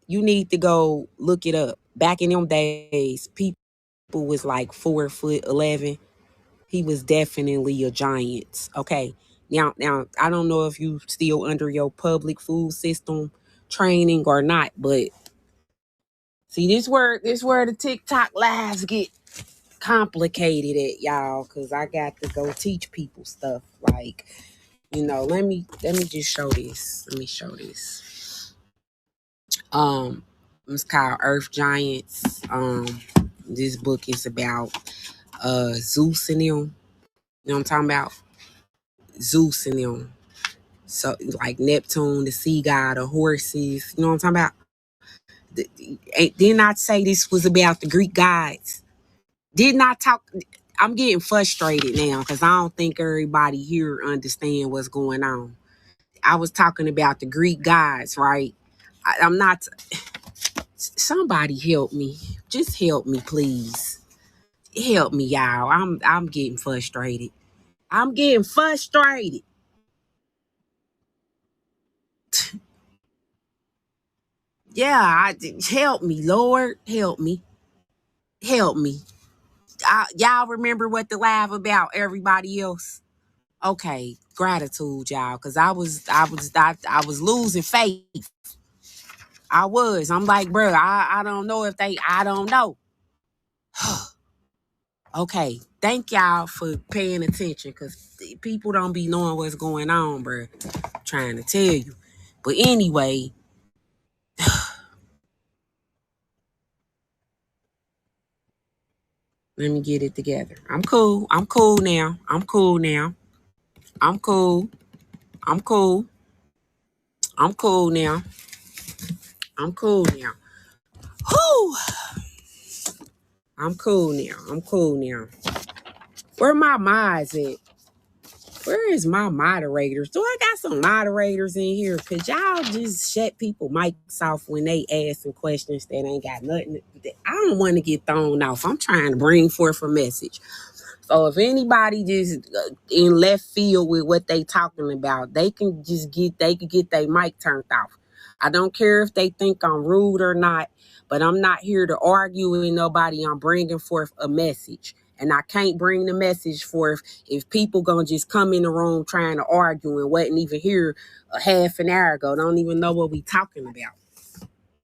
You need to go look it up. Back in them days, people was like 4'11". He was definitely a giant. Okay. Now I don't know if you still under your public food system training or not, but see this where the TikTok lives get complicated at, y'all, because I got to go teach people stuff. Like, let me just show this. Let me show this. It's called Earth Giants. This book is about Zeus and them. You know what I'm talking about? Zeus and them. So like Neptune, the sea god of horses. You know what I'm talking about? Did not say this was about the Greek gods. Did not talk. I'm getting frustrated now because I don't think everybody here understand what's going on. I was talking about the Greek gods, right? I'm not. Somebody help me. Just help me, please. Help me, y'all. I'm getting frustrated. I'm getting frustrated. Yeah, help me, Lord. Help me. Help me. Y'all remember what the live about everybody else? Okay, gratitude, y'all, because I was losing faith. I was. I'm like, bro, I don't know if I don't know. Okay, thank y'all for paying attention, because people don't be knowing what's going on, bro. I'm trying to tell you. But anyway, let me get it together. I'm cool. I'm cool now. I'm cool now. I'm cool. I'm cool. I'm cool now. I'm cool now. Whew. I'm cool now. I'm cool now. Where my mods at? Where is my moderators? Do I got some moderators in here? Could y'all just shut people mics off when they ask some questions that ain't got nothing? I don't want to get thrown off. I'm trying to bring forth a message. So if anybody just in left field with what they talking about, they can get their mic turned off. I don't care if they think I'm rude or not, but I'm not here to argue with nobody. I'm bringing forth a message. And I can't bring the message forth if people gonna just come in the room trying to argue and wasn't even here a half an hour ago. Don't even know what we talking about.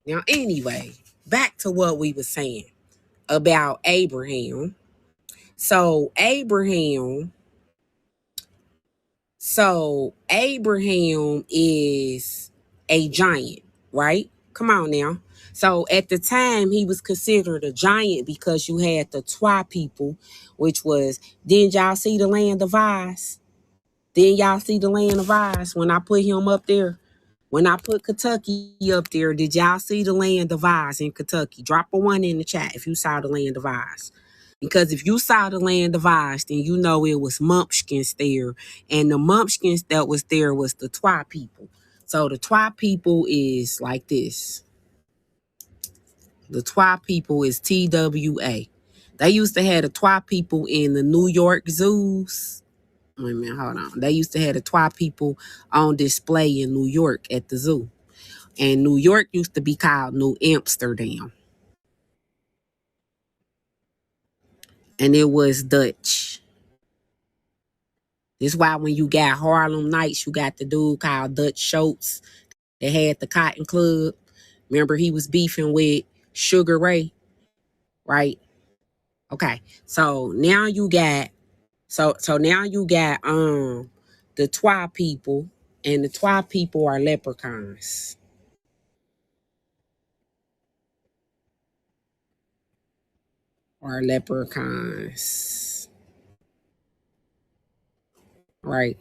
Now, anyway, back to what we were saying about Abraham. So Abraham is a giant, right? Come on now. So at the time, he was considered a giant because you had the Twa people, which was, didn't y'all see the land of Oz? Didn't y'all see the land of Oz when I put him up there? When I put Kentucky up there, did y'all see the land of Oz in Kentucky? Drop a 1 in the chat if you saw the land of Oz. Because if you saw the land of Oz, then you know it was Mumpkins there. And the Mumpkins that was there was the Twa people. So the Twa people is like this. The Twa people is TWA. They used to have the Twa people in the New York zoos. Wait a minute, hold on. They used to have the Twa people on display in New York at the zoo. And New York used to be called New Amsterdam. And it was Dutch. This is why when you got Harlem Nights, you got the dude called Dutch Schultz that had the Cotton Club. Remember, he was beefing with Sugar Ray, right? Okay, so now you got the Twa people, and the Twa people are leprechauns. Or leprechauns. Right.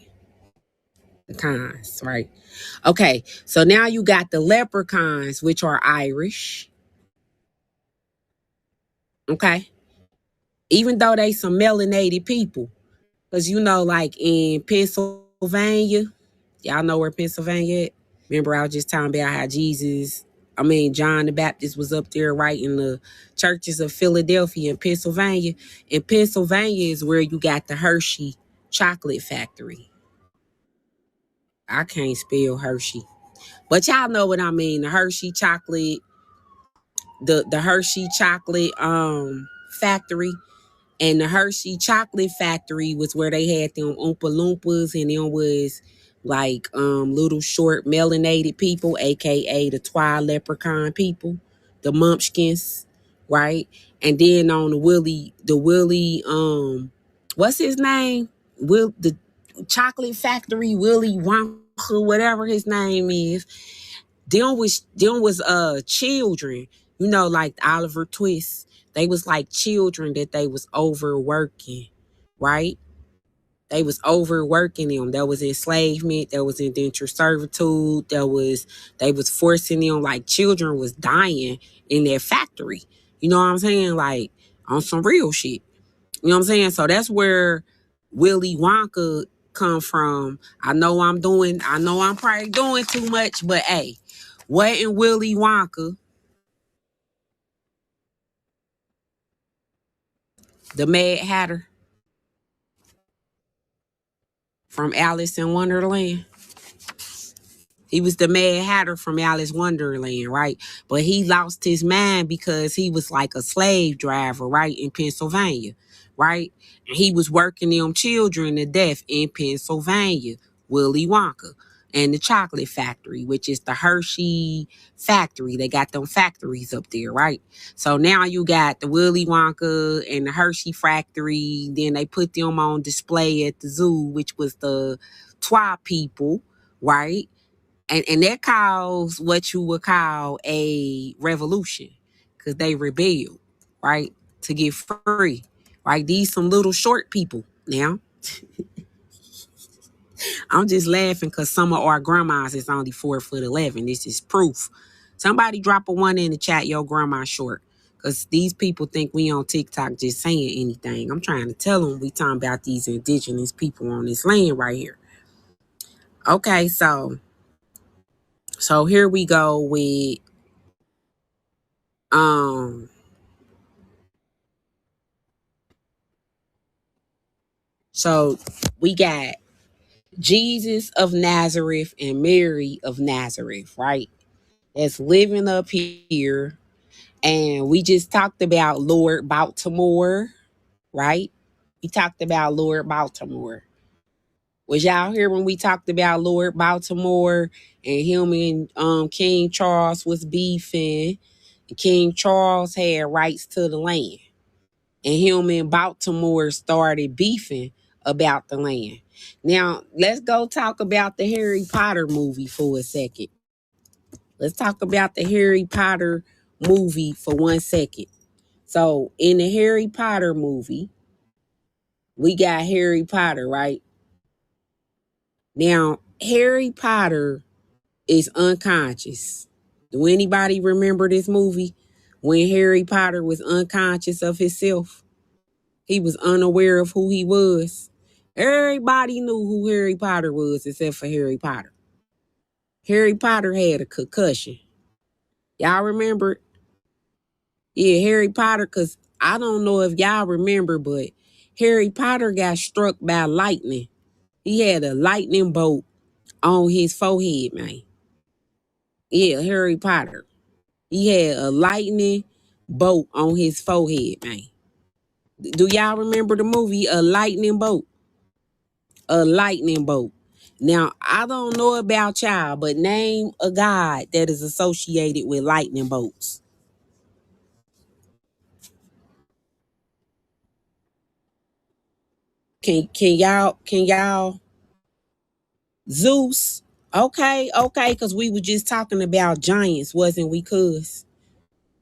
The cons, right? Okay, so now you got the leprechauns, which are Irish. Okay. Even though they some melanated people. Because like in Pennsylvania, y'all know where Pennsylvania at? Remember, I was just talking about how John the Baptist was up there, right, in the churches of Philadelphia and Pennsylvania. And Pennsylvania is where you got the Hershey chocolate factory. I can't spell Hershey. But y'all know what I mean. The Hershey chocolate, the Hershey chocolate factory. And the Hershey chocolate factory was where they had them Oompa Loompas, and them was like little short melanated people, aka the Twilight Leprechaun people, the Mumpkins, right? And then on the Willy, what's his name? The chocolate factory, Willy Wonka, whatever his name is. Them was children, like Oliver Twist. They was like children that they was overworking, right? They was overworking them. There was enslavement, there was indentured servitude, they was forcing them, like children was dying in their factory. You know what I'm saying? Like on some real shit. You know what I'm saying? So that's where Willy Wonka come from. I know I'm probably doing too much, but hey, what in Willy Wonka, the Mad Hatter from Alice in Wonderland? He was the Mad Hatter from Alice Wonderland, right? But he lost his mind because he was like a slave driver, right, in Pennsylvania, right? And he was working them children to death in Pennsylvania, Willy Wonka. And the chocolate factory, which is the Hershey factory. They got them factories up there, right? So now you got the Willy Wonka and the Hershey factory. Then they put them on display at the zoo, which was the Twa people, right? And that caused what you would call a revolution, because they rebelled, right, to get free, right? These some little short people. Now I'm just laughing because some of our grandmas is only 4'11". This is proof. Somebody drop a 1 in the chat, your grandma short, because these people think we on TikTok just saying anything. I'm trying to tell them we talking about these indigenous people on this land right here. Okay, so here we go with so we got Jesus of Nazareth and Mary of Nazareth, right? That's living up here. And we just talked about Lord Baltimore, right? We talked about Lord Baltimore. Was y'all here when we talked about Lord Baltimore and him and King Charles was beefing? And King Charles had rights to the land. And him and Baltimore started beefing about the land. Now, let's go talk about the Harry Potter movie for a second. Let's talk about the Harry Potter movie for 1 second. So, in the Harry Potter movie, we got Harry Potter, right? Now, Harry Potter is unconscious. Do anybody remember this movie when Harry Potter was unconscious of himself? He was unaware of who he was. Everybody knew who Harry Potter was except for Harry Potter. Harry Potter had a concussion. Y'all remember? Yeah, Harry Potter, because I don't know if y'all remember, but Harry Potter got struck by lightning. He had a lightning bolt on his forehead, man. Yeah, Harry Potter. He had a lightning bolt on his forehead, man. Do y'all remember the movie A Lightning Bolt? A lightning bolt. Now, I don't know about y'all, but name a god that is associated with lightning bolts. Can y'all Zeus? Okay, because we were just talking about giants, wasn't we, cuz?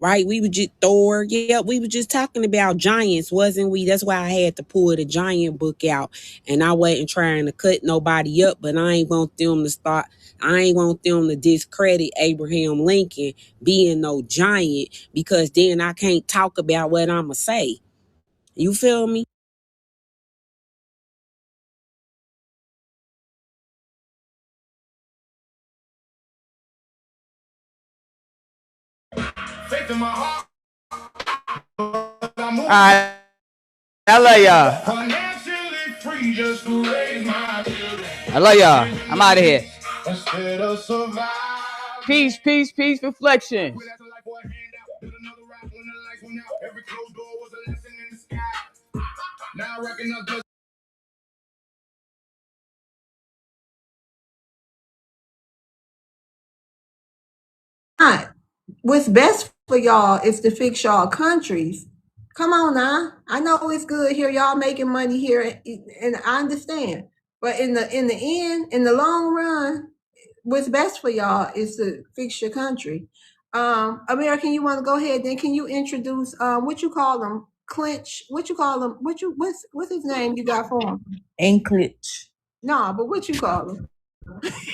Right? We were just Thor. Yeah, we were just talking about giants, wasn't we? That's why I had to pull the giant book out. And I wasn't trying to cut nobody up, but I ain't want them to discredit Abraham Lincoln being no giant, because then I can't talk about what I'ma say. You feel me? Faith in my heart. All right. I love y'all. I love y'all. I'm out of here. Peace, peace, peace, reflection. Every closed door was a lesson in the sky. Now I reckon I'll just not. What's best for y'all is to fix y'all countries. Come on now. I know it's good here. Y'all making money here, and I understand. But in the end, in the long run, what's best for y'all is to fix your country. American, you want to go ahead? Then can you introduce what you call them? Clinch. What you call them? What's his name you got for him? Ancletch. No, but what you call them?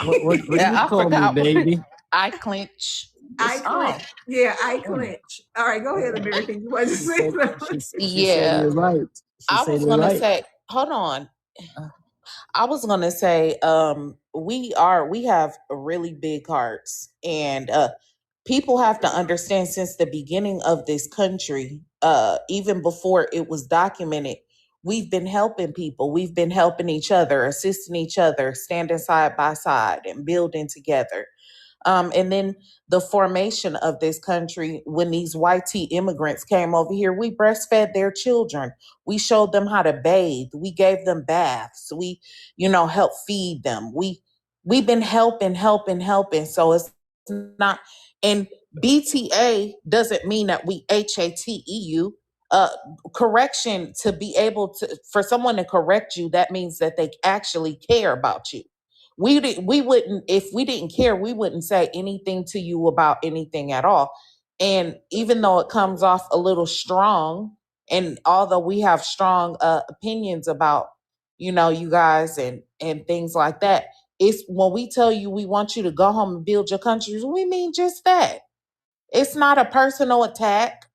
What Yeah, you I call me, forgot. baby? I clinch. I clinch. Yeah, I clinch. All right, go ahead, American. You want to say something? She said it right. She I said was it gonna right. say, hold on. I was gonna say, we have really big hearts, and people have to understand since the beginning of this country, even before it was documented, we've been helping people. We've been helping each other, assisting each other, standing side by side and building together. And then the formation of this country, when these white tea immigrants came over here, we breastfed their children. We showed them how to bathe. We gave them baths. We, helped feed them. We've been helping. So it's not, and BTA doesn't mean that we HATEU. Correction, to be able to, for someone to correct you, that means that they actually care about you. We wouldn't, if we didn't care, we wouldn't say anything to you about anything at all. And even though it comes off a little strong, and although we have strong opinions about, you guys and things like that, it's when we tell you we want you to go home and build your countries, we mean just that. It's not a personal attack.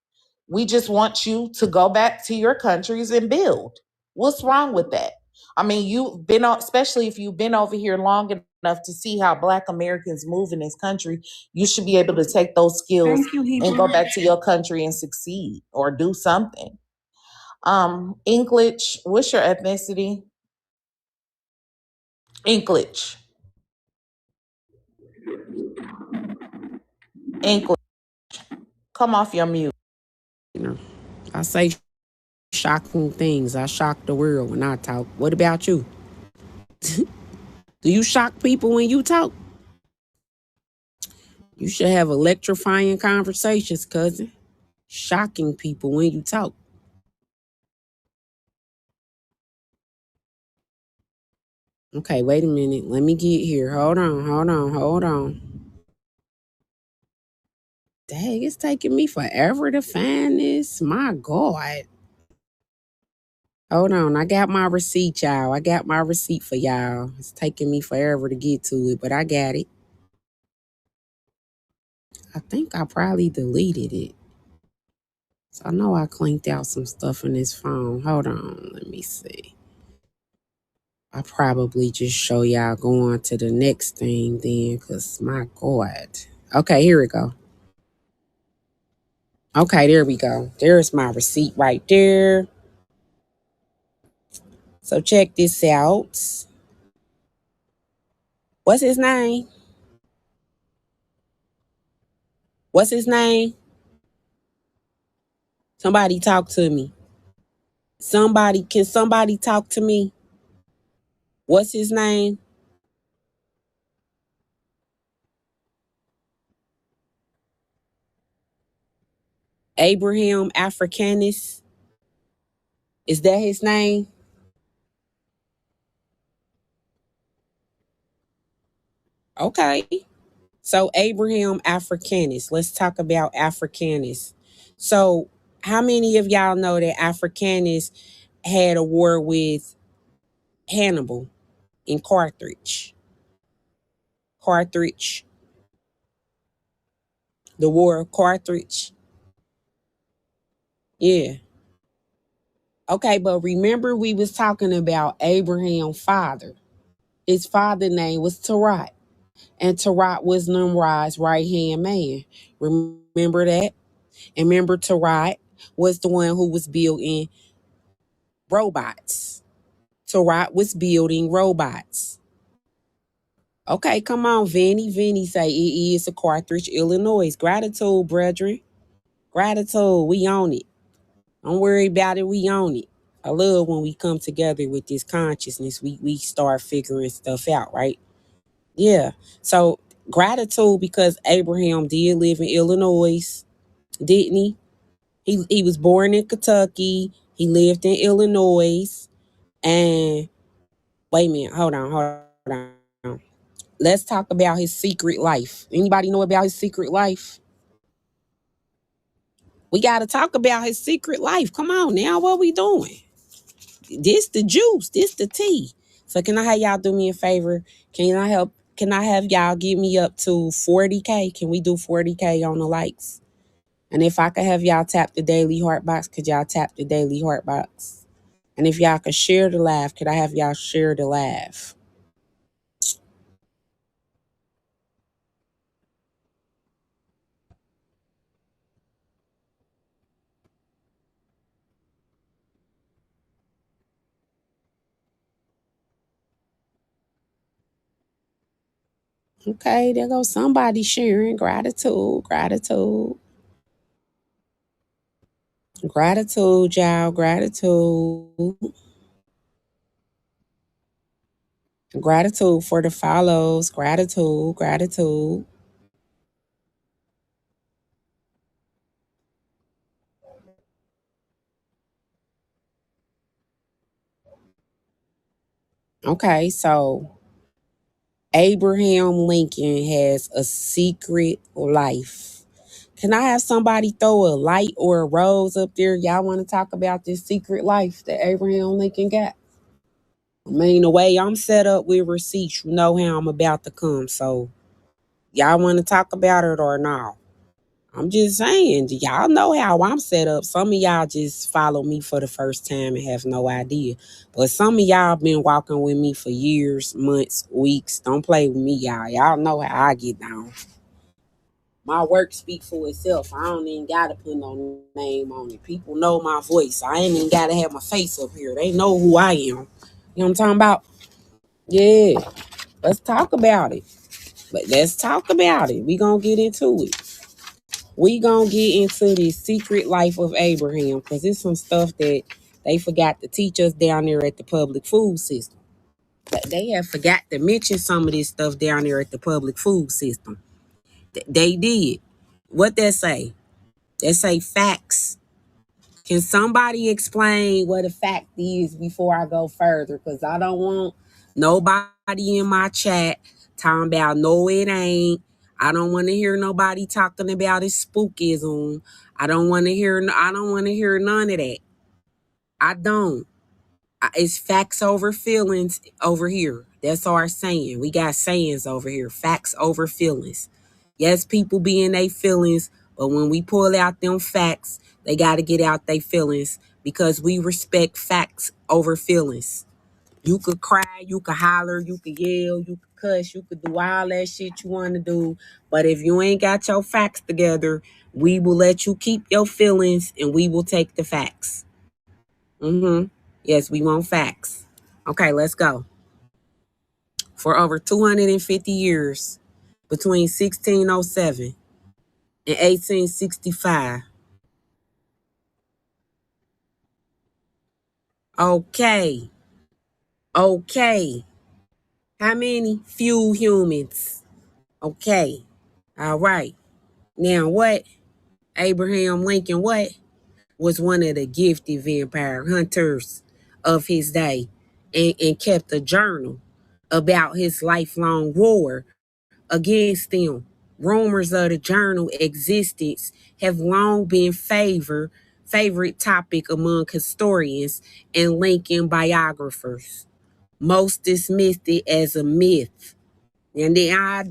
We just want you to go back to your countries and build. What's wrong with that? I mean, you've been, especially if you've been over here long enough to see how Black Americans move in this country, you should be able to take those skills Thank you, and go back to your country and succeed or do something. English, what's your ethnicity? English. English. Come off your mute. I say shocking things. I shock the world when I talk. What about you? Do you shock people when you talk? You should have electrifying conversations, cousin. Shocking people when you talk. Okay, wait a minute. Let me get here. Hold on. Dang, it's taking me forever to find this. My God. Hold on. I got my receipt, y'all. I got my receipt for y'all. It's taking me forever to get to it, but I got it. I think I probably deleted it. So I know I clinked out some stuff in this phone. Hold on. Let me see. I probably just show y'all going to the next thing then, because my God. Okay, here we go. Okay, there we go. There's my receipt right there. So check this out. What's his name? What's his name? Somebody talk to me. Can somebody talk to me? What's his name? Abraham Africanis. Is that his name? Okay. So Abraham Africanis. Let's talk about Africanis. So how many of y'all know that Africanis had a war with Hannibal in Carthage? Carthage. The War of Carthage. Yeah. Okay, but remember we was talking about Abraham's father. His father name was Terah. And Terah was Nimrod's right-hand man. Remember that? And remember Terah was the one who was building robots. Terah was building robots. Okay, come on, Vinny. Vinny say it is a Carthage, Illinois. Gratitude, brethren. Gratitude, we own it. Don't worry about it, we own it. I love when we come together with this consciousness, we start figuring stuff out, right? Yeah. So gratitude because Abraham did live in Illinois, didn't he? He was born in Kentucky. He lived in Illinois. And wait a minute, hold on. Let's talk about his secret life. Anybody know about his secret life? We got to talk about his secret life. Come on now, what we doing? This the juice, this the tea. So can I have y'all do me a favor? Can I have y'all get me up to 40K? Can we do 40K on the likes? And if I could have y'all tap the daily heart box, could y'all tap the daily heart box? And if y'all could share the live, could I have y'all share the live? Okay, there goes somebody sharing. Gratitude, gratitude. Gratitude, y'all. Gratitude. Gratitude for the follows. Gratitude, gratitude. Okay, so Abraham Lincoln has a secret life. Can I have somebody throw a light or a rose up there? Y'all want to talk about this secret life that Abraham Lincoln got? I mean, the way I'm set up with receipts, you know how I'm about to come. So y'all want to talk about it or not? I'm just saying, y'all know how I'm set up. Some of y'all just follow me for the first time and have no idea. But some of y'all been walking with me for years, months, weeks. Don't play with me, y'all. Y'all know how I get down. My work speak for itself. I don't even gotta put no name on it. People know my voice. I ain't even gotta have my face up here. They know who I am. You know what I'm talking about? Yeah. Let's talk about it. But let's talk about it. We gonna get into it. We gonna get into the secret life of Abraham because it's some stuff that they forgot to teach us down there at the public food system. But they have forgot to mention some of this stuff down there at the public food system. They did. What they say? They say facts. Can somebody explain what a fact is before I go further? Because I don't want nobody in my chat talking about no, it ain't. I don't want to hear nobody talking about his spookism. I don't want to hear none of that. I don't. It's facts over feelings over here. That's our saying. We got sayings over here. Facts over feelings. Yes, people be in their feelings, but when we pull out them facts, they got to get out their feelings because we respect facts over feelings. You could cry, you could holler, you could yell, you could cuss, you could do all that shit you want to do. But if you ain't got your facts together, we will let you keep your feelings and we will take the facts. Yes, we want facts. Okay, let's go. For over 250 years, between 1607 and 1865. Okay. Okay. How many? Few humans. Okay. All right. Now what? Abraham Lincoln, what? Was one of the gifted vampire hunters of his day and kept a journal about his lifelong war against them. Rumors of the journal existence have long been favorite topic among historians and Lincoln biographers. Most dismissed it as a myth. And then I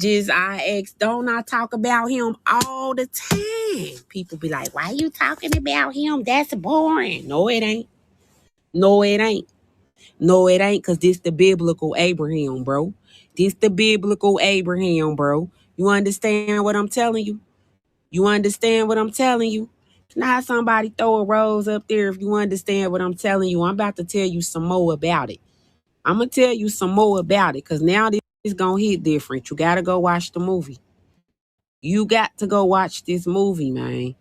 ask, don't I talk about him all the time? People be like, why you talking about him? That's boring. No, it ain't. No, it ain't. No, it ain't, because this the biblical Abraham, bro. This the biblical Abraham, bro. You understand what I'm telling you? You understand what I'm telling you? Can I have somebody throw a rose up there if you understand what I'm telling you? I'm about to tell you some more about it. I'm going to tell you some more about it because now this is going to hit different. You got to go watch the movie. You got to go watch this movie, man.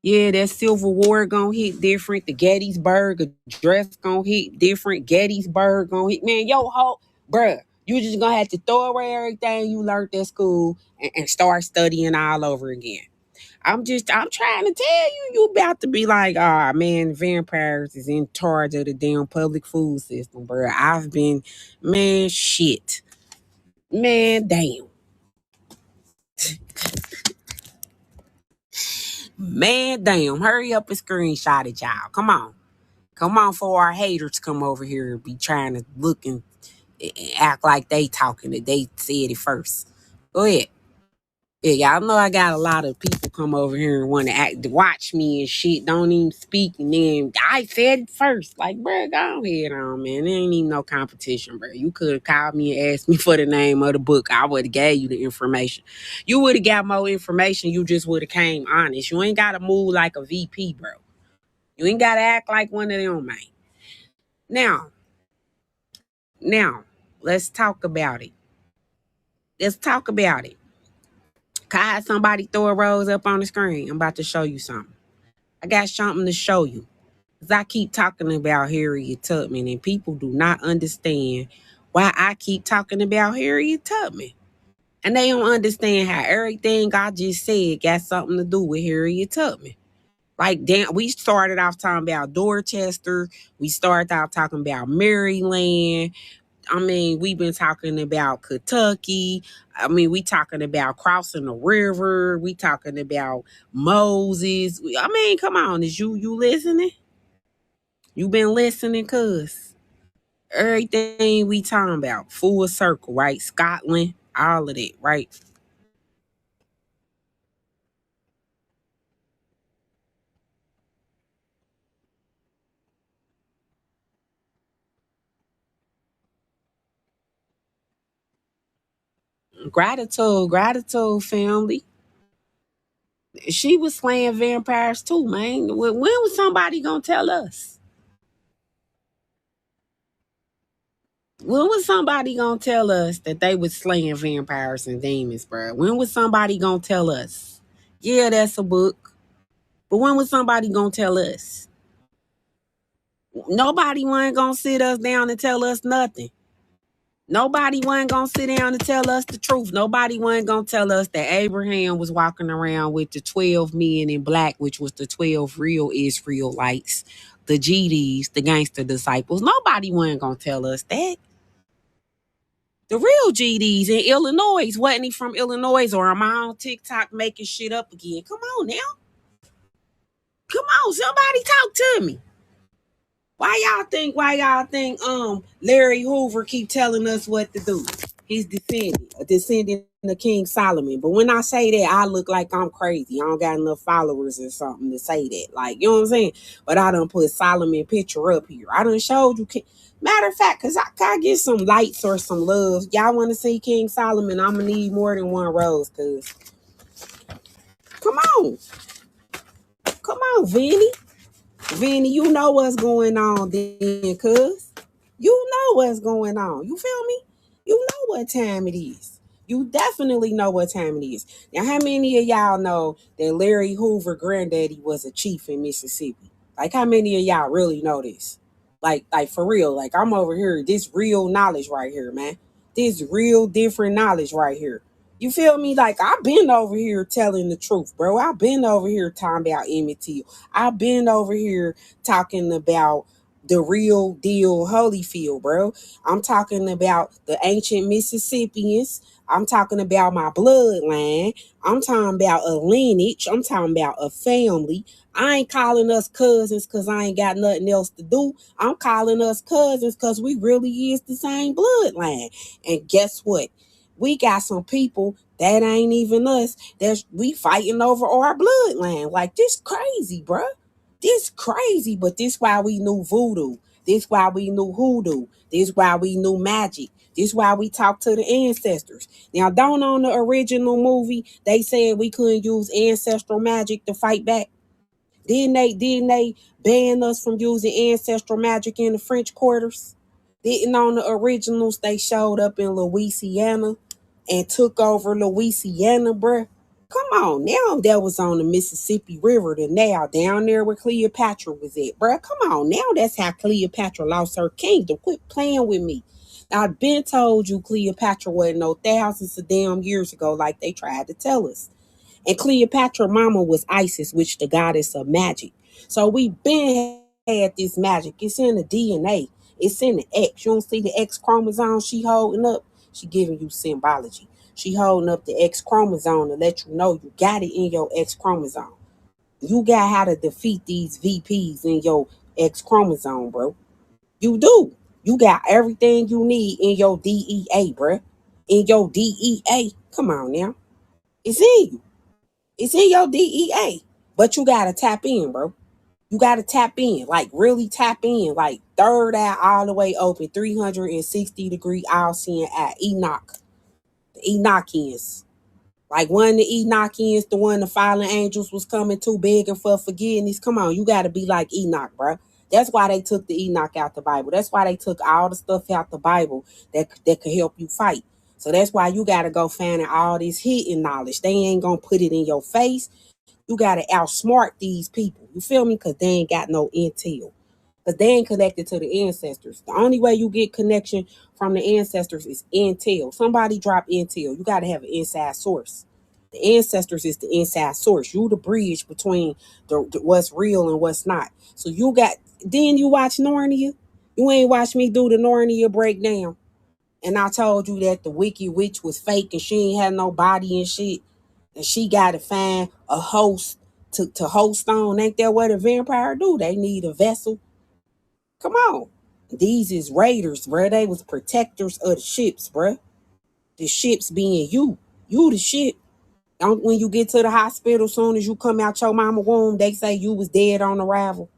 Yeah, that Civil War gonna hit different. The Gettysburg Address gonna hit different. Gettysburg gonna hit. Man, yo, bruh, you just gonna have to throw away everything you learned at school and start studying all over again. I'm trying to tell you, you about to be like, ah, man, vampires is in charge of the damn public food system, bruh. Man, shit. Man, damn. Man, damn. Hurry up and screenshot it, y'all. Come on. Come on, for our haters come over here and be trying to look and act like they talking it. They said it first. Go ahead. Yeah, y'all know I got a lot of people come over here and want to watch me and shit. Don't even speak, and then I said it first. Like, bro, go ahead on, man. There ain't even no competition, bro. You could have called me and asked me for the name of the book. I would have gave you the information. You would have got more information. You just would have came honest. You ain't got to move like a VP, bro. You ain't got to act like one of them, man. Now, let's talk about it. Let's talk about it. Can somebody throw a rose up on the screen? I'm about to show you something. I got something to show you. Because I keep talking about Harriet Tubman and people do not understand why I keep talking about Harriet Tubman. And they don't understand how everything I just said got something to do with Harriet Tubman. Like, damn, we started off talking about Dorchester. We started out talking about Maryland. I mean, we've been talking about Kentucky. I mean, we talking about crossing the river. We talking about Moses. I mean, come on, is you listening? You been listening, cuz everything we talking about, full circle, right? Scotland, all of that, right? Gratitude, family. She was slaying vampires too, man. When was somebody gonna tell us? When was somebody gonna tell us that they was slaying vampires and demons, bro? When was somebody gonna tell us? Yeah, that's a book. But when was somebody gonna tell us? Nobody wasn't gonna sit us down and tell us nothing. Nobody wasn't gonna sit down and tell us the truth. Nobody wasn't gonna tell us that Abraham was walking around with the 12 men in black, which was the 12 real Israelites, the GDs, the gangster disciples. Nobody wasn't gonna tell us that. The real GDs in Illinois. Wasn't he from Illinois, or am I on TikTok making shit up again? Come on now. Come on, somebody talk to me. Why y'all think Larry Hoover keep telling us what to do? He's a descendant of King Solomon. But when I say that, I look like I'm crazy. I don't got enough followers or something to say that. Like, you know what I'm saying? But I done put Solomon picture up here. I done showed you. Matter of fact, because I get some lights or some love. Y'all want to see King Solomon? I'm going to need more than one rose, because come on. Come on, Vinny. Vinny, you know what's going on then, cuz. You know what's going on. You feel me? You know what time it is. You definitely know what time it is. Now, how many of y'all know that Larry Hoover granddaddy was a chief in Mississippi? Like, how many of y'all really know this? Like for real. Like, I'm over here. This real knowledge right here, man. This real different knowledge right here. You feel me? Like, I've been over here telling the truth, bro. I've been over here talking about Emmett Till. I've been over here talking about the real deal Holyfield, bro. I'm talking about the ancient Mississippians. I'm talking about my bloodline. I'm talking about a lineage. I'm talking about a family. I ain't calling us cousins because I ain't got nothing else to do. I'm calling us cousins because we really is the same bloodline. And guess what? We got some people that ain't even us that we fighting over our bloodline. Like, this crazy, bruh. This crazy, but this why we knew voodoo. This why we knew hoodoo. This why we knew magic. This why we talked to the ancestors. Now, don't on the original movie, they said we couldn't use ancestral magic to fight back. Didn't they ban us from using ancestral magic in the French quarters? Didn't on the originals they showed up in Louisiana and took over Louisiana, bruh? Come on now. That was on the Mississippi River, the now down there where Cleopatra was at, bruh. Come on now. That's how Cleopatra lost her kingdom. Quit playing with me. I've been told you Cleopatra wasn't no thousands of damn years ago like they tried to tell us. And Cleopatra mama was Isis, which the goddess of magic. So we been had this magic. It's in the DNA. It's in the X. You don't see the X chromosome she holding up? She giving you symbology. She holding up the X chromosome to let you know you got it in your X chromosome. You got how to defeat these VPs in your X chromosome, bro. You do. You got everything you need in your DEA, bro. In your DEA. Come on now. It's in you. It's in your DEA. But you gotta tap in, bro. You gotta tap in. Like really tap in. Like third eye all the way open. 360-degree all seeing eye. Enoch. The Enochians. Like one of the Enochians, the one the fallen angels was coming to begging for forgiveness. Come on, you gotta be like Enoch, bro. That's why they took the Enoch out the Bible. That's why they took all the stuff out the Bible that could help you fight. So that's why you gotta go finding all this hidden knowledge. They ain't gonna put it in your face. You gotta outsmart these people. You feel me? Because they ain't got no intel. Because they ain't connected to the ancestors. The only way you get connection from the ancestors is intel. Somebody drop intel. You got to have an inside source. The ancestors is the inside source. You the bridge between the what's real and what's not. So you got, then you watch Narnia. You ain't watch me do the Narnia breakdown. And I told you that the Wicked Witch was fake and she ain't had no body and shit. And she got to find a host to host on. Ain't that what a vampire do? They need a vessel. Come on. These is raiders, bruh. They was protectors of the ships, bruh. The ships being you. You the ship. Don't, when you get to the hospital, soon as you come out your mama womb, they say you was dead on arrival.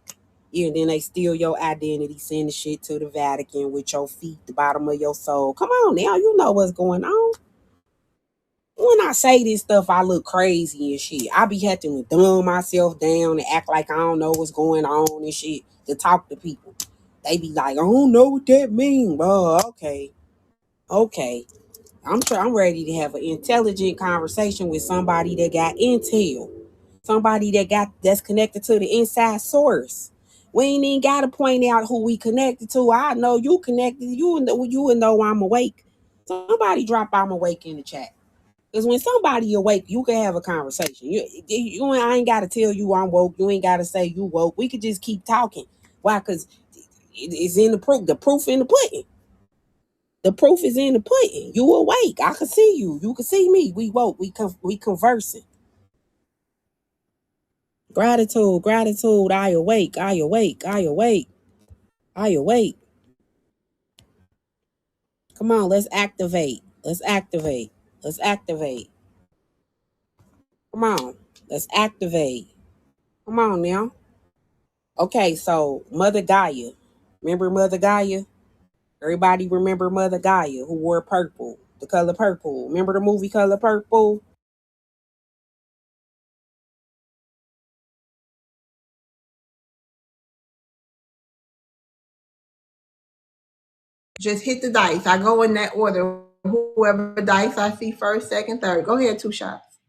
Yeah, and then they steal your identity, send the shit to the Vatican with your feet, the bottom of your soul. Come on now, you know what's going on. When I say this stuff, I look crazy and shit. I be having to dumb myself down and act like I don't know what's going on and shit to talk to people. They be like, I don't know what that mean. Bro, okay. I'm ready to have an intelligent conversation with somebody that got intel. Somebody that's connected to the inside source. We ain't even gotta point out who we connected to. I know you connected. You would know I'm awake. Somebody drop I'm awake in the chat. Because when somebody awake, you can have a conversation. I ain't got to tell you I'm woke. You ain't got to say you woke. We could just keep talking. Why? Because it's in the proof. The proof in the pudding. The proof is in the pudding. You awake. I can see you. You can see me. We woke. We conversing. Gratitude. I awake. I awake. Come on, let's activate. Come on, let's activate. Come on now. Okay, so Mother Gaia. Remember Mother Gaia? Everybody remember Mother Gaia who wore purple, the color purple. Remember the movie Color Purple? Just hit the dice. I go in that order. Whoever dice I see first, second, third. Go ahead, 2 shots.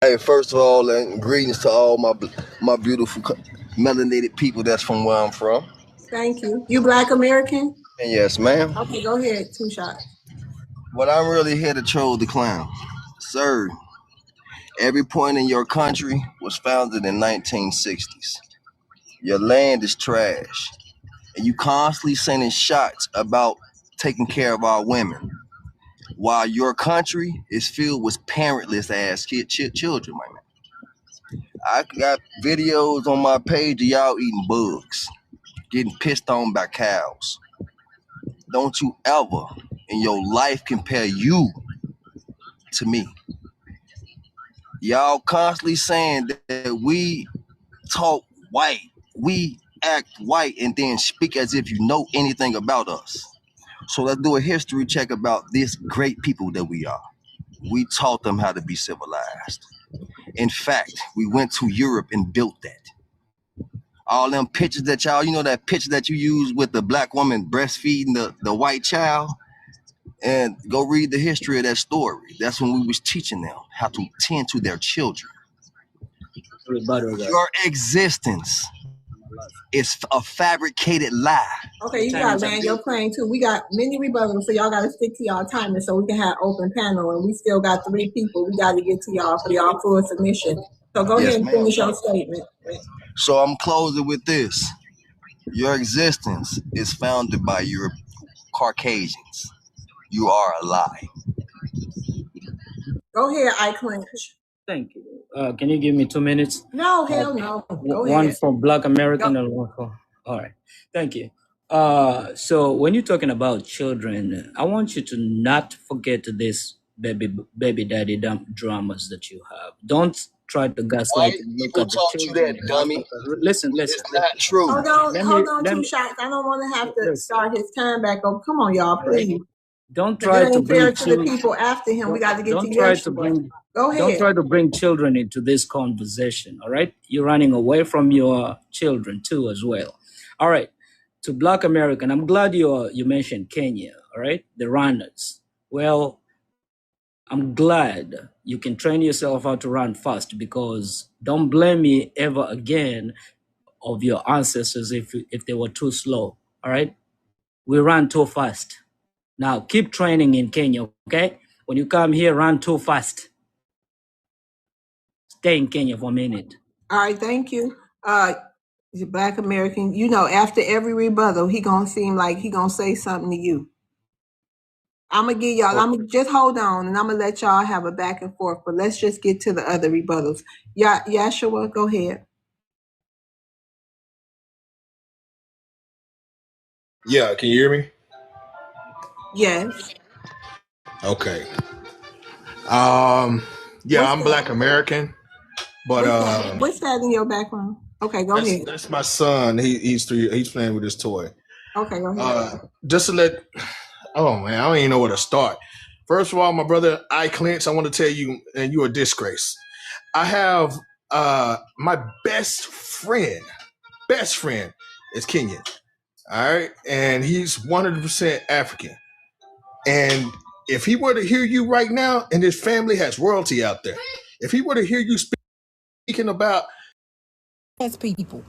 Hey, first of all, greetings to all my beautiful melanated people that's from where I'm from. Thank you. You Black American? And yes, ma'am. Okay, go ahead, 2 shots. But I'm really here to troll the clown. Sir, every point in your country was founded in 1960s. Your land is trash. And you constantly sending shots about taking care of our women. While your country is filled with parentless ass children, my man. I got videos on my page of y'all eating bugs, getting pissed on by cows. Don't you ever in your life compare you to me. Y'all constantly saying that we talk white, we act white, and then speak as if you know anything about us. So let's do a history check about this great people that we are. We taught them how to be civilized. In fact, we went to Europe and built that. All them pictures that y'all, you know that picture that you use with the black woman breastfeeding the white child? And go read the history of that story. That's when we was teaching them how to tend to their children. Your existence is a fabricated lie. Okay, you got to land your plane too. We got many rebuttals, so y'all got to stick to y'all timing so we can have open panel. And we still got 3 people. We got to get to y'all for y'all full submission. So go ahead and finish your statement. So I'm closing with this. Your existence is founded by your Caucasians. You are a lie. Go ahead, I clench. Thank you. Can you give me 2 minutes? No, hell no. Go One ahead. for Black American and one for. All right. Thank you. So when you're talking about children, I want you to not forget this baby daddy dramas that you have. Don't try to gaslight White and look people at the taught you children that, in dummy. Africa. Listen. It's not true. Hold on, Let two me shots. I don't want to have to listen. start his time back over. Come on, y'all, please. Don't 'Cause try it to ain't fair bring to the people after him. We got to get to don't try to Yeshua. bring Go don't ahead. try to bring children into this conversation. All right, you're running away from your children too as well. All right, to Black American, I'm glad you mentioned Kenya. All right, the runners. Well, I'm glad you can train yourself how to run fast, because don't blame me ever again of your ancestors if they were too slow. All right, we ran too fast. Now keep training in Kenya, okay? When you come here, run too fast. Stay in Kenya for a minute. All right, thank you. The Black American, you know, after every rebuttal, he gonna seem like he gonna say something to you. I'm gonna give y'all. I'm gonna just hold on, and I'm gonna let y'all have a back and forth. But let's just get to the other rebuttals. Yeah, Yashua, go ahead. Yeah, can you hear me? Yes. Okay. Yeah, What's I'm that? Black American, but What's that in your background? Okay, go ahead. that's my son. He's 3. He's playing with his toy. Okay, go ahead. Just to let. Oh man, I don't even know where to start. First of all, my brother, I Clint, I want to tell you, and you're a disgrace. I have my best friend is Kenyan. All right, and he's 100% African. And if he were to hear you right now, and his family has royalty out there, if he were to hear you speaking about That's people.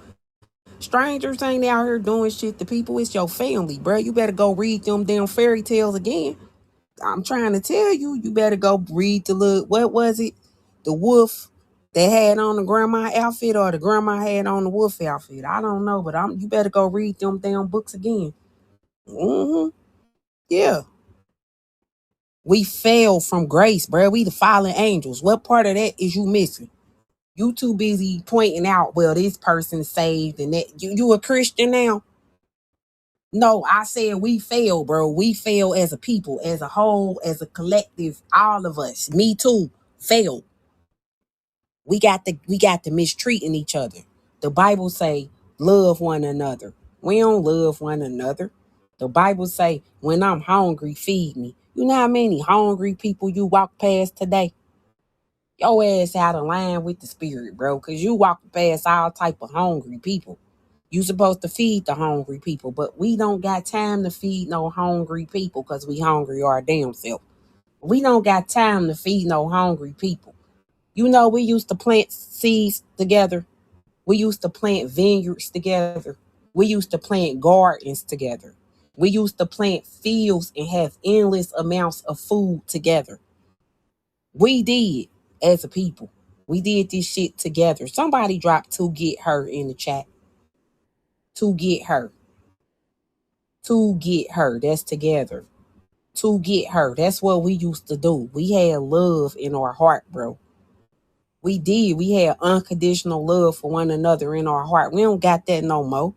Strangers ain't out here doing shit to people. It's your family, bro. You better go read them damn fairy tales again. I'm trying to tell you, you better go read the look. What was it? The wolf that had on the grandma outfit, or the grandma had on the wolf outfit? I don't know, but you better go read them damn books again. Yeah. We fell from grace, bro. We the fallen angels. What part of that is you missing? You too busy pointing out, well, this person saved and that. You a Christian now? No, I said we fail, bro. We fail as a people, as a whole, as a collective. All of us, me too, failed. We got to mistreating each other. The Bible say love one another. We don't love one another. The Bible say when I'm hungry, feed me. You know how many hungry people you walk past today? Your ass out of line with the spirit, bro, because you walk past all type of hungry people. You supposed to feed the hungry people, but we don't got time to feed no hungry people because we hungry our damn self. We don't got time to feed no hungry people. You know, we used to plant seeds together. We used to plant vineyards together. We used to plant gardens together. We used to plant fields and have endless amounts of food together. We did as a people. We did this shit together. Somebody dropped to get her in the chat. To get her. To get her. That's together. To get her. That's what we used to do. We had love in our heart, bro. We did. We had unconditional love for one another in our heart. We don't got that no more.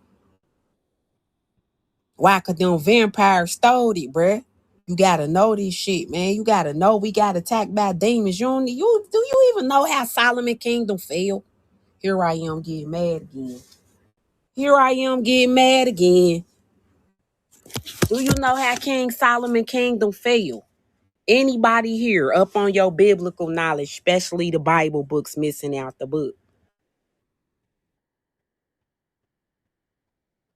Why? Because them vampires stole it, bruh. You gotta know this shit, man. You gotta know we got attacked by demons. Do you even know how Solomon Kingdom fell? Here I am getting mad again. Here I am getting mad again. Do you know how King Solomon Kingdom fell? Anybody here up on your biblical knowledge, especially the Bible books, missing out the book?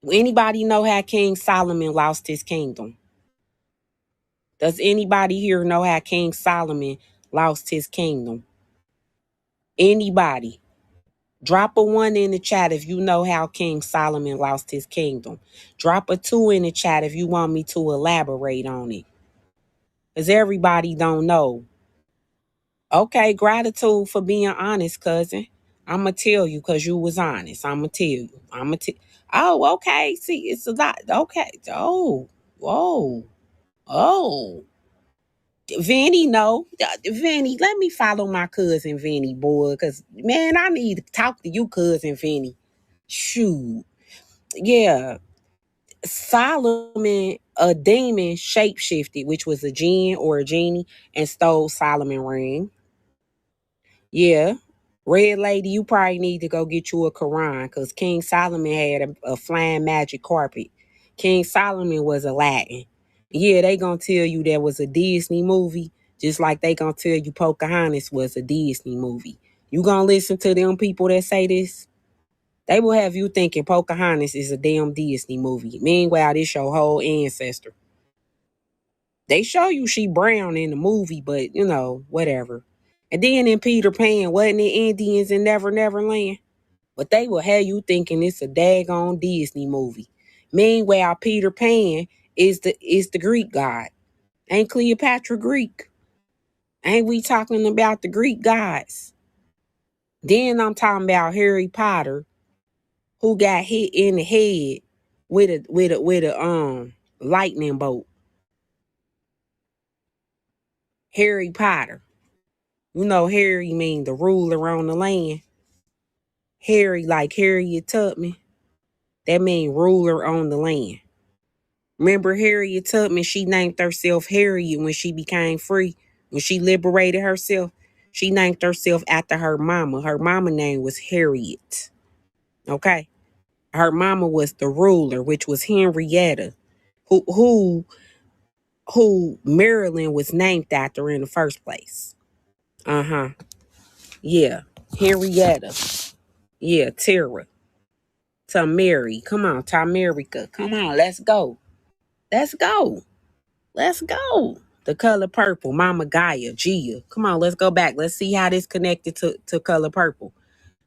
Anybody know how King Solomon lost his kingdom? Does anybody here know how King Solomon lost his kingdom? Anybody? Drop a 1 in the chat if you know how King Solomon lost his kingdom. Drop a 2 in the chat if you want me to elaborate on it. Because everybody don't know. Okay, gratitude for being honest, cousin. I'm going to tell you because you was honest. I'm going to tell you. Oh, okay. See, it's a lot. Okay. Oh, whoa. Oh. Vinny, no. Vinny, let me follow my cousin Vinny, boy. Because, man, I need to talk to you, cousin Vinny. Shoot. Yeah. Solomon, a demon, shapeshifted, which was a jinn or a genie, and stole Solomon's ring. Yeah. Red lady, you probably need to go get you a Quran because King Solomon had a flying magic carpet. King Solomon was Aladdin. Yeah, they gonna tell you that was a Disney movie, just like they gonna tell you Pocahontas was a Disney movie. You gonna listen to them people that say this? They will have you thinking Pocahontas is a damn Disney movie. Meanwhile, this your whole ancestor. They show you she brown in the movie, but you know, whatever. And then in Peter Pan, wasn't it Indians in Never Never Land? But they will have you thinking it's a daggone Disney movie. Meanwhile, Peter Pan is the Greek god. Ain't Cleopatra Greek? Ain't we talking about the Greek gods? Then I'm talking about Harry Potter, who got hit in the head with a lightning bolt. Harry Potter. You know Harry mean the ruler on the land. Harry like Harriet Tubman. That mean ruler on the land. Remember Harriet Tubman, she named herself Harriet when she became free. When she liberated herself, she named herself after her mama. Her mama name was Harriet. Okay? Her mama was the ruler, which was Henrietta, who Merlin was named after in the first place. Uh-huh. Yeah. Henrietta. Yeah, Tara. Tamari. Come on, Tamarica. Come on, let's go. Let's go. Let's go. The color purple. Mama Gaia. Gia. Come on, let's go back. Let's see how this connected to color purple.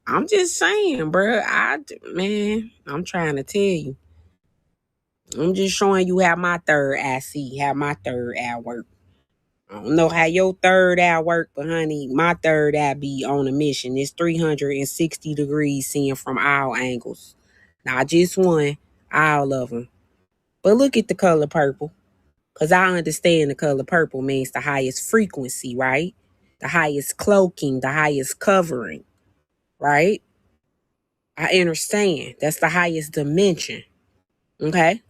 I'm just saying, bro. Man, I'm trying to tell you. I'm just showing you how my third eye see, how my third eye work. I don't know how your third eye work, but honey, my third eye be on a mission. It's 360 degrees seeing from all angles. Not just one, all of them. But look at the color purple. Because I understand the color purple means the highest frequency, right? The highest cloaking, the highest covering, right? I understand. That's the highest dimension. Okay?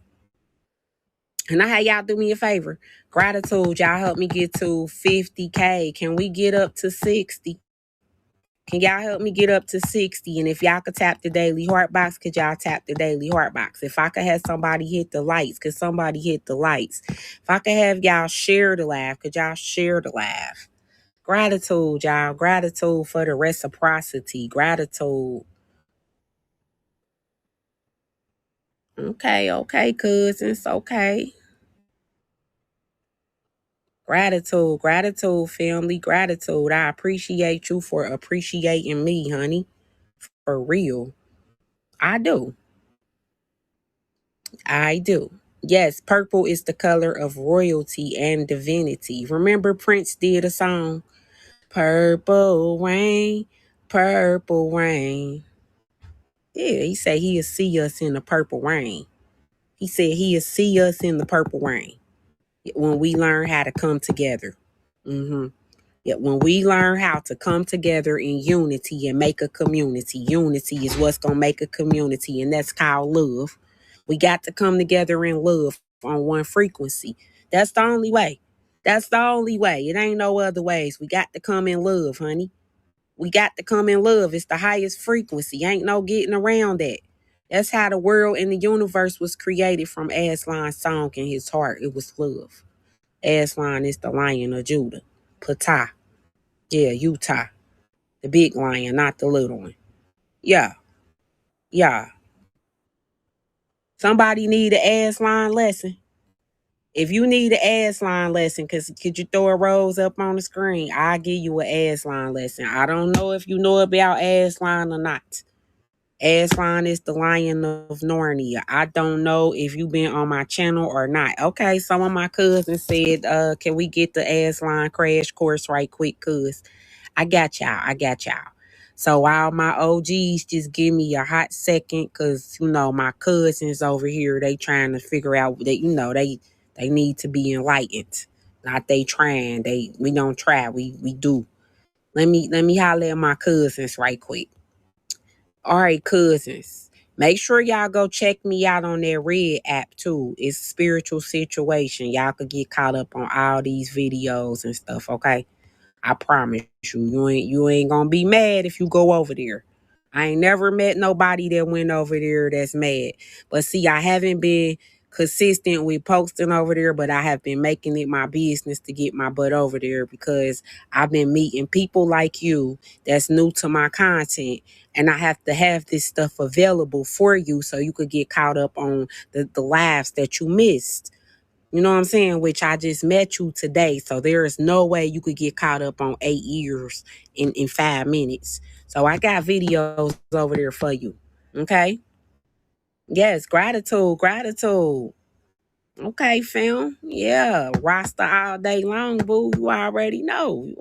And I had y'all do me a favor. Gratitude, y'all help me get to 50K. Can we get up to 60? Can y'all help me get up to 60? And if y'all could tap the daily heart box, could y'all tap the daily heart box? If I could have somebody hit the lights, could somebody hit the lights? If I could have y'all share the live, could y'all share the live? Gratitude, y'all. Gratitude for the reciprocity. Gratitude. Okay, cousins. Okay. Gratitude, family. Gratitude. I appreciate you for appreciating me, honey. For real. I do. Yes, purple is the color of royalty and divinity. Remember Prince did a song? Purple rain, purple rain. Yeah, he said he'll see us in the purple rain. He said he'll see us in the purple rain when we learn how to come together. Yeah, when we learn how to come together in unity and make a community. Unity is what's going to make a community, and that's called love. We got to come together in love on one frequency. That's the only way. That's the only way. It ain't no other ways. We got to come in love, honey. We got to come in love. It's the highest frequency. Ain't no getting around that. That's how the world and the universe was created from Aslan's song in his heart. It was love. Aslan is the Lion of Judah. Ptah. Yeah, Utah. The big lion, not the little one. Yeah. Somebody need an Aslan lesson. If you need an ass line lesson, could you throw a rose up on the screen? I'll give you an ass line lesson. I don't know if you know about ass line or not. Aslan is the lion of Narnia. I don't know if you've been on my channel or not. Okay, some of my cousins said, can we get the Aslan crash course right quick? Cuz I got y'all. I got y'all. So while my OGs just give me a hot second, because, you know, my cousins over here, they trying to figure out that, you know, they need to be enlightened. Not they trying. We don't try. We do. Let me holler at my cousins right quick. All right, cousins. Make sure y'all go check me out on that Red app too. It's Spiritual Situation. Y'all could get caught up on all these videos and stuff, okay? I promise you, you ain't gonna be mad if you go over there. I ain't never met nobody that went over there that's mad. But see, I haven't been consistent with posting over there, but I have been making it my business to get my butt over there because I've been meeting people like you that's new to my content. And I have to have this stuff available for you so you could get caught up on the lives that you missed. You know what I'm saying? Which I just met you today. So there is no way you could get caught up on 8 years in 5 minutes. So I got videos over there for you. Okay? Yes, gratitude. Okay, fam. Yeah, Rasta all day long, boo. You already know.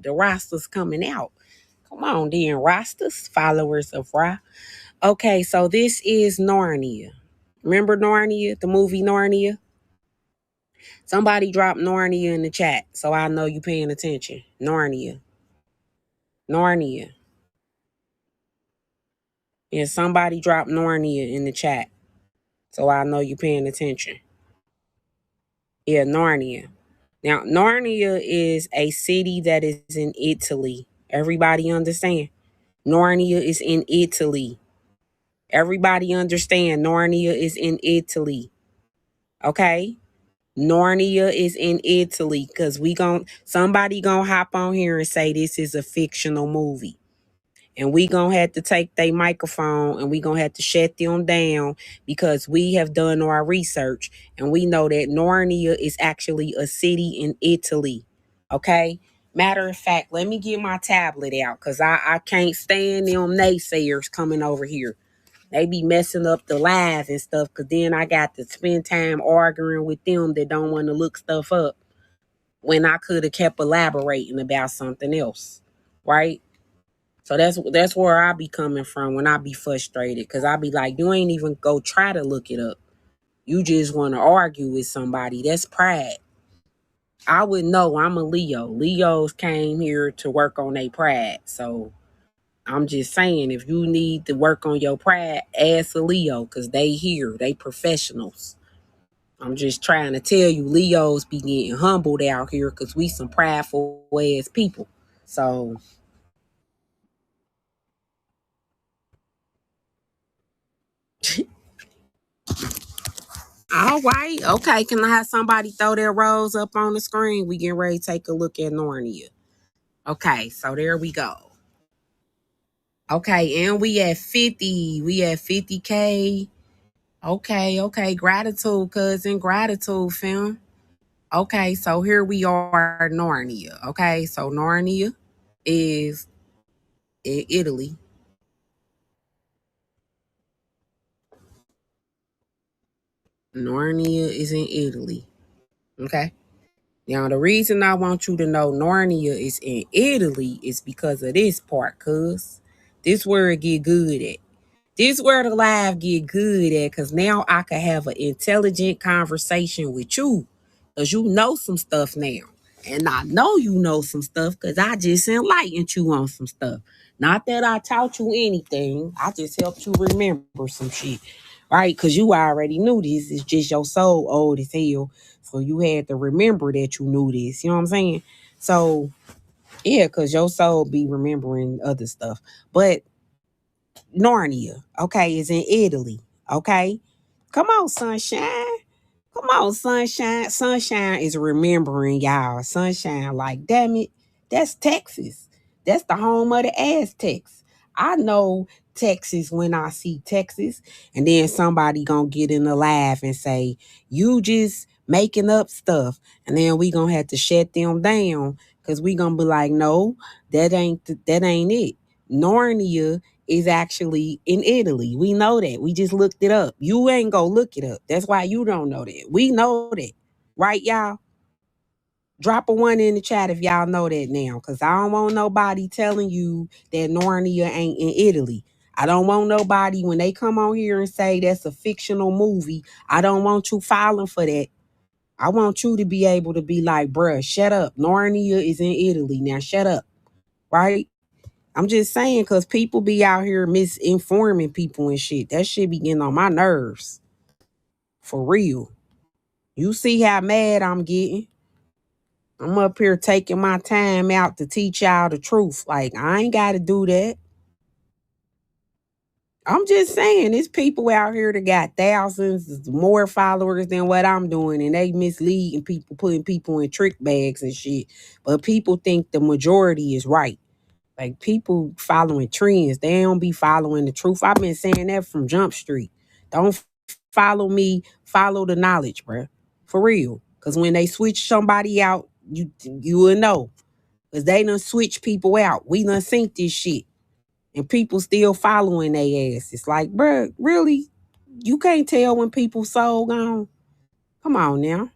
The Rasta's coming out. Come on, then, Rastas, followers of Ra. Okay, so this is Narnia. Remember Narnia, the movie Narnia? Somebody drop Narnia in the chat so I know you paying attention. Narnia. Yeah, somebody drop Narnia in the chat so I know you paying attention. Yeah, Narnia. Now, Narnia is a city that is in Italy. Everybody understand? Narnia is in Italy. Everybody understand? Narnia is in Italy. Okay? Narnia is in Italy because somebody gonna hop on here and say this is a fictional movie. And we gonna have to take their microphone and we gonna have to shut them down because we have done our research and we know that Narnia is actually a city in Italy. Okay? Matter of fact, let me get my tablet out because I can't stand them naysayers coming over here. They be messing up the live and stuff because then I got to spend time arguing with them that don't want to look stuff up when I could have kept elaborating about something else. Right? So that's where I be coming from when I be frustrated because I be like, you ain't even go try to look it up. You just want to argue with somebody. That's pride. I would know. I'm a Leo. Leos came here to work on their pride. So I'm just saying, if you need to work on your pride, ask a Leo because they here. They professionals. I'm just trying to tell you, Leos be getting humbled out here because we some prideful ass people. So all right. Okay. Can I have somebody throw their rose up on the screen? We getting ready to take a look at Narnia. Okay. So there we go. Okay. And we at 50. We at 50K. Okay. Gratitude, cousin. Gratitude, fam. Okay. So here we are, Narnia. Okay. So Narnia is in Italy. Narnia is in Italy. Okay. Now, the reason I want you to know Narnia is in Italy is because of this part, cuz. This where it get good at. This where the live get good at, because now I can have an intelligent conversation with you. Because you know some stuff now. And I know you know some stuff because I just enlightened you on some stuff. Not that I taught you anything. I just helped you remember some shit. Right? Because you already knew this. It's just your soul old as hell. So you had to remember that you knew this. You know what I'm saying? So, yeah, because your soul be remembering other stuff. But Narnia, okay, is in Italy. Okay? Come on, sunshine. Come on, sunshine. Sunshine is remembering y'all. Sunshine, like, damn it, that's Texas. That's the home of the Aztecs. I know Texas when I see Texas. And then somebody gonna get in the laugh and say, you just making up stuff. And then we gonna have to shut them down because we gonna be like, no, that ain't it. Narnia is actually in Italy. We know that. We just looked it up. You ain't go look it up. That's why you don't know that. We know that. Right, y'all? Drop a one in the chat if y'all know that now, because I don't want nobody telling you that Narnia ain't in Italy. I don't want nobody, when they come on here and say that's a fictional movie, I don't want you filing for that. I want you to be able to be like, bruh, shut up. Narnia is in Italy. Now shut up. Right? I'm just saying, because people be out here misinforming people and shit. That shit be getting on my nerves. For real. You see how mad I'm getting? I'm up here taking my time out to teach y'all the truth. Like, I ain't got to do that. I'm just saying, there's people out here that got thousands more followers than what I'm doing, and they misleading people, putting people in trick bags and shit. But people think the majority is right. Like, people following trends. They don't be following the truth. I've been saying that from Jump Street. Don't follow me, follow the knowledge, bruh. For real. Because when they switch somebody out, you will know. Because they done switch people out. We done seen this shit. And people still following their ass. It's like, bruh, really? You can't tell when people's soul gone? Come on now.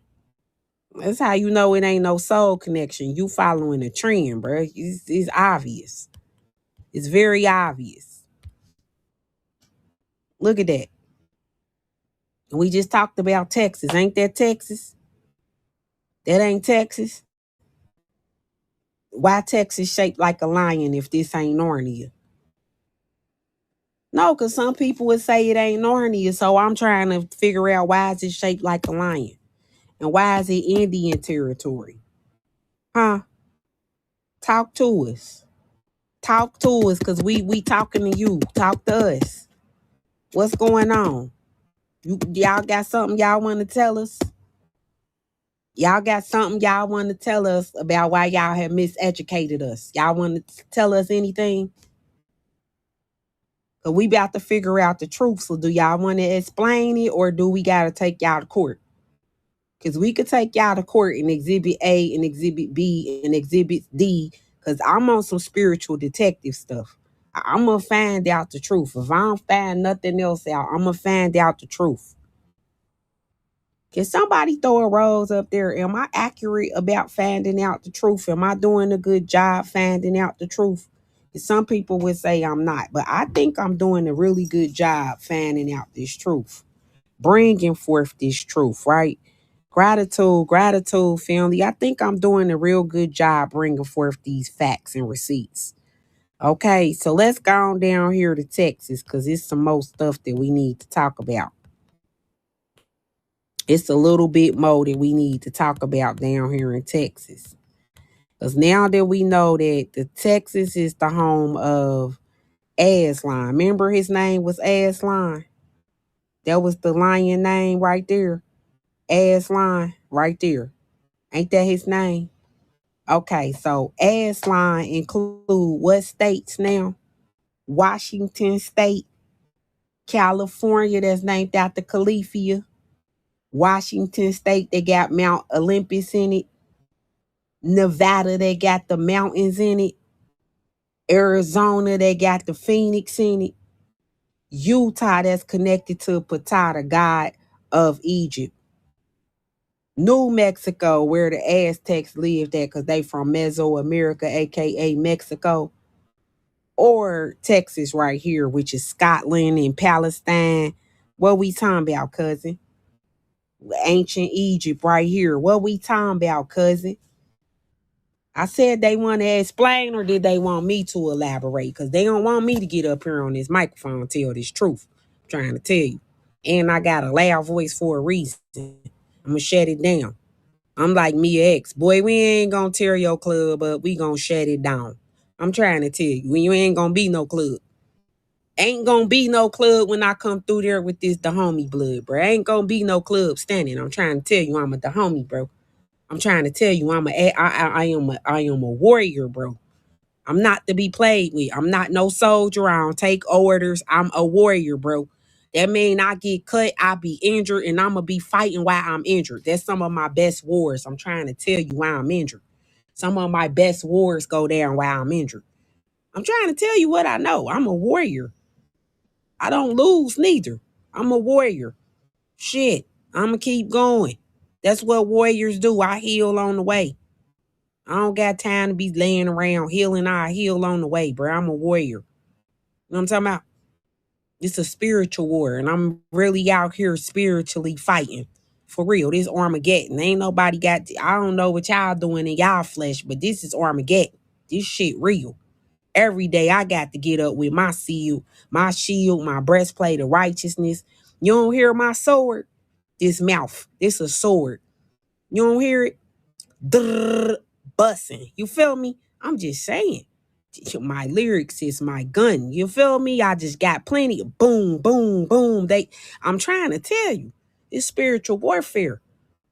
That's how you know it ain't no soul connection. You following a trend, bruh. It's obvious. It's very obvious. Look at that. And we just talked about Texas. Ain't that Texas? That ain't Texas. Why Texas shaped like a lion if this ain't Narnia? No, because some people would say it ain't Narnia, so I'm trying to figure out why is it shaped like a lion? And why is it Indian territory? Huh? Talk to us. Talk to us, because we talking to you. Talk to us. What's going on? Y'all got something y'all want to tell us? Y'all got something y'all want to tell us about why y'all have miseducated us? Y'all want to tell us anything? Because we about to figure out the truth. So do y'all want to explain it, or do we got to take y'all to court? Because we could take y'all to court in Exhibit A and Exhibit B and Exhibit D, because I'm on some spiritual detective stuff. I'm going to find out the truth. If I don't find nothing else out, I'm going to find out the truth. Can somebody throw a rose up there? Am I accurate about finding out the truth? Am I doing a good job finding out the truth? And some people would say I'm not, but I think I'm doing a really good job finding out this truth, bringing forth this truth, right? Gratitude, family. I think I'm doing a real good job bringing forth these facts and receipts. Okay, so let's go on down here to Texas, because it's some more stuff that we need to talk about. It's a little bit more that we need to talk about down here in Texas. Because now that we know that the Texas is the home of Aslan. Remember his name was Aslan? That was the lion name right there. Aslan right there. Ain't that his name? Okay, so Aslan include what states now? Washington State, California, that's named after Califia. Washington State, they got Mount Olympus in it. Nevada, they got the mountains in it. Arizona, they got the Phoenix in it. Utah, that's connected to Ptah, the god of Egypt. New Mexico, where the Aztecs lived at, because they from Mesoamerica, aka Mexico. Or Texas right here, which is Scotland and Palestine. What we talking about, cousin? Ancient Egypt right here. What we talking about, cousin? I said they want to explain, or did they want me to elaborate? Because they don't want me to get up here on this microphone and tell this truth. I'm trying to tell you. And I got a loud voice for a reason. I'm going to shut it down. I'm like Mia X. Boy, we ain't going to tear your club up. We going to shut it down. I'm trying to tell you. You ain't going to be no club. Ain't going to be no club when I come through there with this Dahomey blood, bro. Ain't going to be no club standing. I'm trying to tell you I'm a Dahomey, bro. I'm trying to tell you I am a warrior, bro. I'm not to be played with. I'm not no soldier. I don't take orders. I'm a warrior, bro. That mean I get cut, I be injured, and I'm going to be fighting while I'm injured. That's some of my best wars. I'm trying to tell you why I'm injured. Some of my best wars go down while I'm injured. I'm trying to tell you what I know. I'm a warrior. I don't lose neither. I'm a warrior. Shit, I'm going to keep going. That's what warriors do. I heal on the way. I don't got time to be laying around healing. I heal on the way, bro. I'm a warrior. You know what I'm talking about? It's a spiritual war, and I'm really out here spiritually fighting. For real, this Armageddon. Ain't nobody got, I don't know what y'all doing in y'all flesh, but this is Armageddon. This shit real. Every day I got to get up with my shield, my breastplate of righteousness. You don't hear my sword? This mouth. This a sword. You don't hear it? Bussing. You feel me? I'm just saying. My lyrics is my gun. You feel me? I just got plenty of boom, boom, boom. I'm trying to tell you, it's spiritual warfare.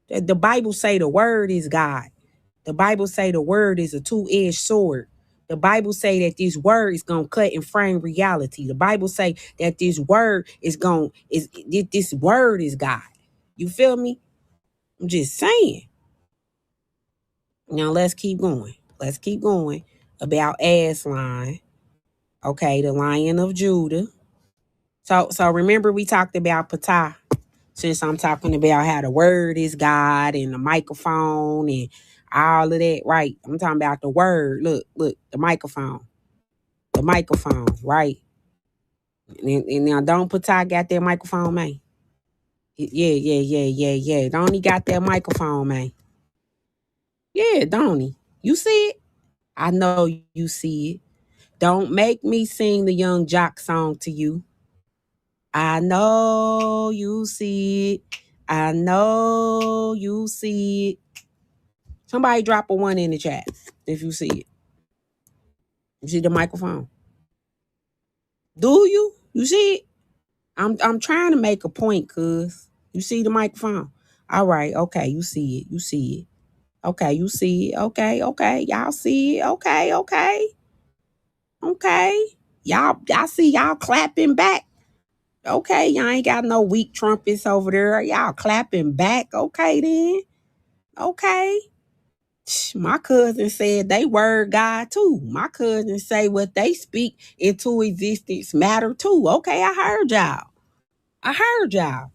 The Bible say the word is God. The Bible say the word is a two-edged sword. The Bible say that this word is gonna cut and frame reality. The Bible say that this word this word is God. You feel me? I'm just saying. Now let's keep going. Let's keep going about Aslan. Okay, the Lion of Judah. So remember we talked about Ptah. Since I'm talking about how the word is God and the microphone and all of that, right? I'm talking about the word. Look, the microphone. The microphone, right? And now don't Ptah got that microphone, man. Yeah. Don't he got that microphone, man? Yeah, don't he? You see it? I know you see it. Don't make me sing the Young Jock song to you. I know you see it. I know you see it. Somebody drop a 1 in the chat if you see it. You see the microphone? Do you? You see it? I'm trying to make a point, cuz. You see the microphone? All right, okay, you see it. You see it. Okay, you see it. Okay. Y'all see it. Okay. Y'all see y'all clapping back. Okay, y'all ain't got no weak trumpets over there. Y'all clapping back. Okay, then. Okay. My cousin said they word God too. My cousin say what they speak into existence matter too. Okay, I heard y'all.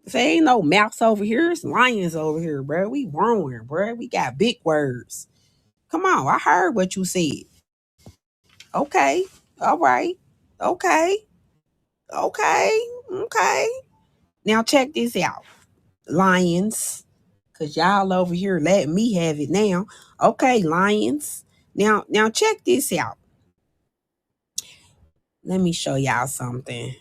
Say ain't no mouse over here. It's lions over here, bro. We growing, bro. We got big words. Come on, I heard what you said. Okay. All right. Okay. Now check this out. Lions. Cause y'all over here let me have it now. Okay, lions. Now check this out. Let me show y'all something.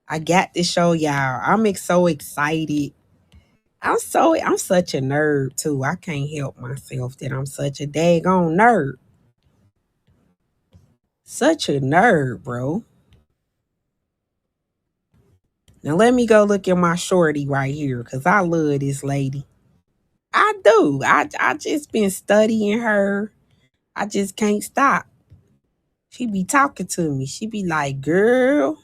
I got to show y'all. I'm so excited. I'm such a nerd too. I can't help myself that I'm such a daggone nerd. Such a nerd, bro. Now let me go look at my shorty right here, cause I love this lady. I do. I just been studying her. I just can't stop. She be talking to me. She be like, girl.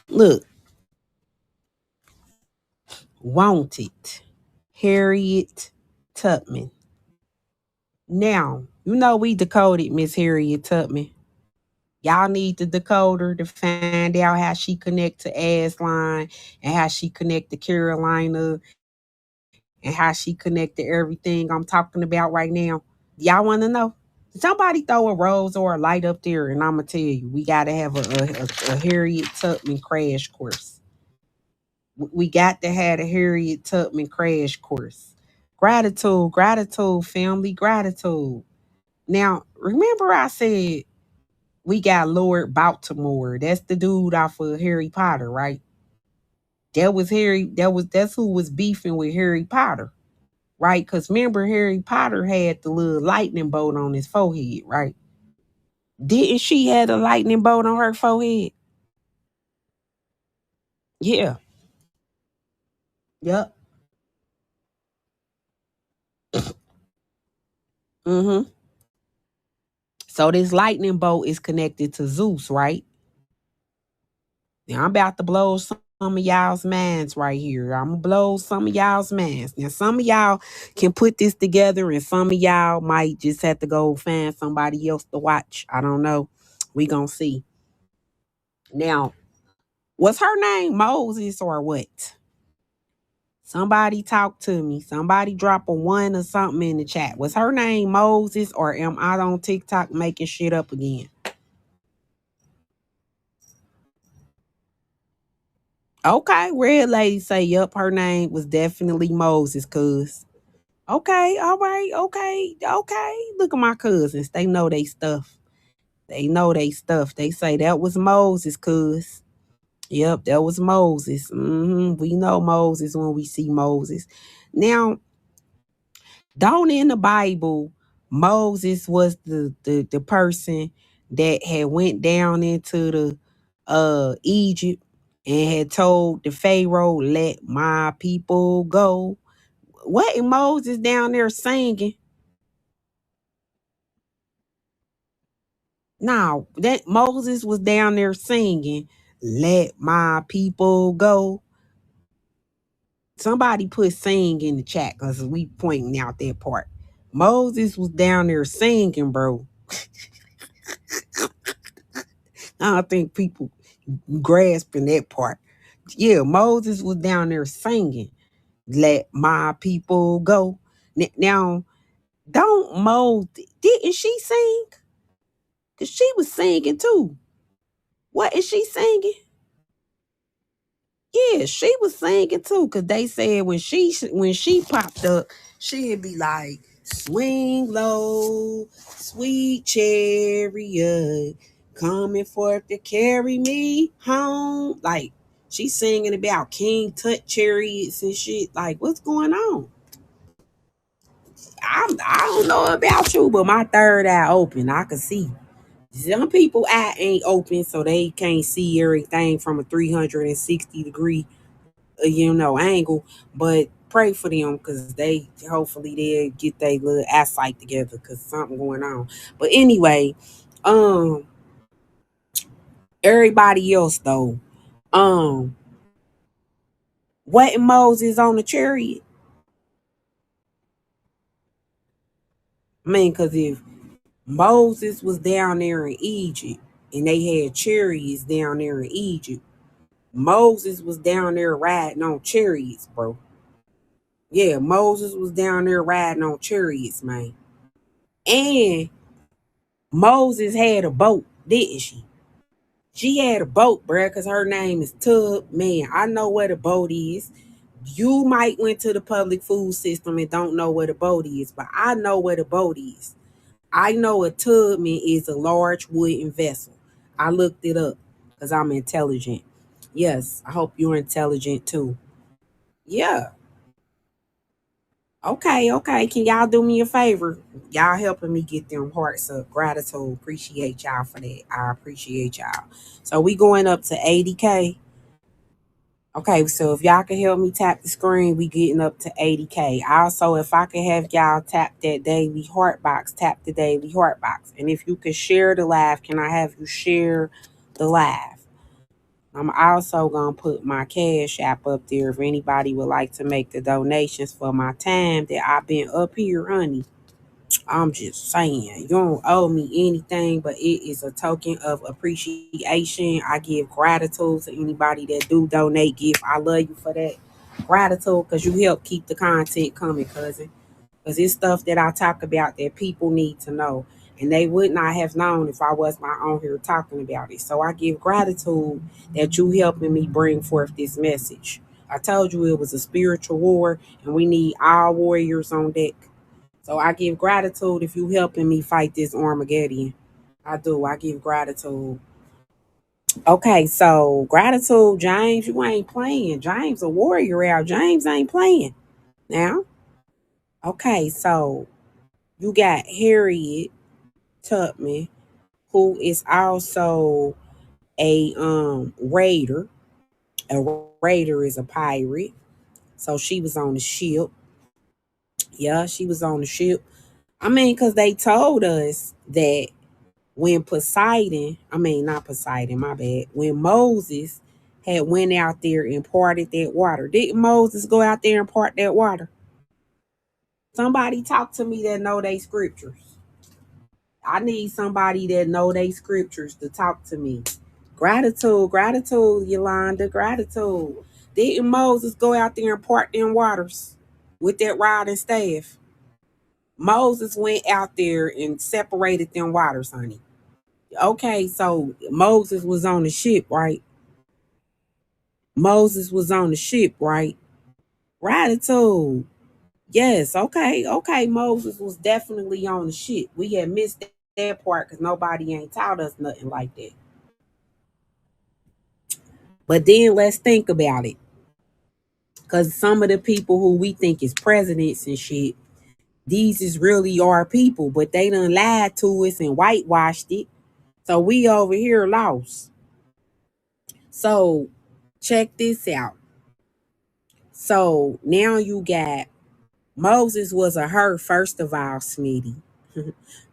Look. Wanted. Harriet Tubman. Now, you know we decoded Miss Harriet Tubman. Y'all need the decoder to find out how she connect to Aslan and how she connect to Carolina and how she connect to everything I'm talking about right now. Y'all want to know? Somebody throw a rose or a light up there, and I'm gonna tell you, we gotta have a Harriet Tubman crash course. We got to have a Harriet Tubman crash course. Gratitude, family, gratitude. Now, remember I said we got Lord Baltimore. That's the dude off of Harry Potter, right? That's who was beefing with Harry Potter, right? Because remember, Harry Potter had the little lightning bolt on his forehead, right? Didn't she have a lightning bolt on her forehead? Yeah. Yep. Mm-hmm. So this lightning bolt is connected to Zeus, right? Now I'm about to blow some of y'all's minds right here. I'm gonna blow some of y'all's minds. Now some of y'all can put this together, and some of y'all might just have to go find somebody else to watch. I don't know. We gonna see. Now, was her name Moses or what? Somebody talk to me. Somebody drop a one or something in the chat. Was her name Moses, or am I on TikTok making shit up again? Okay, red lady say, yup, her name was definitely Moses, cuz. Okay, all right, okay. Look at my cousins. They know they stuff. They know they stuff. They say that was Moses, cuz. Yep, that was Moses. We know Moses when we see Moses. Now, don't in the Bible, Moses was the person that had went down into the Egypt and had told the Pharaoh, let my people go. What Moses down there singing? Now, that Moses was down there singing, let my people go. Somebody put sing in the chat because we pointing out that part. Moses was down there singing, bro. I don't think people grasping that part. Yeah, Moses was down there singing, let my people go. Now, don't didn't she sing? Because she was singing too. What is she singing? Yeah, she was singing too. Because they said when she popped up, she'd be like, swing low, sweet chariot, coming forth to carry me home. Like, she's singing about King Tut chariots and shit. Like, what's going on? I don't know about you, but my third eye open. I can see. Some people eye ain't open, so they can't see everything from a 360-degree, angle. But pray for them because they hopefully they'll get their little eyesight together because something going on. But anyway, um, everybody else though, um, what Moses on the chariot? I mean, because if Moses was down there in Egypt and they had chariots down there in Egypt, Moses was down there riding on chariots, bro. Yeah, Moses was down there riding on chariots, man. And Moses had a boat, didn't she? She had a boat, bruh, because her name is Tub. Man, I know what a boat is. You might went to the public food system and don't know what a boat is, but I know what a boat is. I know a tubman is a large wooden vessel. I looked it up because I'm intelligent. Yes, I hope you're intelligent too. Yeah. Okay. Can y'all do me a favor? Y'all helping me get them hearts up. Gratitude. Appreciate y'all for that. I appreciate y'all. So we going up to 80K. Okay, so if y'all can help me tap the screen, we getting up to 80K. Also, if I can have y'all tap that daily heart box, tap the daily heart box. And if you could share the live, can I have you share the live? I'm also going to put my cash app up there if anybody would like to make the donations for my time that I've been up here, honey. I'm just saying, you don't owe me anything, but it is a token of appreciation. I give gratitude to anybody that do donate gift. I love you for that. Gratitude because you help keep the content coming, cousin. Because it's stuff that I talk about that people need to know. And they would not have known if I was not on here talking about it. So I give gratitude that you helping me bring forth this message. I told you it was a spiritual war and we need all warriors on deck. So I give gratitude if you helping me fight this Armageddon. I do. I give gratitude. Okay, so gratitude, James. You ain't playing. James a warrior out. James ain't playing. Now, okay, so you got Harriet Tubman, who is also a raider. A raider is a pirate. So she was on the ship. Yeah, she was on the ship. I mean, because they told us that when not Poseidon, my bad, when Moses had went out there and parted that water, didn't Moses go out there and part that water? Somebody talk to me that know they scriptures. I need somebody that know they scriptures to talk to me. Gratitude, Yolanda, gratitude. Didn't Moses go out there and part them waters with that rod and staff? Moses went out there and separated them waters, honey. Okay, so Moses was on the ship, right? Moses was on the ship, right? Gratitude. Yes, okay. Moses was definitely on the ship. We had missed that part because nobody ain't taught us nothing like that. But then let's think about it. Because some of the people who we think is presidents and shit, these is really our people, but they done lied to us and whitewashed it. So we over here lost. So check this out. So now you got Moses was a her, first of all, Smitty.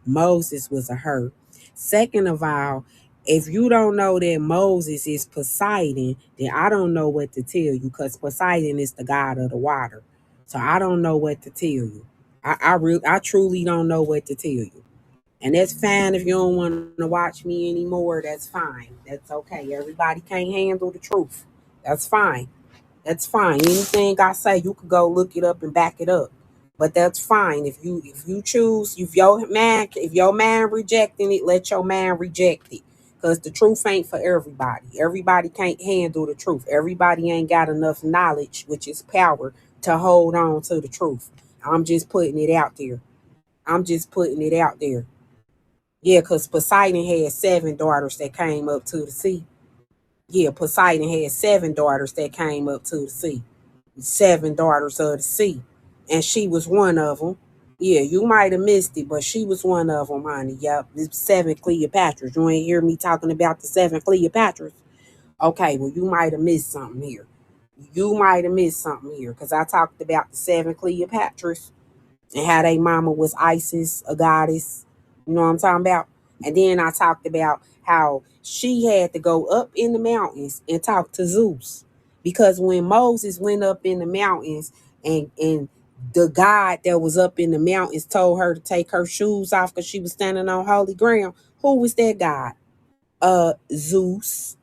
Moses was a her. Second of all, if you don't know that Moses is Poseidon, then I don't know what to tell you because Poseidon is the god of the water. So I don't know what to tell you. I truly don't know what to tell you. And that's fine if you don't want to watch me anymore. That's fine. That's okay. Everybody can't handle the truth. That's fine. That's fine. Anything I say, you could go look it up and back it up. But that's fine. If you choose, if your man rejecting it, let your man reject it. Because the truth ain't for everybody. Everybody can't handle the truth. Everybody ain't got enough knowledge, which is power, to hold on to the truth. I'm just putting it out there. Yeah, because Poseidon had 7 daughters that came up to the sea. Yeah, Poseidon had 7 daughters that came up to the sea. 7 daughters of the sea. And she was one of them. Yeah, you might have missed it, but she was one of them, honey. Yep, it's 7 Cleopatras. You ain't hear me talking about the 7 Cleopatras? Okay, well, you might have missed something here. Because I talked about the 7 Cleopatras and how they mama was Isis, a goddess. You know what I'm talking about? And then I talked about how she had to go up in the mountains and talk to Zeus. Because when Moses went up in the mountains and the God that was up in the mountains told her to take her shoes off because she was standing on holy ground, who was that God? Zeus.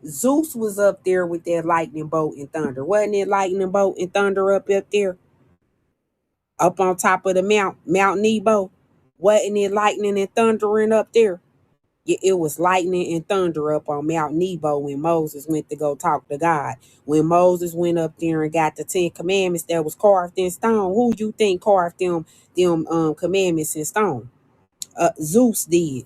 Zeus was up there with that lightning bolt and thunder. Wasn't it lightning bolt and thunder up there? Up on top of the Mount Nebo. Wasn't it lightning and thundering up there? Yeah, it was lightning and thunder up on Mount Nebo when Moses went to go talk to God. When Moses went up there and got the 10 commandments that was carved in stone, who you think carved them commandments in stone? Zeus did.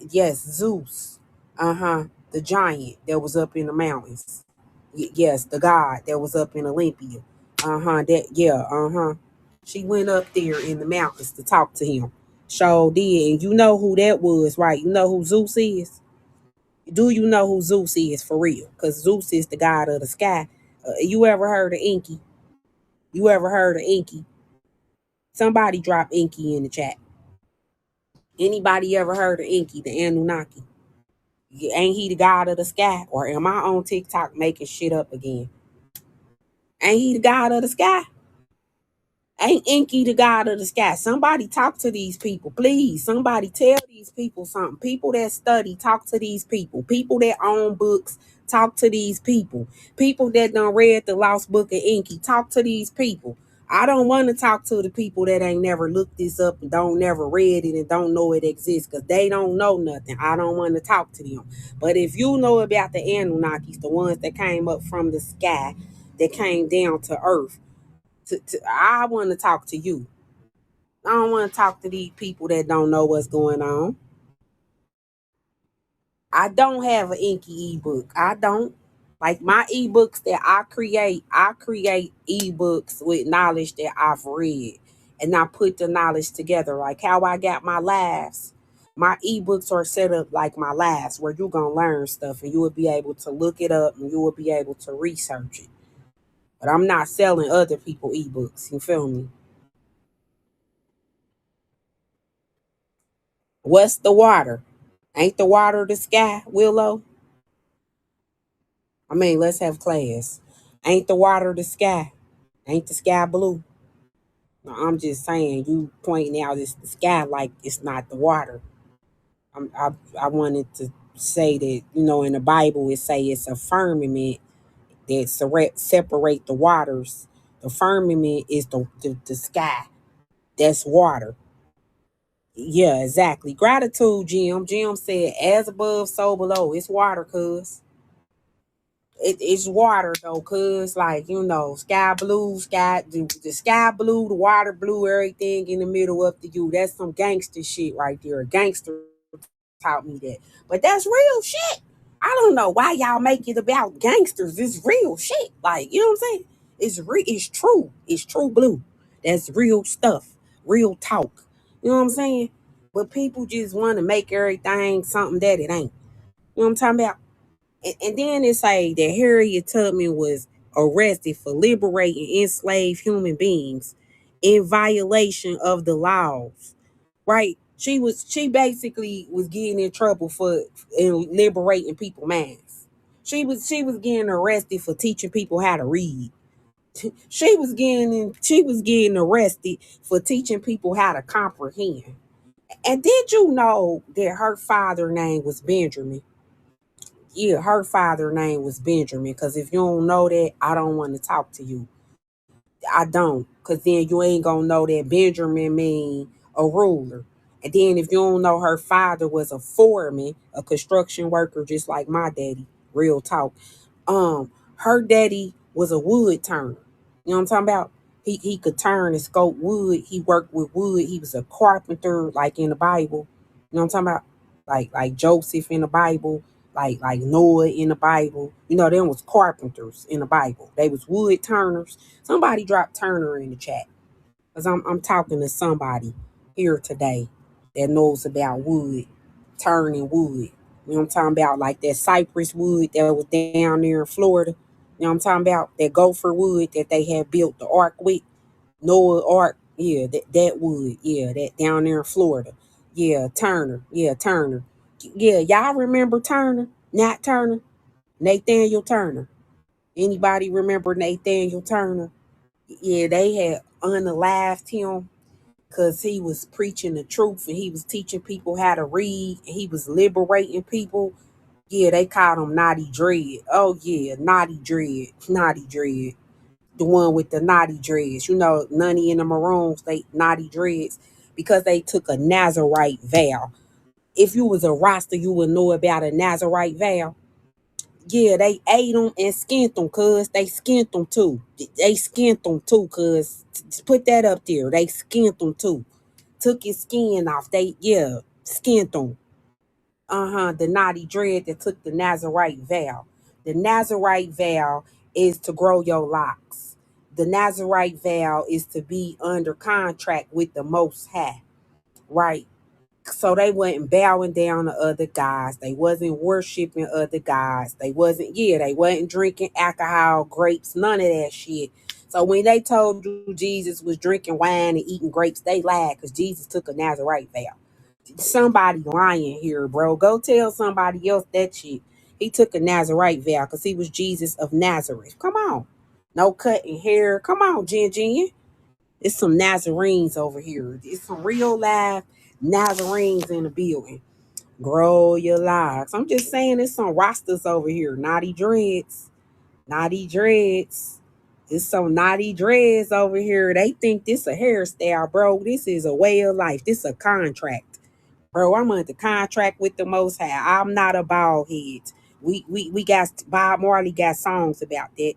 Yes, Zeus. The giant that was up in the mountains. Yes, the god that was up in Olympia. She went up there in the mountains to talk to him. Sure did. And you know who that was, right? You know who Zeus is? Do you know who Zeus is for real? Because Zeus is the god of the sky. You ever heard of Inky? Somebody drop Inky in the chat. Anybody ever heard of Inky, the Anunnaki? Ain't he the god of the sky? Or am I on TikTok making shit up again? Ain't he the god of the sky? Ain't Inky the god of the sky? Somebody talk to these people, please. Somebody tell these people something. People that study, talk to these people. People that own books, talk to these people. People that done read the Lost Book of Inky, talk to these people. I don't want to talk to the people that ain't never looked this up and don't never read it and don't know it exists because they don't know nothing. I don't want to talk to them. But if you know about the Anunnakis, the ones that came up from the sky, that came down to earth, I want to talk to you. I don't want to talk to these people that don't know what's going on. I don't have an Inky ebook. I don't. Like my ebooks that I create ebooks with knowledge that I've read. And I put the knowledge together. Like how I got my lives. My ebooks are set up like my lives where you're going to learn stuff and you will be able to look it up and you will be able to research it. But I'm not selling other people ebooks. You feel me? What's the water? Ain't the water the sky, Willow? I mean, let's have class. Ain't the water the sky? Ain't the sky blue? No, I'm just saying, you pointing out it's the sky like it's not the water. I wanted to say that, in the Bible it say it's a firmament that separate the waters. The firmament is the sky. That's water. Yeah, exactly. Gratitude, Jim. Jim said, as above, so below. It's water, cuz. It's water though, cuz like, sky blue, the sky blue, the water blue, everything in the middle up to you. That's some gangster shit right there. A gangster taught me that. But that's real shit. I don't know why y'all make it about gangsters. It's real shit. Like, you know what I'm saying? It's true. It's true blue. That's real stuff. Real talk. You know what I'm saying? But people just want to make everything something that it ain't. You know what I'm talking about? And then it say that Harriet Tubman was arrested for liberating enslaved human beings in violation of the laws. Right? She basically was getting in trouble for liberating people's minds. She was getting arrested for teaching people how to read. She was getting arrested for teaching people how to comprehend. And did you know that her father name was Benjamin? Yeah, her father name was Benjamin. Because if you don't know that, I don't want to talk to you. I don't. Because then you ain't going to know that Benjamin mean a ruler. And then if you don't know, her father was a foreman, a construction worker, just like my daddy. Real talk. Her daddy was a wood turner. You know what I'm talking about? He could turn and scope wood. He worked with wood. He was a carpenter, like in the Bible. You know what I'm talking about? Like Joseph in the Bible, like Noah in the Bible. Them was carpenters in the Bible. They was wood turners. Somebody dropped Turner in the chat. Because I'm talking to somebody here today that knows about wood, turning wood. You know what I'm talking about? Like that cypress wood that was down there in Florida. You know what I'm talking about? That gopher wood that they had built the ark with. Noah ark. Yeah, that wood. Yeah, that down there in Florida. Yeah, Turner. Yeah, Turner. Yeah, y'all remember Turner? Nat Turner? Nathaniel Turner. Anybody remember Nathaniel Turner? Yeah, they had unalived him because he was preaching the truth and he was teaching people how to read and he was liberating people. Yeah, they called him Naughty Dread. Oh yeah, Naughty Dread. Naughty Dread. The one with the naughty dreads. Nunny and the Maroons, they naughty dreads because they took a Nazarite vow. If you was a roster, you would know about a Nazarite vow. Yeah, they ate them and skinned them, cuz. They skinned them too. They skinned them too, cuz. Put that up there. They skinned them too. Took his skin off. Skinned them. The naughty dread that took the Nazarite vow. The Nazarite vow is to grow your locks. The Nazarite vow is to be under contract with the Most High, right? So they wasn't bowing down to other gods. They wasn't worshiping other gods. They wasn't drinking alcohol, grapes, none of that shit. So when they told you Jesus was drinking wine and eating grapes, they lied because Jesus took a Nazarite vow. Somebody lying here, bro. Go tell somebody else that shit. He took a Nazarite vow because he was Jesus of Nazareth. Come on. No cutting hair. Come on, Jen. It's some Nazarenes over here. It's some real live Nazarenes in the building. Grow your locks. I'm just saying there's some rosters over here. Naughty dreads. Naughty dreads. There's some naughty dreads over here. They think this a hairstyle, bro. This is a way of life. This a contract. Bro, I'm under contract with the Most High. I'm not a bald head. We got Bob Marley got songs about that.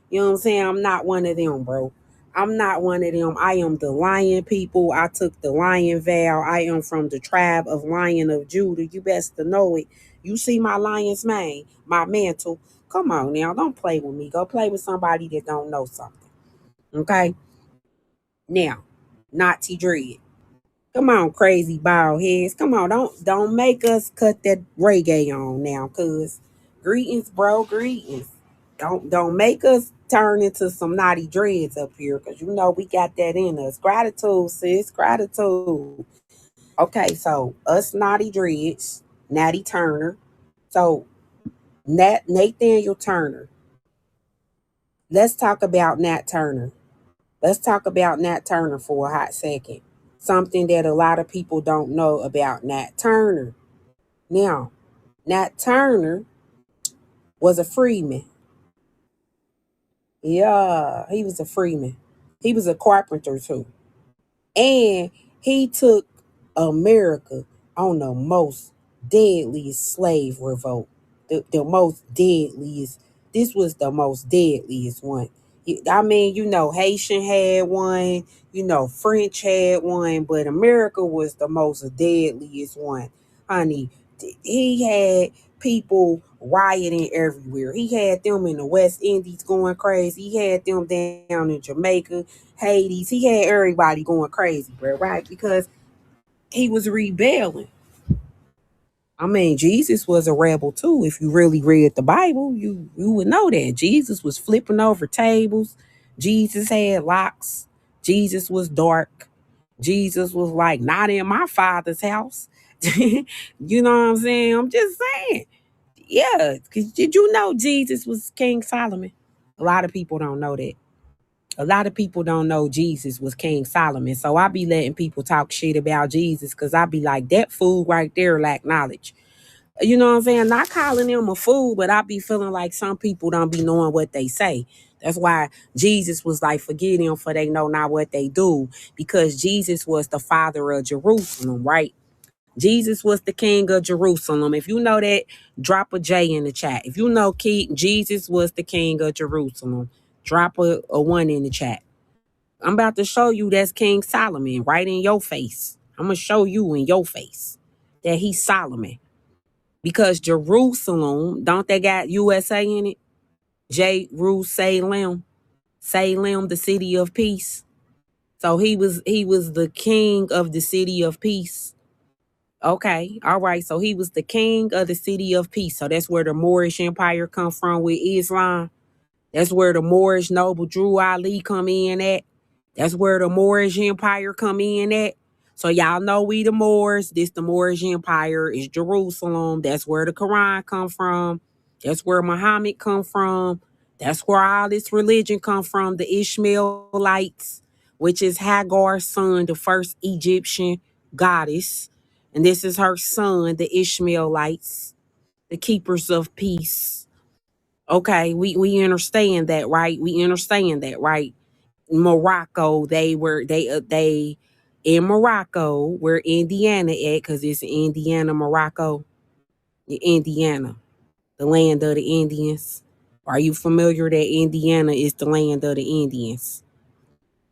You know what I'm saying? I'm not one of them, bro. I'm not one of them. I am the lion people. I took the lion vow. I am from the tribe of Lion of Judah. You best to know it. You see my lion's mane, my mantle. Come on now, don't play with me. Go play with somebody that don't know something. Okay? Now, Nazi Dread. Come on, crazy bald heads. Come on, don't make us cut that reggae on now, cuz. Greetings, bro. Greetings. Don't make us turn into some naughty dreads up here, cause we got that in us. Gratitude, sis. Gratitude. Okay, so us naughty dreads, Natty Turner. So Nathaniel Turner. Let's talk about Nat Turner. Let's talk about Nat Turner for a hot second. Something that a lot of people don't know about Nat Turner. Now, Nat Turner was a freeman. Yeah, he was a freeman. He was a carpenter too. And he took America on the most deadliest slave revolt. The most deadliest. This was the most deadliest one. I mean, Haitian had one, French had one, but America was the most deadliest one. Honey, he had people rioting everywhere. He had them in the West Indies going crazy. He had them down in Jamaica, Hades. He had everybody going crazy, bro, right? Because he was rebelling. I mean, Jesus was a rebel too. If you really read the Bible, you would know that Jesus was flipping over tables. Jesus had locks. Jesus was dark. Jesus was like, not in my father's house. You know what I'm saying? I'm just saying. Yeah, because did you know Jesus was King Solomon? A lot of people don't know that. A lot of people don't know Jesus was King Solomon. So I be letting people talk shit about Jesus because I be like, that fool right there lack knowledge. You know what I'm saying? Not calling him a fool, but I be feeling like some people don't be knowing what they say. That's why Jesus was like, forget them for they know not what they do. Because Jesus was the father of Jerusalem, right? Jesus was the king of Jerusalem. If you know that, drop a J in the chat. If you know Jesus was the king of Jerusalem, drop a one in the chat. I'm about to show you that's King Solomon right in your face. I'm going to show you in your face that he's Solomon. Because Jerusalem, don't they got USA in it? Jerusalem, Salem, the city of peace. So he was the king of the city of peace. Okay, all right. So he was the king of the city of peace. So that's where the Moorish Empire come from with Islam. That's where the Moorish noble Drew Ali come in at. That's where the Moorish Empire come in at. So y'all know we the Moors. This the Moorish Empire is Jerusalem. That's where the Quran come from. That's where Muhammad come from. That's where all this religion come from. The Ishmaelites, which is Hagar's son, the first Egyptian goddess. And this is her son, the Ishmaelites, the keepers of peace. Okay, we understand that, right? We understand that, right? Morocco, they in Morocco, where Indiana at, because it's Indiana, Morocco, Indiana, the land of the Indians. Are you familiar that Indiana is the land of the Indians?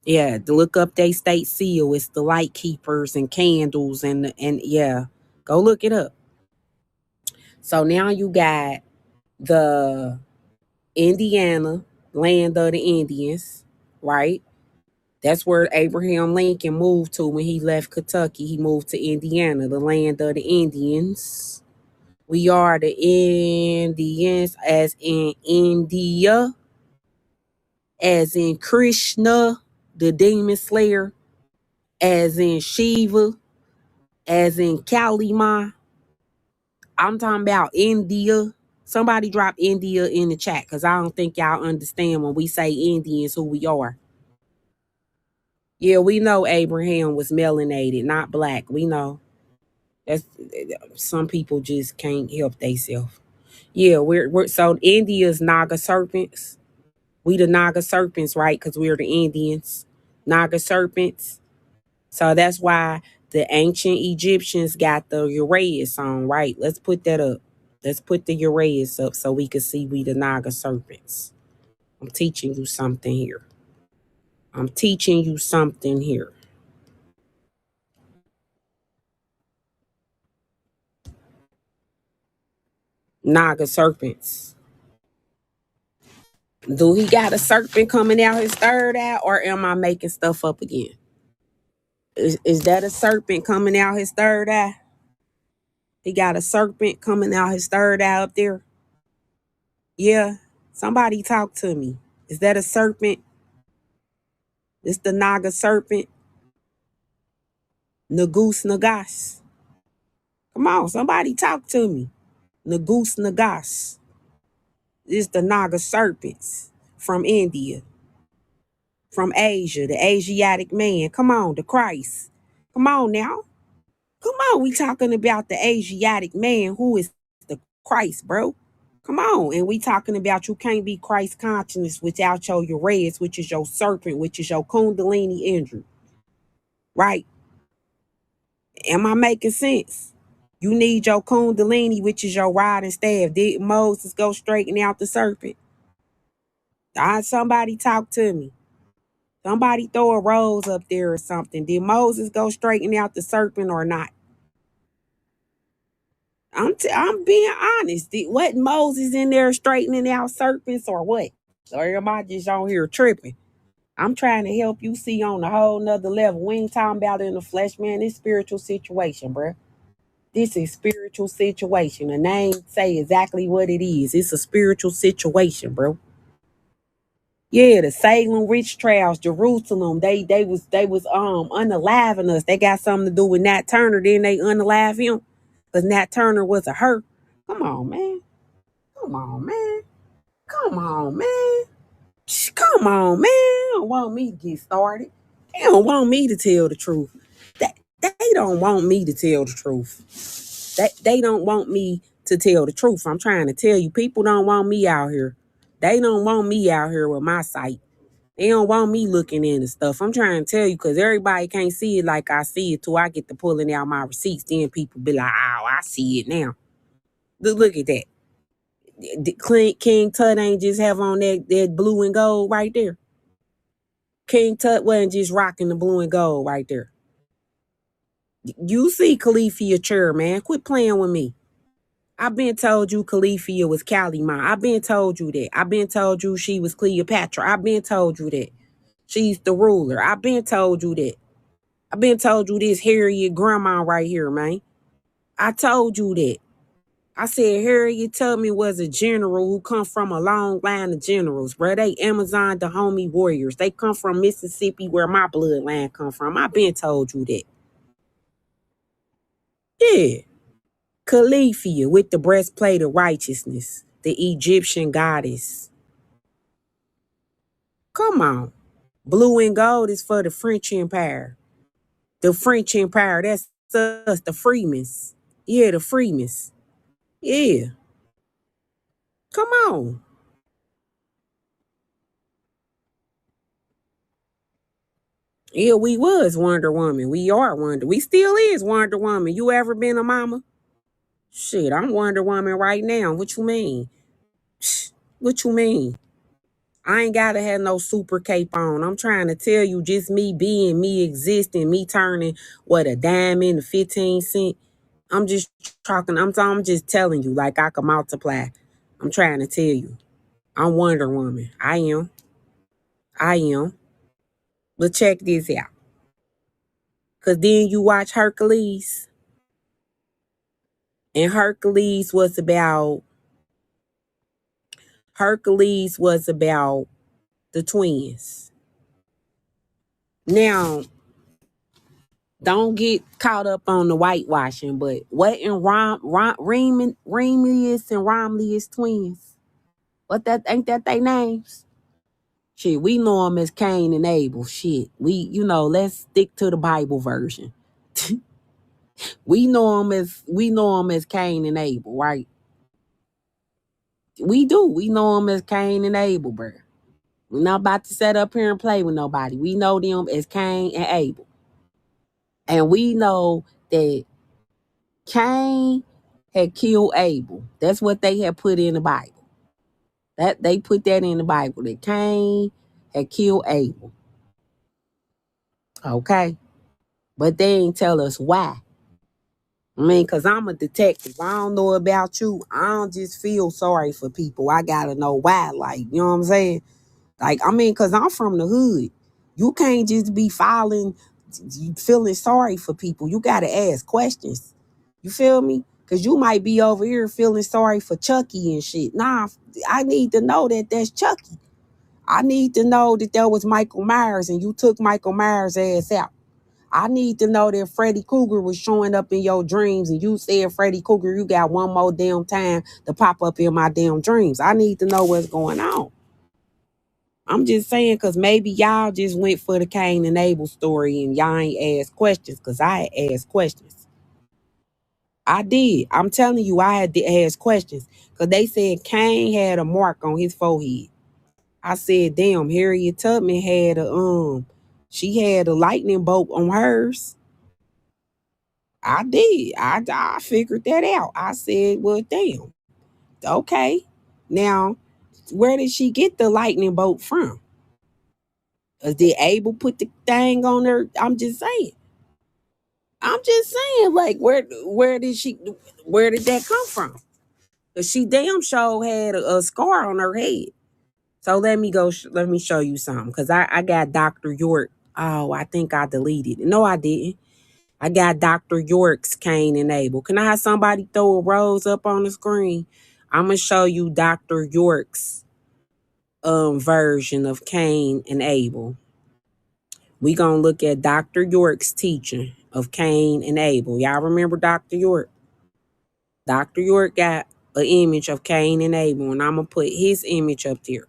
Yeah, to look up they state seal. It's the light keepers and candles and yeah, go look it up. So now you got the Indiana, land of the Indians, right? That's where Abraham Lincoln moved to when he left Kentucky. He moved to Indiana, the land of the Indians. We are the Indians, as in India, as in Krishna, the demon slayer, as in Shiva, as in Kalima. I'm talking about India. Somebody drop India in the chat because I don't think y'all understand when we say Indians who we are. Yeah, we know Abraham was melanated, not black. We know. That's some people just can't help themselves. Yeah, we're so India's Naga serpents. We the Naga serpents, right? Because we're the Indians. Naga serpents. So that's why the ancient Egyptians got the Uraeus on, right? Let's put that up. Let's put the Uraeus up so we can see we the Naga serpents. I'm teaching you something here. I'm teaching you something here. Naga serpents. Do he got a serpent coming out his third eye, or am I making stuff up again? Is that a serpent coming out his third eye? He got a serpent coming out his third eye up there? Yeah. Somebody talk to me. Is that a serpent? It's the Naga serpent. Nagoose Nagas. Come on, somebody talk to me. Nagoose Nagas. This is the Naga serpents from India, from Asia, the Asiatic man. Come on, the Christ. Come on now. Come on, we talking about the Asiatic man who is the Christ, bro. Come on, and we talking about you can't be Christ consciousness without your Uraeus, which is your serpent, which is your Kundalini Indra, right? Am I making sense? You need your Kundalini, which is your rod and staff. Did Moses go straighten out the serpent? Somebody talk to me. Somebody throw a rose up there or something. Did Moses go straighten out the serpent or not? I'm being honest. What Moses in there straightening out serpents or what? Or am I just on here tripping? I'm trying to help you see on a whole nother level. We ain't talking about it in the flesh, man. It's spiritual situation, bruh. This is spiritual situation. The name say exactly what it is. It's a spiritual situation, bro. Yeah, the Salem witch trials, Jerusalem, they was unaliving us. They got something to do with Nat Turner, then they unalive him. Because Nat Turner was a her. Come on, man. Come on, man. Come on, man. Come on, man. They don't want me to get started. They don't want me to tell the truth. They don't want me to tell the truth. They don't want me to tell the truth. I'm trying to tell you, people don't want me out here. They don't want me out here with my sight. They don't want me looking into stuff. I'm trying to tell you because everybody can't see it like I see it till I get to pulling out my receipts. Then people be like, oh, I see it now. Look at that. King Tut ain't just have on that blue and gold right there. King Tut wasn't just rocking the blue and gold right there. You see Califia chair, man. Quit playing with me. I've been told you Califia was Calimán. I've been told you that. I've been told you she was Cleopatra. I've been told you that. She's the ruler. I've been told you that. I've been told you this Harriet grandma right here, man. I told you that. I said Harriet Tubman was a general who come from a long line of generals, bro. They Amazon the homie warriors. They come from Mississippi where my bloodline come from. I've been told you that. Yeah. Califia with the breastplate of righteousness, the Egyptian goddess. Come on. Blue and gold is for the French Empire. The French Empire, that's us, the Freemans. Yeah, the Freemans. Yeah. Come on. Yeah, we was Wonder Woman. We are Wonder. We still is Wonder Woman. You ever been a mama? Shit, I'm Wonder Woman right now. What you mean? What you mean? I ain't gotta have no super cape on. I'm trying to tell you, just me being, me existing, me turning what a dime into 15 cents. I'm just talking. I'm just telling you, like I can multiply. I'm trying to tell you, I'm Wonder Woman. I am. But check this out. Cause then you watch Hercules, and Hercules was about the twins. Now, don't get caught up on the whitewashing, but what in Romulus and Romulus twins? What that ain't that they names? Shit, we know them as Cain and Abel. Shit, let's stick to the Bible version. we know them as Cain and Abel, right? We do. We know them as Cain and Abel, bro. We're not about to set up here and play with nobody. We know them as Cain and Abel. And we know that Cain had killed Abel. That's what they had put in the Bible. That they put that in the Bible, that Cain had killed Abel. Okay? But they ain't tell us why. I mean, because I'm a detective. I don't know about you. I don't just feel sorry for people. I got to know why. Like, you know what I'm saying? Like, I mean, because I'm from the hood. You can't just be feeling sorry for people. You got to ask questions. You feel me? Because you might be over here feeling sorry for Chucky and shit. Nah, I need to know that that's Chucky. I need to know that there was Michael Myers and you took Michael Myers' ass out. I need to know that Freddy Krueger was showing up in your dreams and you said, Freddy Krueger, you got one more damn time to pop up in my damn dreams. I need to know what's going on. I'm just saying, because maybe y'all just went for the Cain and Abel story and y'all ain't asked questions, because I asked questions. I did. I'm telling you, I had to ask questions, because they said Cain had a mark on his forehead. I said, damn, Harriet Tubman had she had a lightning bolt on hers. I did. I figured that out. I said, well, damn. Okay. Now, where did she get the lightning bolt from? Did Abel put the thing on her? I'm just saying. Like, where did that come from? Cause she damn sure had a scar on her head. So let me show you something. Cause I got Dr. York. Oh, I think I deleted it. No, I didn't. I got Dr. York's Cain and Abel. Can I have somebody throw a rose up on the screen? I'm gonna show you Dr. York's version of Cain and Abel. We gonna look at Dr. York's teaching of Cain and Abel. Y'all remember Dr. York? Dr. York got an image of Cain and Abel, and I'm gonna put his image up there.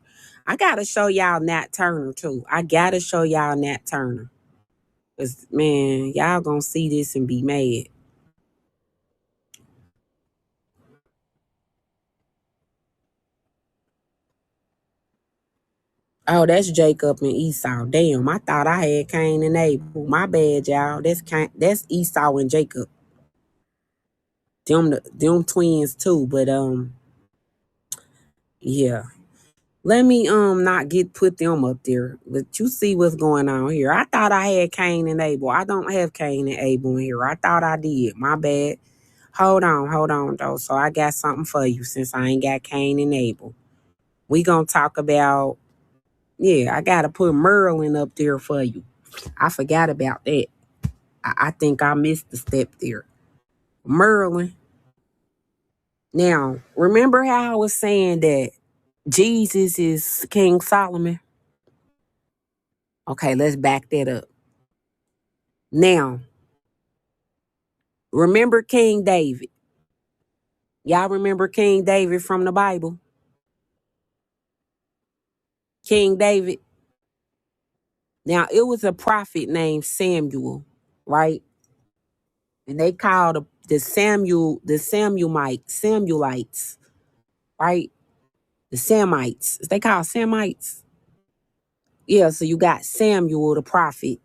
I gotta show y'all Nat Turner too. I gotta show y'all Nat Turner. Cause man, y'all gonna see this and be mad. Oh, that's Jacob and Esau. Damn, I thought I had Cain and Abel. My bad, y'all. That's Esau and Jacob. Them twins too, but yeah. Let me not put them up there. But you see what's going on here. I thought I had Cain and Abel. I don't have Cain and Abel in here. I thought I did. My bad. Hold on though. So I got something for you since I ain't got Cain and Abel. We gonna talk about, I gotta put Merlin up there for you. I forgot about that. I think I missed the step there. Merlin. Now, remember how I was saying that Jesus is King Solomon? Okay, let's back that up. Now, remember King David? Y'all remember King David from the Bible? King David. Now, it was a prophet named Samuel, right? And they called the Samuelites, right? The Samites. They called Samites. Yeah, so you got Samuel the prophet.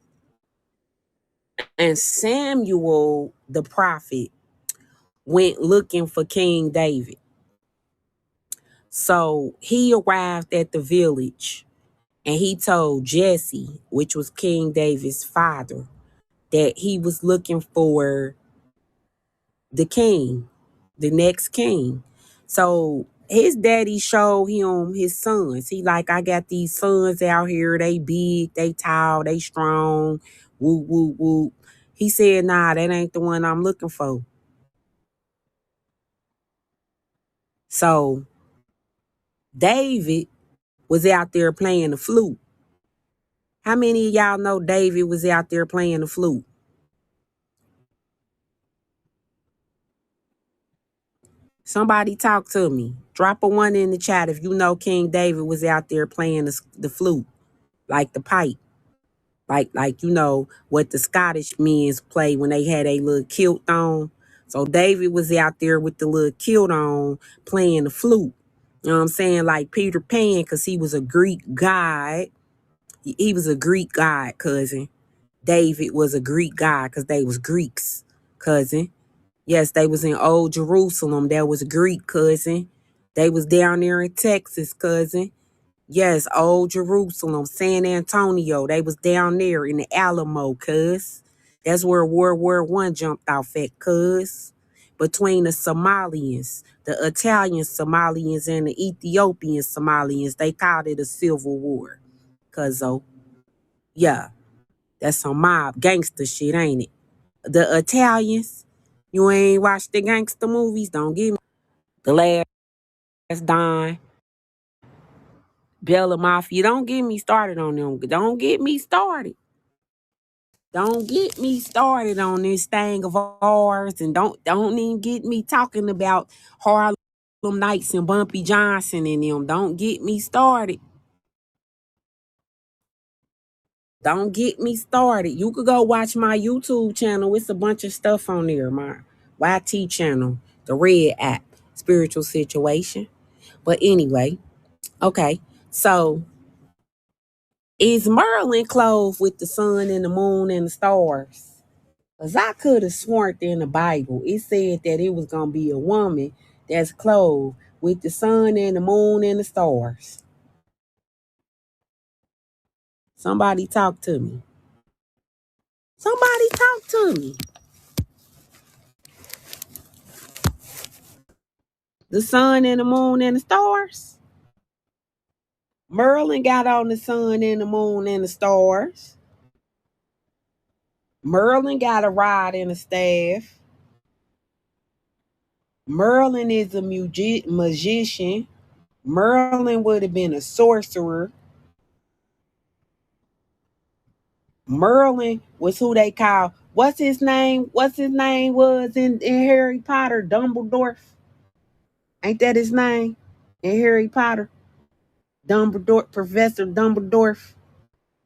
And Samuel the prophet went looking for King David. So he arrived at the village and he told Jesse, which was King David's father, that he was looking for the king, the next king. So his daddy showed him his sons. He like, I got these sons out here. They big, they tall, they strong. Woo, woo, woo. He said, nah, that ain't the one I'm looking for. So David was out there playing the flute. How many of y'all know David was out there playing the flute? Somebody talk to me. Drop a 1 in the chat if you know King David was out there playing the flute, like the pipe. Like you know what the Scottish men play when they had a little kilt on. So David was out there with the little kilt on playing the flute. You know what I'm saying? Like Peter Pan, because he was a Greek god. He was a Greek god, cousin. David was a Greek god because they was Greeks, cousin. Yes, they was in old Jerusalem. That was Greek, cousin. They was down there in Texas, cousin. Yes, old Jerusalem, San Antonio. They was down there in the Alamo, cuz. That's where World War I jumped off at, cuz. Between the Somalians, the Italian Somalians and the Ethiopian Somalians, they called it a civil war. Cuz, yeah, that's some mob gangster shit, ain't it? The Italians, you ain't watched the gangster movies? Don't give me The Last Don, Bella Mafia. Don't get me started on them. Don't get me started. Don't get me started on this thing of ours, and don't even get me talking about Harlem Nights and Bumpy Johnson and them. Don't get me started. Don't get me started. You could go watch my YouTube channel. It's a bunch of stuff on there. My YT channel, the Red app, Spiritual Situation. But anyway, okay. So is Merlin clothed with the sun and the moon and the stars? Because I could have sworn in the Bible, it said that it was going to be a woman that's clothed with the sun and the moon and the stars. Somebody talk to me. Somebody talk to me. The sun and the moon and the stars. Merlin got on the sun and the moon and the stars. Merlin got a rod and a staff. Merlin is a magician. Merlin would have been a sorcerer. Merlin was who they call, what's his name? What's his name was in Harry Potter? Dumbledore. Ain't that his name? In Harry Potter? Dumbledore, Professor Dumbledore.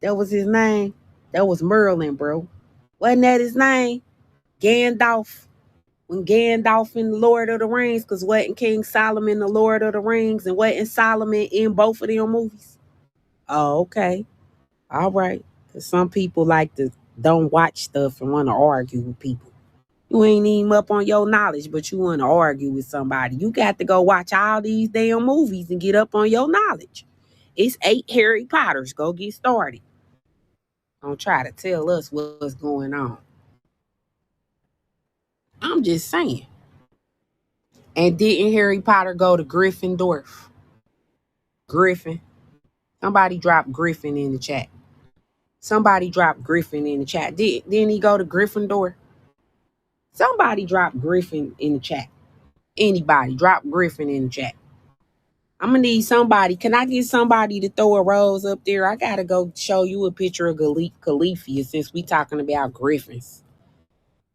That was his name. That was Merlin, bro. Wasn't that his name? Gandalf. When Gandalf in the Lord of the Rings, because wasn't King Solomon the Lord of the Rings, and wasn't Solomon in both of them movies? Oh, okay. All right. Because some people like to don't watch stuff and want to argue with people. You ain't even up on your knowledge, but you want to argue with somebody. You got to go watch all these damn movies and get up on your knowledge. It's 8 Harry Potters. Go get started. Don't try to tell us what's going on. I'm just saying. And didn't Harry Potter go to Gryffindor? Griffin. Somebody drop Griffin in the chat. Somebody drop Griffin in the chat. Didn't he go to Gryffindor? Somebody drop Griffin in the chat. Anybody drop Griffin in the chat. I'm gonna need somebody. Can I get somebody to throw a rose up there? I gotta go show you a picture of Califia since we talking about griffins.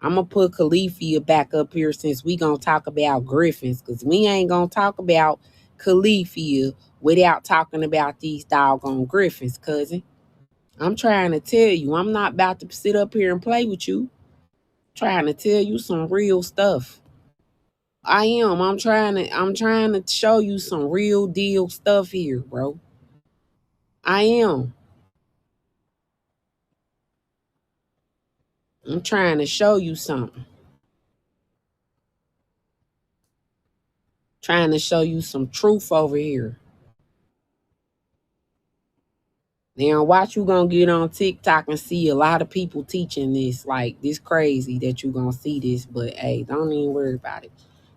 I'm gonna put Califia back up here since we gonna talk about griffins, because we ain't gonna talk about Califia without talking about these doggone griffins, cousin. I'm trying to tell you, I'm not about to sit up here and play with you. I'm trying to tell you some real stuff. I am. I'm trying to show you some real deal stuff here, bro. I am. I'm trying to show you something. Trying to show you some truth over here. Now watch you gonna get on TikTok and see a lot of people teaching this. Like, this crazy that you gonna see this, but hey, don't even worry about it.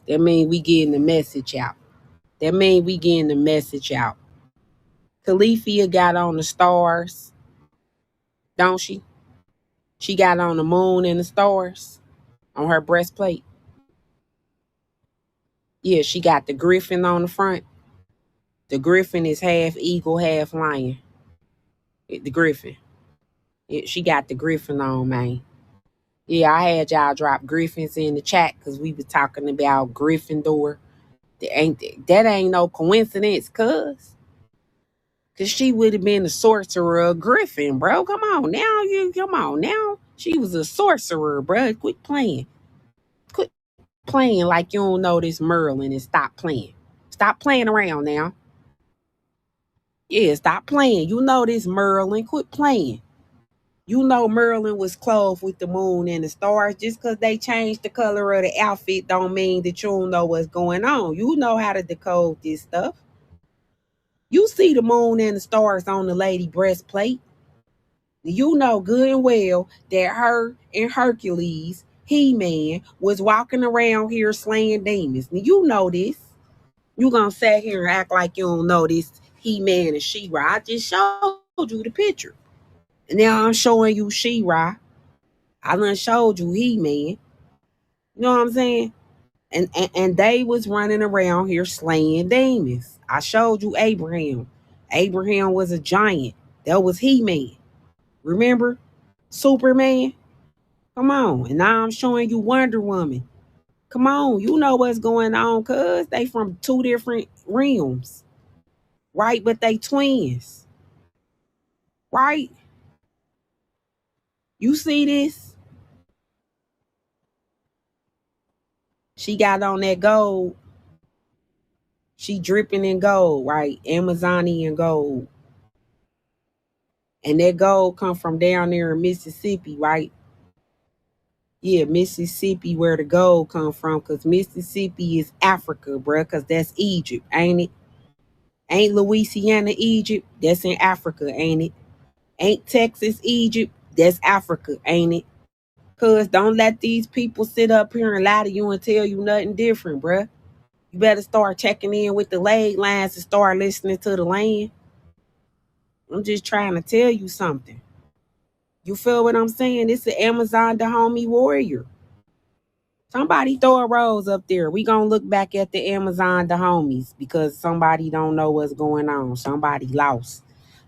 That mean we getting the message out. That mean we getting the message out. Califia got on the stars, don't she? She got on the moon and the stars on her breastplate. Yeah, she got the griffin on the front. The griffin is half eagle, half lion. The griffin. She got the griffin on, man. Yeah, I had y'all drop griffins in the chat because we was talking about Gryffindor. That ain't no coincidence, cuz she would have been a sorcerer of Griffin, bro. Come on now. She was a sorcerer, bro. Quit playing. Quit playing like you don't know this Merlin and stop playing. Stop playing around now. Yeah, stop playing. You know this Merlin. Quit playing. You know Merlin was clothed with the moon and the stars. Just because they changed the color of the outfit don't mean that you don't know what's going on. You know how to decode this stuff. You see the moon and the stars on the lady breastplate. You know good and well that her and Hercules, He-Man, was walking around here slaying demons. Now, you know this. You gonna sit here and act like you don't know this He-Man and She-Ra. I just showed you the picture. Now I'm showing you She-Ra. I done showed you He-Man. You know what I'm saying? And they was running around here slaying demons. I showed you Abraham. Abraham was a giant. That was He-Man. Remember? Superman. Come on. And now I'm showing you Wonder Woman. Come on, you know what's going on, cuz they from two different realms, right? But they twins, right? You see this? She got on that gold. She dripping in gold, right? Amazonian gold. And that gold come from down there in Mississippi, right? Yeah, Mississippi where the gold come from, because Mississippi is Africa, bruh, because that's Egypt, ain't it? Ain't Louisiana Egypt? That's in Africa, ain't it? Ain't Texas Egypt? That's Africa, ain't it? Cuz don't let these people sit up here and lie to you and tell you nothing different, bruh. You better start checking in with the leg lines and start listening to the land. I'm just trying to tell you something. You feel what I'm saying? It's the Amazon the homie warrior. Somebody throw a rose up there. We gonna look back at the Amazon the homies because somebody don't know what's going on. Somebody lost.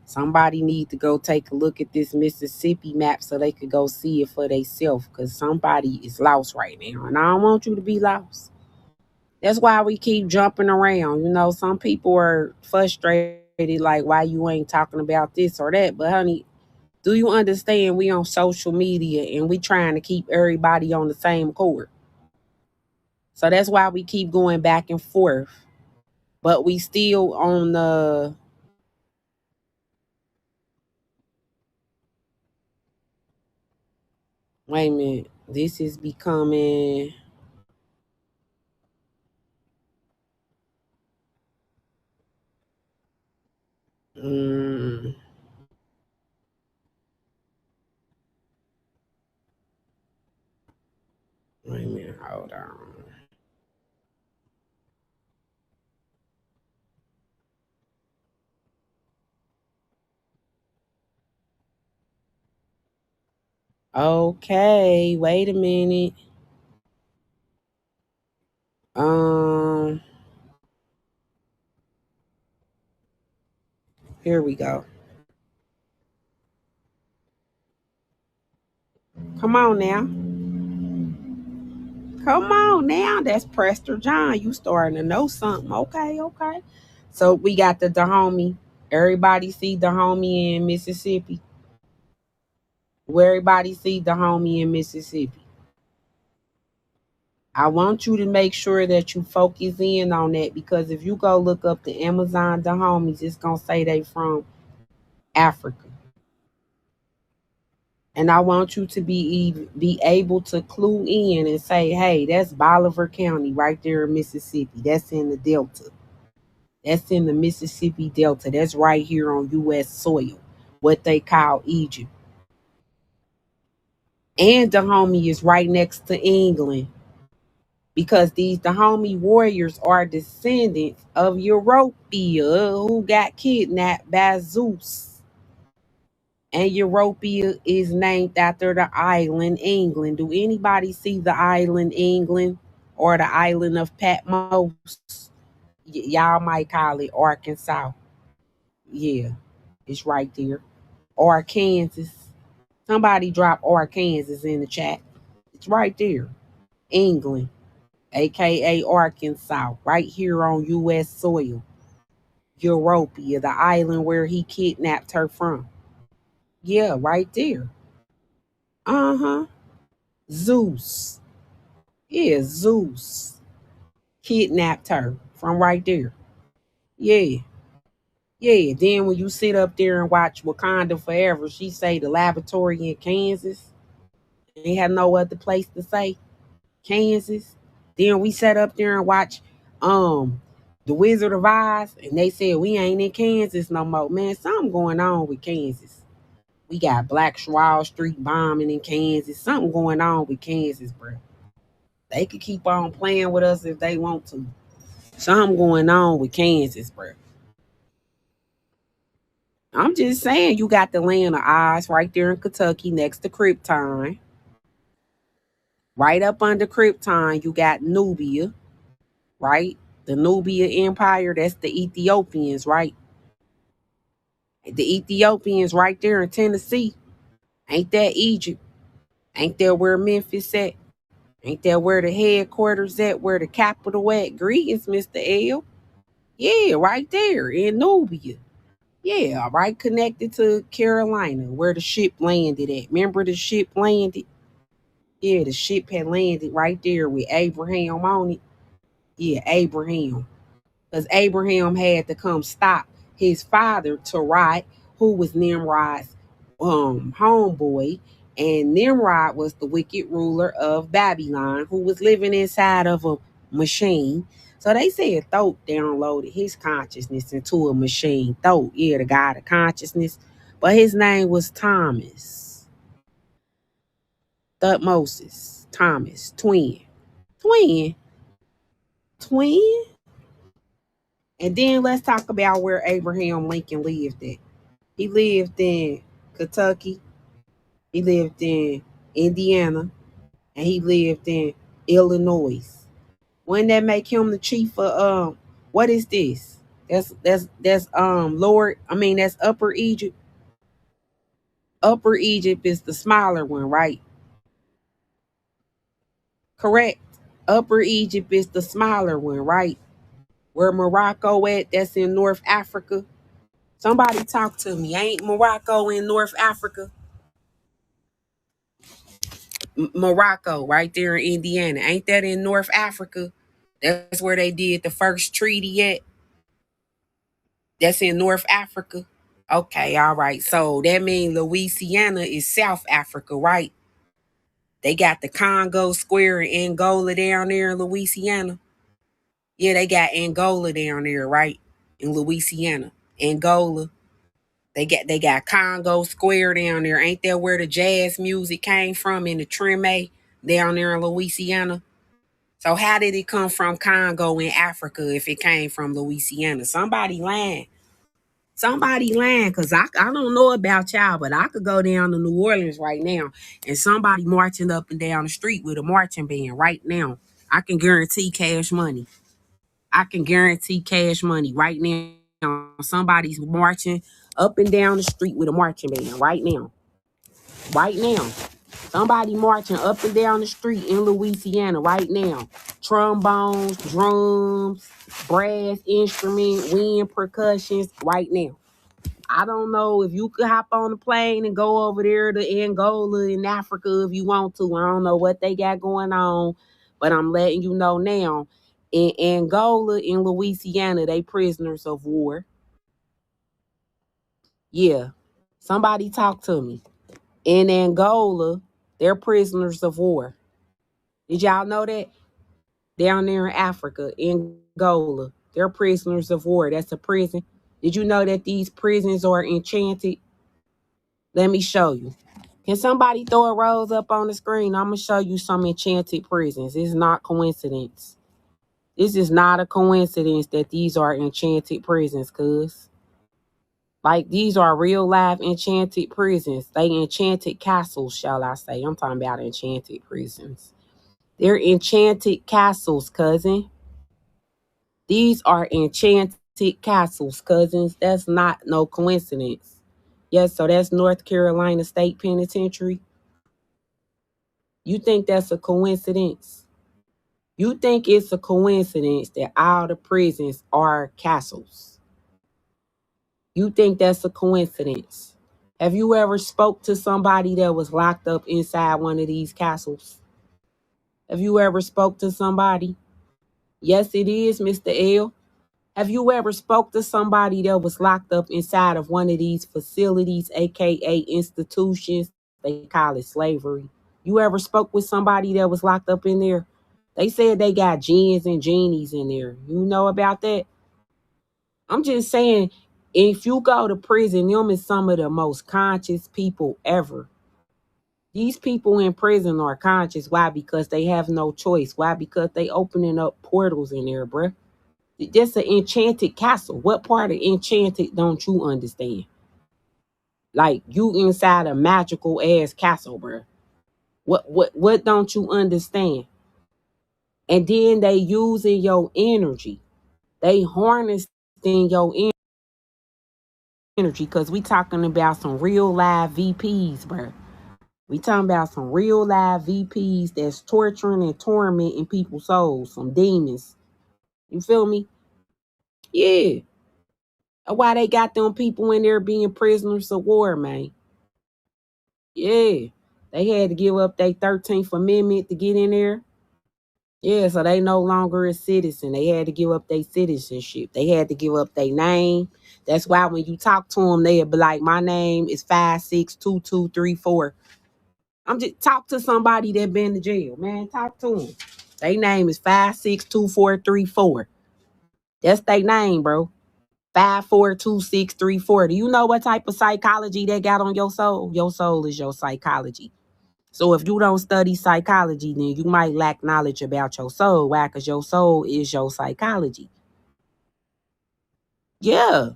Somebody need to go take a look at this Mississippi map so they could go see it for themselves, because somebody is lost right now. And I don't want you to be lost. That's why we keep jumping around. You know, some people are frustrated, like, why you ain't talking about this or that. But honey, do you understand we on social media and we trying to keep everybody on the same court? So that's why we keep going back and forth. But we still on the... Wait a minute. This is becoming... Wait a minute. Hold on. Okay. Wait a minute. Here we go. Come on now. Come on now. That's Prester John. You starting to know something. Okay, okay. So we got the Dahomey. Everybody see Dahomey in Mississippi. Where everybody see Dahomey in Mississippi. I want you to make sure that you focus in on that, because if you go look up the Amazon Dahomies, it's going to say they from Africa. And I want you to be able to clue in and say, hey, that's Bolivar County right there in Mississippi. That's in the Delta. That's in the Mississippi Delta. That's right here on U.S. soil, what they call Egypt. And Dahomey is right next to England, because these Dahomey warriors are descendants of Europia, who got kidnapped by Zeus. And Europia is named after the island England. Do anybody see the island England or the island of Patmos? Y'all might call it Arkansas. Yeah, it's right there. Arkansas. Somebody drop Arkansas in the chat. It's right there. England, aka Arkansas, right here on U.S. soil. Europia, the island where he kidnapped her from. Yeah, right there. Uh-huh. Zeus. Yeah, Zeus kidnapped her from right there. Yeah. Yeah. Then when you sit up there and watch Wakanda Forever, she say the laboratory in Kansas. Ain't had no other place to say. Kansas. Then we sat up there and watch The Wizard of Oz, and they said we ain't in Kansas no more. Man, something going on with Kansas. We got Black Wall Street bombing in Kansas. Something going on with Kansas, bro. They could keep on playing with us if they want to. Something going on with Kansas, bro. I'm just saying, you got the land of Oz right there in Kentucky next to Krypton. Right up under Krypton, you got Nubia, right? The Nubia Empire, that's the Ethiopians, right? The Ethiopians right there in Tennessee. Ain't that Egypt? Ain't that where Memphis at? Ain't that where the headquarters at? Where the capital at? Greetings, Mr. L. Yeah, right there in Nubia. Yeah, right connected to Carolina, where the ship landed at. Remember the ship landed? Yeah, the ship had landed right there with Abraham on it. Yeah, Abraham. Because Abraham had to come stop his father, Terah, who was Nimrod's homeboy. And Nimrod was the wicked ruler of Babylon who was living inside of a machine. So they said Thoth downloaded his consciousness into a machine. Thoth, yeah, the god of consciousness. But his name was Thomas. Thutmosis. Thomas. Twin. Twin. Twin? And then let's talk about where Abraham Lincoln lived at. He lived in Kentucky, he lived in Indiana, and he lived in Illinois. Wouldn't that make him the chief of what is this? That's that's Upper Egypt. Upper Egypt is the smaller one, right? Correct. Upper Egypt is the smaller one, right? Where Morocco at, that's in North Africa. Somebody talk to me. Ain't Morocco in North Africa? Morocco, right there in Indiana. Ain't that in North Africa? That's where they did the first treaty at. That's in North Africa. Okay, all right. So that means Louisiana is South Africa, right? They got the Congo Square in Angola down there in Louisiana. Yeah, they got Angola down there, right? In Louisiana. Angola. They got Congo Square down there. Ain't that where the jazz music came from in the Treme down there in Louisiana? So how did it come from Congo in Africa if it came from Louisiana? Somebody lying. Somebody lying, because I don't know about y'all, but I could go down to New Orleans right now and somebody marching up and down the street with a marching band right now. I can guarantee cash money. I can guarantee cash money right now. Somebody's marching up and down the street with a marching band right now. Right now. Somebody marching up and down the street in Louisiana right now. Trombones, drums, brass instrument, wind percussions right now. I don't know if you could hop on a plane and go over there to Angola in Africa if you want to. I don't know what they got going on, but I'm letting you know now. In Angola, in Louisiana, they prisoners of war. Yeah. Somebody talk to me. In Angola, they're prisoners of war. Did y'all know that? Down there in Africa, in Angola, they're prisoners of war. That's a prison. Did you know that these prisons are enchanted? Let me show you. Can somebody throw a rose up on the screen? I'm going to show you some enchanted prisons. It's not coincidence. This is not a coincidence that these are enchanted prisons, cuz. Like, these are real live enchanted prisons. They enchanted castles, shall I say. I'm talking about enchanted prisons. They're enchanted castles, cousin. These are enchanted castles, cousins. That's not no coincidence. Yes, so that's North Carolina State Penitentiary. You think that's a coincidence? You think it's a coincidence that all the prisons are castles? You think that's a coincidence? Have you ever spoke to somebody that was locked up inside one of these castles? Have you ever spoke to somebody? Yes, it is, Mr. L. Have you ever spoke to somebody that was locked up inside of one of these facilities, aka institutions? They call it slavery. You ever spoke with somebody that was locked up in there? They said they got jinns and genies in there. You know about that? I'm just saying, if you go to prison, them is some of the most conscious people ever. These people in prison are conscious. Why? Because they have no choice. Why? Because they opening up portals in there, bruh. That's an enchanted castle. What part of enchanted don't you understand? Like, you inside a magical ass castle, bruh. What don't you understand? And then they using your energy. They harnessing your energy, because we talking about some real live VPs, bruh. We talking about some real live VPs that's torturing and tormenting people's souls, some demons. You feel me? Yeah. That's why they got them people in there being prisoners of war, man. Yeah. They had to give up their 13th Amendment to get in there. Yeah, so they no longer a citizen. They had to give up their citizenship. They had to give up their name. That's why when you talk to them, they'll be like, my name is 562234. I'm just talk to somebody that been to jail, man. Talk to them. Their name is 562434. That's their name, bro. 542634. Do you know what type of psychology they got on your soul? Your soul is your psychology. So if you don't study psychology, then you might lack knowledge about your soul. Why? Because your soul is your psychology. Yeah.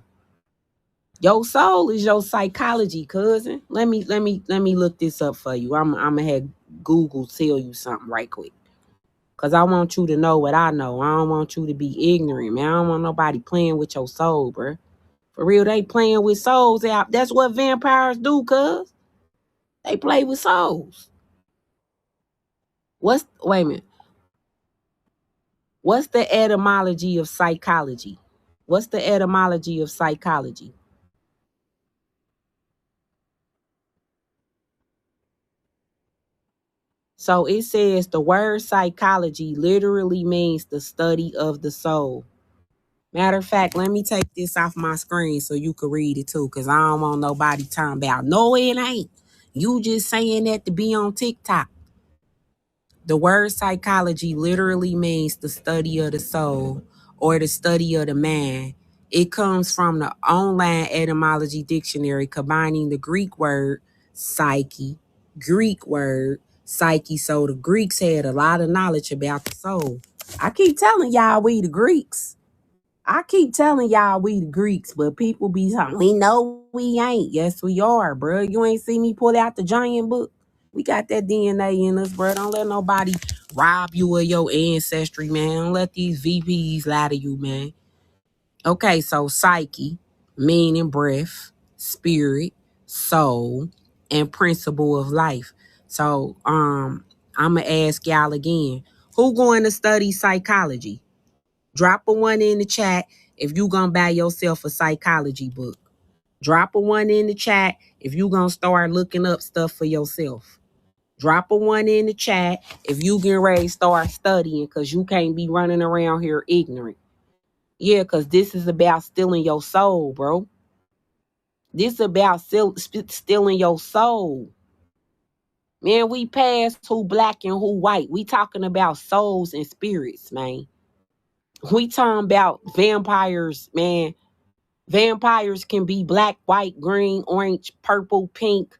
Your soul is your psychology, cousin. Let me look this up for you. I'm gonna have Google tell you something right quick. Cause I want you to know what I know. I don't want you to be ignorant, man. I don't want nobody playing with your soul, bro. For real, they playing with souls out. That's what vampires do, cuz. They play with souls. Wait a minute. What's the etymology of psychology? What's the etymology of psychology? So it says the word psychology literally means the study of the soul. Matter of fact, let me take this off my screen so you can read it too, because I don't want nobody talking about, no, it ain't. You just saying that to be on TikTok. The word psychology literally means the study of the soul or the study of the man. It comes from the online etymology dictionary combining the Greek word psyche, So the Greeks had a lot of knowledge about the soul. I keep telling y'all we the Greeks. But people be talking, we know we ain't. Yes, we are, bro. You ain't see me pull out the giant book. We got that DNA in us, bro. Don't let nobody rob you of your ancestry, man. Don't let these VPs lie to you, man. Okay, so psyche, meaning breath, spirit, soul, and principle of life. So, I'ma ask y'all again. Who going to study psychology? Drop a 1 in the chat if you gonna buy yourself a psychology book. Drop a 1 in the chat if you gonna start looking up stuff for yourself. Drop a 1 in the chat if you getting ready to start studying, because you can't be running around here ignorant. Yeah, because this is about stealing your soul, bro. This is about stealing your soul. Man, we past who black and who white. We talking about souls and spirits, man. We talking about vampires, man. Vampires can be black, white, green, orange, purple, pink.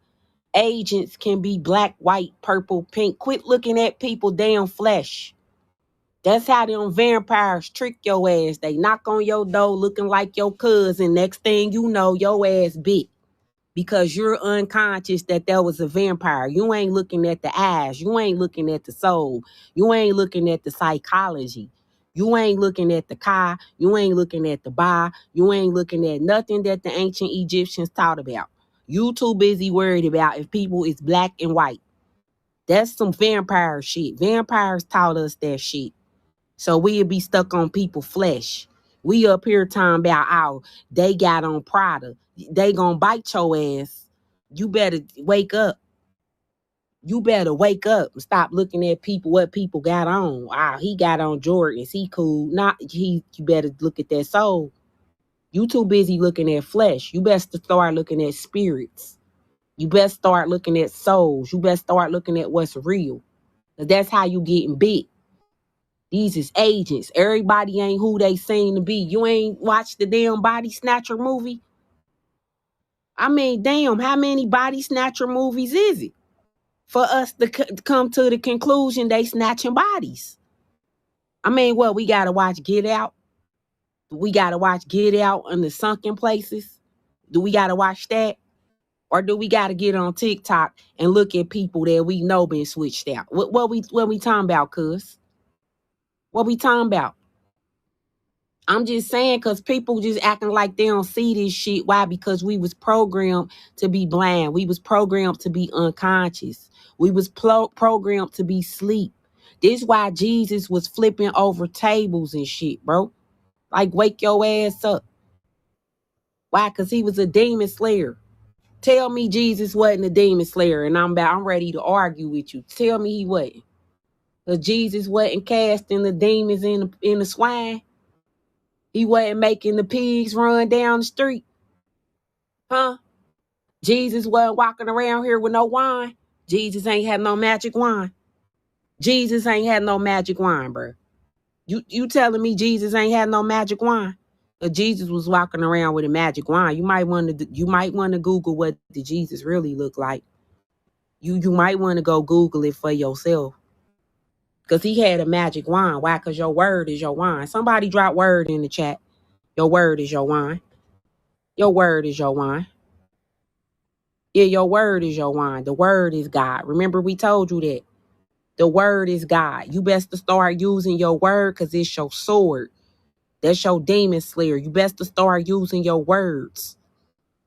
Agents can be black, white, purple, pink. Quit looking at people damn flesh. That's how them vampires trick your ass. They knock on your door looking like your cousin. Next thing you know, your ass bit. Because you're unconscious that there was a vampire. You ain't looking at the eyes. You ain't looking at the soul. You ain't looking at the psychology. You ain't looking at the Ka. You ain't looking at the Ba. You ain't looking at nothing that the ancient Egyptians taught about. You too busy worried about if people is black and white. That's some vampire shit. Vampires taught us that shit. So we'll be stuck on people's flesh. We up here talking about, oh, they got on Prada. They gonna bite your ass. You better wake up. You better wake up and stop looking at people, what people got on. Wow, he got on Jordans. He cool. You better look at that soul. You too busy looking at flesh. You best to start looking at spirits. You best start looking at souls. You best start looking at what's real. That's how you getting bit. These is agents. Everybody ain't who they seem to be. You ain't watched the damn Body Snatcher movie? I mean, damn, how many Body Snatcher movies is it for us to come to the conclusion they snatching bodies? I mean, what, we got to watch Get Out? We got to watch Get Out in the sunken places? Do we got to watch that? Or do we got to get on TikTok and look at people that we know been switched out? What we talking about, cuz? What we talking about? I'm just saying, because people just acting like they don't see this shit. Why? Because we was programmed to be blind. We was programmed to be unconscious. We was programmed to be sleep. This why Jesus was flipping over tables and shit, bro. Like, wake your ass up. Why? Because he was a demon slayer. Tell me Jesus wasn't a demon slayer, and I'm ready to argue with you. Tell me he wasn't. Because Jesus wasn't casting the demons in the swine. He wasn't making the pigs run down the street. Huh? Jesus wasn't walking around here with no wine. Jesus ain't had no magic wine. Jesus ain't had no magic wine, bro. You telling me Jesus ain't had no magic wine? But Jesus was walking around with a magic wine. You might want to Google what did Jesus really look like. You might want to go Google it for yourself. Because he had a magic wine. Why? Because your word is your wine. Somebody drop word in the chat. Your word is your wine. Your word is your wine. Yeah, your word is your wine. The word is God. Remember, we told you that. The word is God. You best to start using your word because it's your sword. That's your demon slayer. You best to start using your words.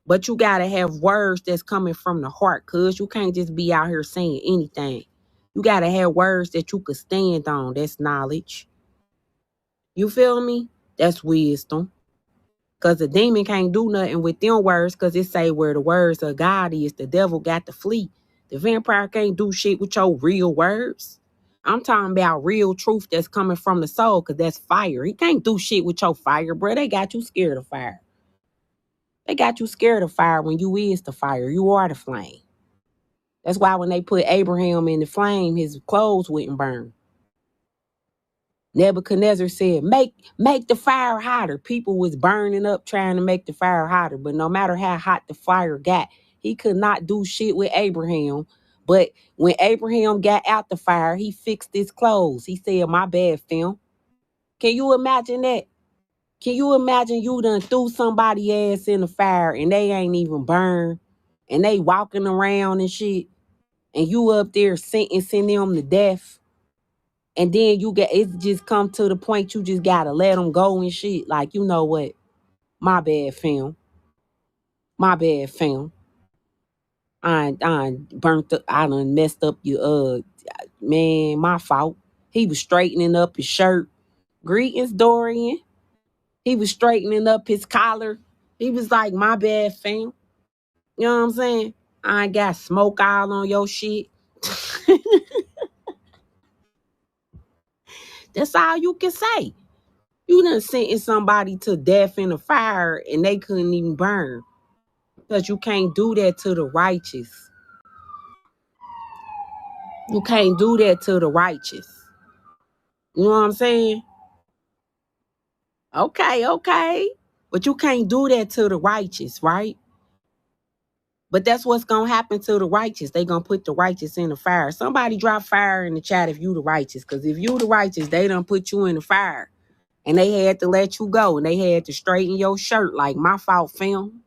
But you got to have words that's coming from the heart, cuz you can't just be out here saying anything. You got to have words that you could stand on. That's knowledge. You feel me? That's wisdom. Because the demon can't do nothing with them words because it say where the words of God is, the devil got to flee. The vampire can't do shit with your real words. I'm talking about real truth that's coming from the soul because that's fire. He can't do shit with your fire, bro. They got you scared of fire. They got you scared of fire when you is the fire. You are the flame. That's why when they put Abraham in the flame, his clothes wouldn't burn. Nebuchadnezzar said, make the fire hotter. People was burning up trying to make the fire hotter. But no matter how hot the fire got, he could not do shit with Abraham. But when Abraham got out the fire, he fixed his clothes. He said, my bad, fam. Can you imagine that? Can you imagine you done threw somebody ass in the fire and they ain't even burned? And they walking around and shit. And you up there sentencing them to death. And then it just come to the point you just gotta let them go and shit. Like, you know what? My bad, fam. My bad, fam. I done messed up your, man, my fault. He was straightening up his shirt. Greetings, Dorian. He was straightening up his collar. He was like, my bad, fam. You know what I'm saying? I ain't got smoke all on your shit. That's all you can say. You done sentenced somebody to death in a fire and they couldn't even burn. Because you can't do that to the righteous. You can't do that to the righteous. You know what I'm saying? Okay. But you can't do that to the righteous, right? But that's what's going to happen to the righteous. They going to put the righteous in the fire. Somebody drop fire in the chat if you the righteous. Because if you the righteous, they done put you in the fire. And they had to let you go. And they had to straighten your shirt like, my fault, fam.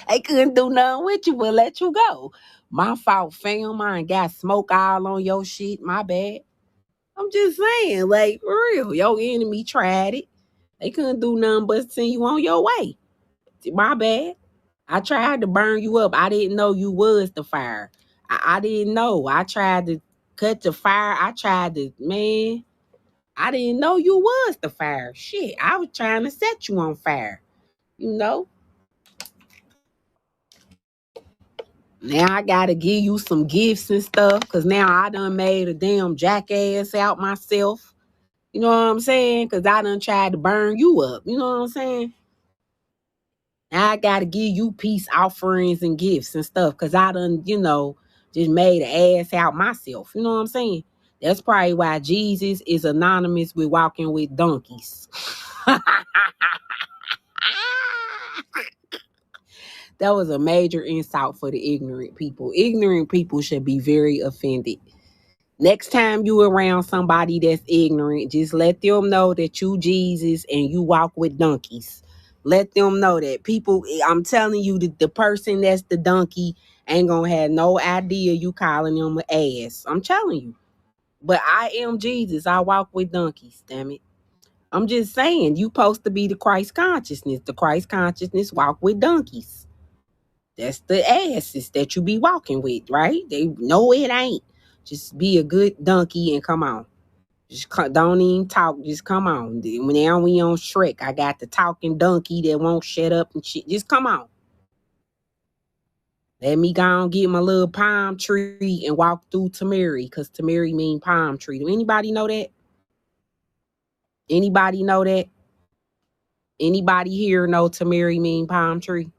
They couldn't do nothing with you but let you go. My fault, fam. I ain't got smoke all on your shit. My bad. I'm just saying, like, for real. Your enemy tried it. They couldn't do nothing but send you on your way. My bad. I tried to burn you up. I didn't know you was the fire. I didn't know. I tried to cut the fire. I didn't know you was the fire. Shit, I was trying to set you on fire. You know? Now I gotta give you some gifts and stuff because now I done made a damn jackass out myself. You know what I'm saying? Because I done tried to burn you up. You know what I'm saying? Now I gotta give you peace offerings and gifts and stuff because I done, just made an ass out myself. You know what I'm saying? That's probably why Jesus is anonymous with walking with donkeys. That was a major insult for the ignorant people. Ignorant people should be very offended. Next time you around somebody that's ignorant, just let them know that you Jesus and you walk with donkeys. Let them know that. People, I'm telling you, the person that's the donkey ain't gonna have no idea you calling them an ass. I'm telling you. But I am Jesus. I walk with donkeys, damn it. I'm just saying, you supposed to be the Christ consciousness. The Christ consciousness walk with donkeys. That's the asses that you be walking with, right? They know it ain't. Just be a good donkey and come on. Just don't even talk. Just come on. Now we on Shrek. I got the talking donkey that won't shut up and shit. Just come on. Let me go and get my little palm tree and walk through Tamari, because Tamari mean palm tree. Do anybody know that? Anybody know that? Anybody here know Tamari mean palm tree?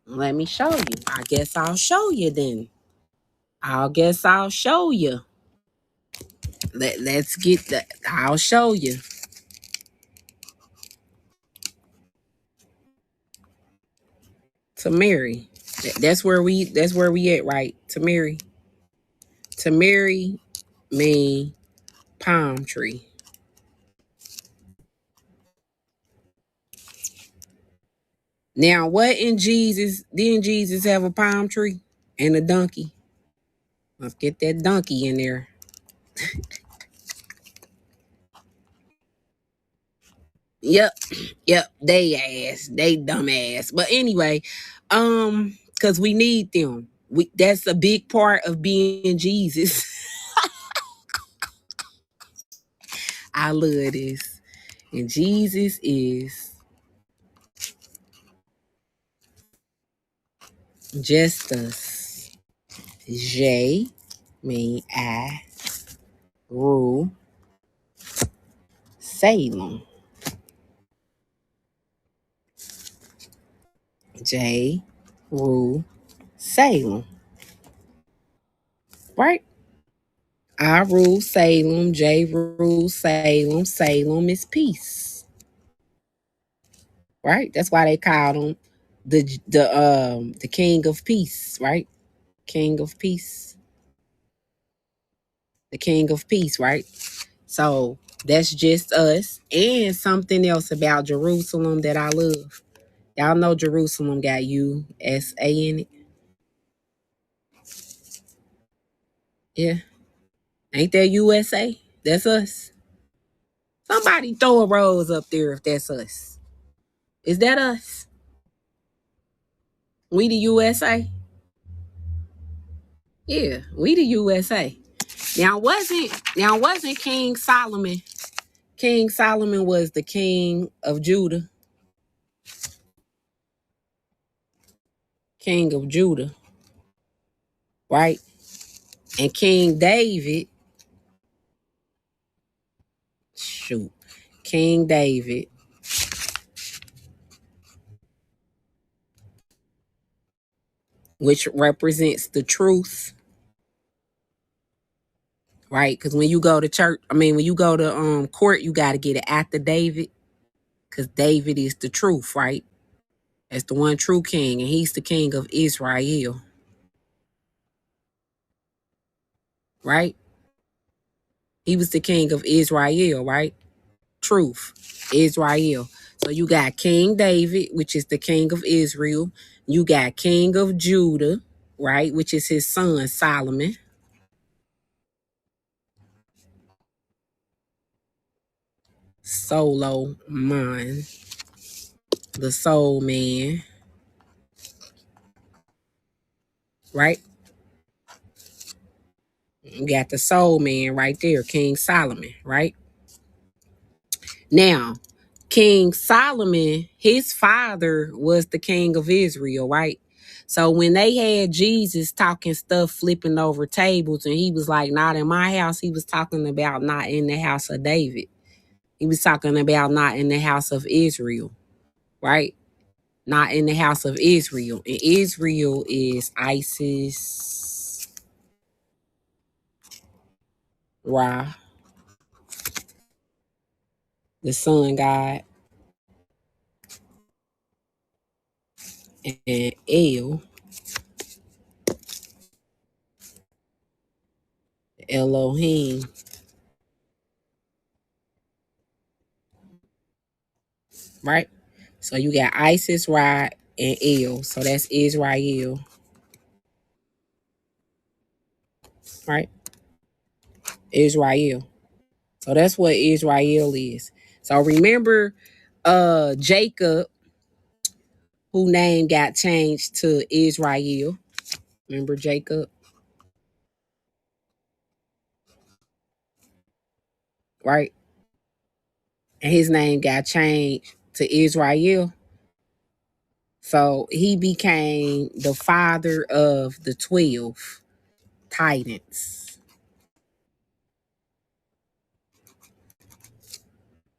Let me show you. I guess I'll show you then. I'll show you. Let's get that. I'll show you. Tamari. That's where we at, right? Tamari. Tamari mean palm tree. Now, what in Jesus? Didn't Jesus have a palm tree and a donkey? Let's get that donkey in there. Yep. They dumb ass. But anyway, because we need them. That's a big part of being Jesus. I love this. And Jesus is just us. J mean I rule Salem. J rule Salem. Right? I rule Salem. J rule Salem. Salem is peace. Right? That's why they called him the King of Peace, right? King of Peace. The King of Peace, right? So that's just us. And something else about Jerusalem that I love. Y'all know Jerusalem got USA in it. Yeah. Ain't that USA? That's us. Somebody throw a rose up there if that's us. Is that us? We the USA? Yeah, we the USA. Now wasn't King Solomon? King Solomon was the king of Judah. King of Judah. Right? And King David, King David which represents the truth, right? Because when you go to church, when you go to court, you got to get it after David, because David is the truth, right? That's the one true king, and he's the king of Israel, right? He was the king of Israel, right? Truth, Israel. So you got King David, which is the king of Israel. You got King of Judah, right? Which is his son, Solomon. Solomon, the soul man, right? You got the soul man right there, King Solomon, right? Now, King Solomon, his father was the king of Israel, right? So when they had Jesus talking stuff, flipping over tables, and he was like, not in my house, he was talking about not in the house of David. He was talking about not in the house of Israel, right? Not in the house of Israel. And Israel is Isis, Ra, the sun god, and El, Elohim, right? So you got Isis, Ra, and El. So that's Israel, right? Israel. So that's what Israel is. So remember Jacob, whose name got changed to Israel. Remember Jacob? Right? And his name got changed to Israel. So he became the father of the 12 titans.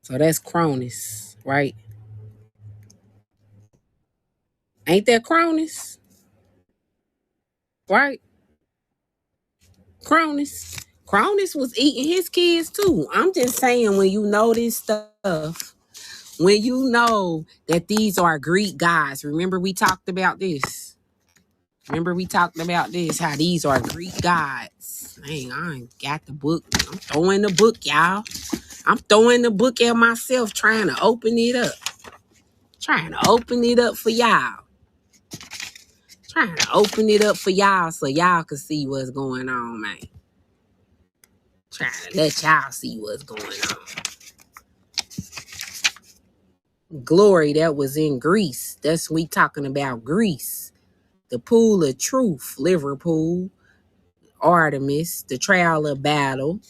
So that's Cronus, right? Ain't that Cronus? Right? Cronus. Cronus was eating his kids too. I'm just saying, when you know this stuff, when you know that these are Greek gods, remember we talked about this. Remember we talked about this, how these are Greek gods. Dang, I ain't got the book. I'm throwing the book, y'all. I'm throwing the book at myself, trying to open it up. Trying to open it up for y'all. Trying to open it up for y'all so y'all can see what's going on, man. Trying to let y'all see what's going on. Glory, that was in Greece. That's we talking about Greece. The pool of truth, Liverpool, Artemis, the trial of battle.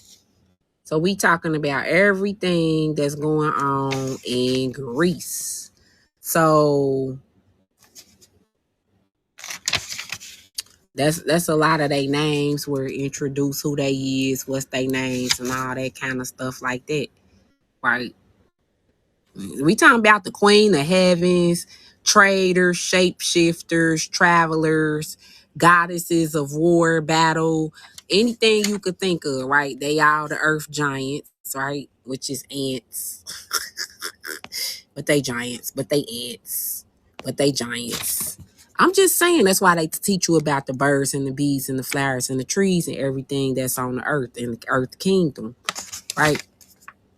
So we talking about everything that's going on in Greece. So that's a lot of their names were introduced, who they is, what's their names, and all that kind of stuff like that. Right? We talking about the queen of heavens, traders, shapeshifters, travelers, goddesses of war, battle, anything you could think of, right? They all the earth giants, right? Which is ants. But they giants, but they ants, but they giants. I'm just saying, that's why they teach you about the birds and the bees and the flowers and the trees and everything that's on the earth and the earth kingdom, right?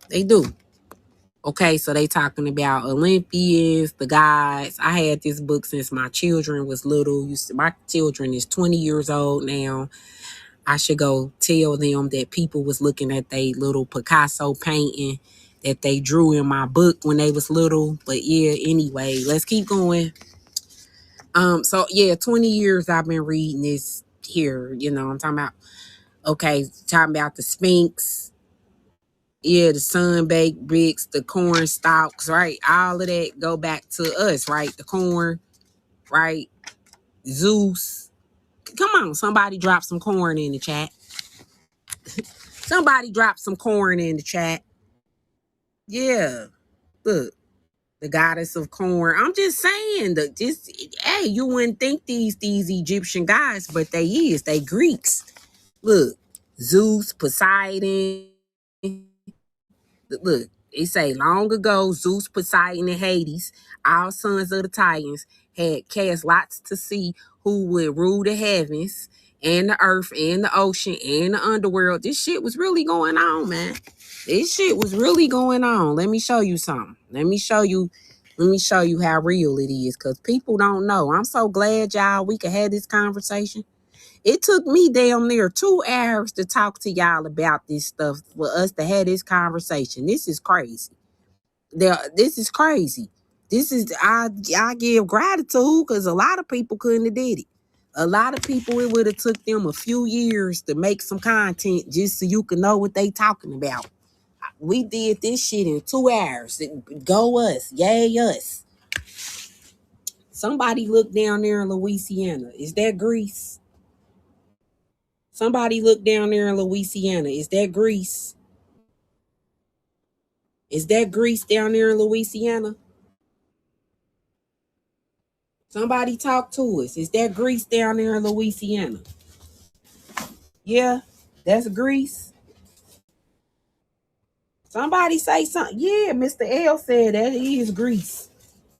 They do. Okay, so they talking about Olympians, the gods. I had this book since my children was little. My children is 20 years old now. I should go tell them that people was looking at they little Picasso painting that they drew in my book when they was little. But yeah, anyway, let's keep going. So yeah, 20 years I've been reading this here. You know, I'm talking about, okay, talking about the Sphinx. Yeah, the sun-baked bricks, the corn stalks, right? All of that go back to us, right? The corn, right? Zeus. Come on, somebody drop some corn in the chat. Somebody drop some corn in the chat. Yeah, look, the goddess of corn. I'm just saying that this, hey, you wouldn't think these Egyptian guys, but they is. They Greeks. Look, Zeus, Poseidon. Look, it say long ago, Zeus, Poseidon, and Hades, all sons of the Titans, had cast lots to see who would rule the heavens and the earth and the ocean and the underworld. This shit was really going on, man. This shit was really going on. Let me show you something. Let me show you how real it is, because people don't know. I'm so glad, y'all, we could have this conversation. It took me damn near 2 hours to talk to y'all about this stuff for us to have this conversation. This is crazy. This is crazy. This is, I give gratitude, because a lot of people couldn't have did it. A lot of people, it would have took them a few years to make some content just so you can know what they talking about. We did this shit in 2 hours. Go us. Yay us. Somebody look down there in Louisiana. Is that Greece? Somebody look down there in Louisiana. Is that Greece? Is that Greece down there in Louisiana? Somebody talk to us. Is that Greece down there in Louisiana? Yeah, that's Greece. Somebody say something. Yeah, Mr. L said that is Greece.